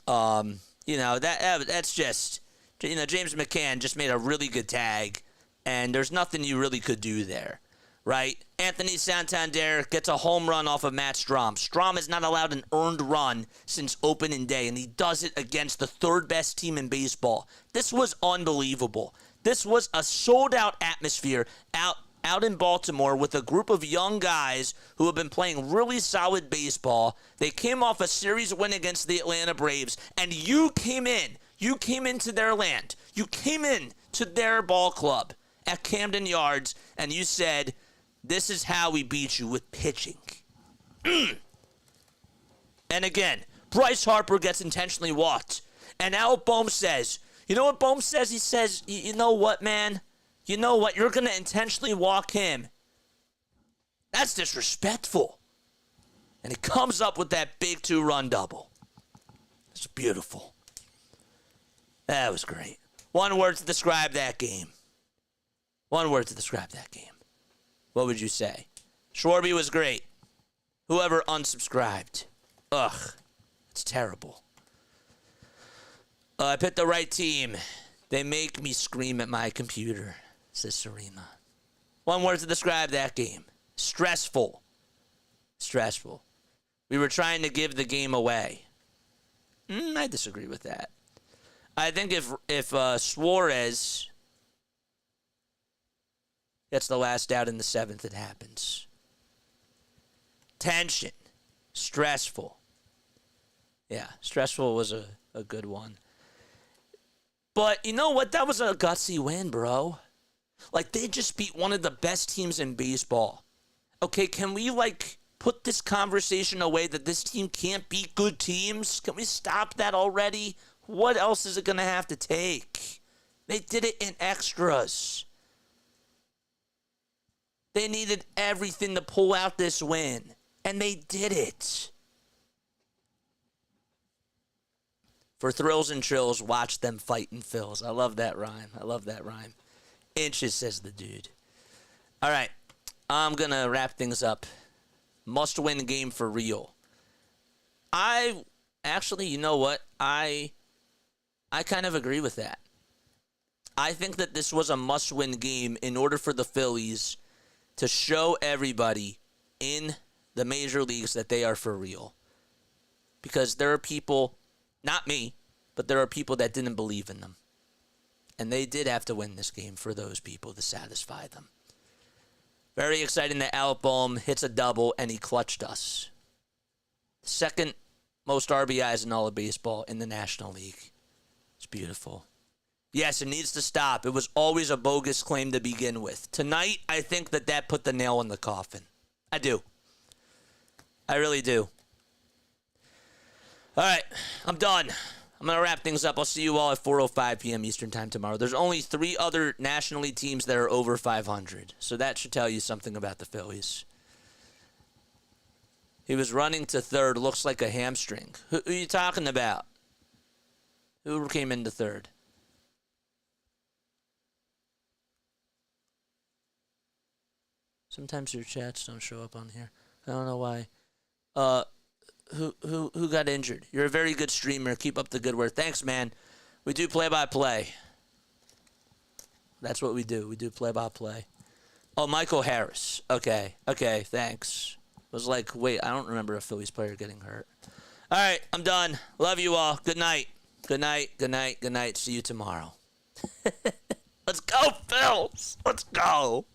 That's just, James McCann just made a really good tag, and there's nothing you really could do there. Right? Anthony Santander gets a home run off of Matt Strahm. Strahm has not allowed an earned run since opening day, and he does it against the third best team in baseball. This was unbelievable. This was a sold-out atmosphere out in Baltimore with a group of young guys who have been playing really solid baseball. They came off a series win against the Atlanta Braves, and you came in. You came into their land. You came in to their ball club at Camden Yards, and you said, this is how we beat you, with pitching. And again, Bryce Harper gets intentionally walked. And now Bohm says, you know what Bohm says? He says, you know what, man? You know what? You're going to intentionally walk him. That's disrespectful. And he comes up with that big 2-run double. It's beautiful. That was great. One word to describe that game. One word to describe that game. What would you say? Schwarby was great. Whoever unsubscribed. Ugh. It's terrible. I picked the right team. They make me scream at my computer, says Serena. One word to describe that game. Stressful. Stressful. We were trying to give the game away. I disagree with that. I think if Suarez gets the last out in the 7th, it happens. Tension. Stressful. Yeah, stressful was a good one. But you know what? That was a gutsy win, bro. Like, they just beat one of the best teams in baseball. Okay, can we, put this conversation away that this team can't beat good teams? Can we stop that already? What else is it going to have to take? They did it in extras. They needed everything to pull out this win, and they did it. For thrills and chills, watch them fight in fills. I love that rhyme. Inches, says the dude. All right, I'm going to wrap things up. Must-win game for real. Actually, you know what? I kind of agree with that. I think that this was a must-win game in order for the Phillies to show everybody in the major leagues that they are for real. Because there are people, not me, but there are people that didn't believe in them. And they did have to win this game for those people to satisfy them. Very exciting that Alec Bohm hits a double and he clutched us. Second most RBIs in all of baseball in the National League. It's beautiful. Yes, it needs to stop. It was always a bogus claim to begin with. Tonight, I think that put the nail in the coffin. I do. I really do. All right, I'm done. I'm going to wrap things up. I'll see you all at 4:05 p.m. Eastern Time tomorrow. There's only 3 other National League teams that are over 500, so that should tell you something about the Phillies. He was running to third. Looks like a hamstring. Who are you talking about? Who came into third? Sometimes your chats don't show up on here. I don't know why. Who got injured? You're a very good streamer. Keep up the good work. Thanks, man. We do play-by-play. That's what we do. We do play-by-play. Oh, Michael Harris. Okay, thanks. I was like, wait, I don't remember a Phillies player getting hurt. All right, I'm done. Love you all. Good night. Good night. See you tomorrow. Let's go, Phils. Let's go.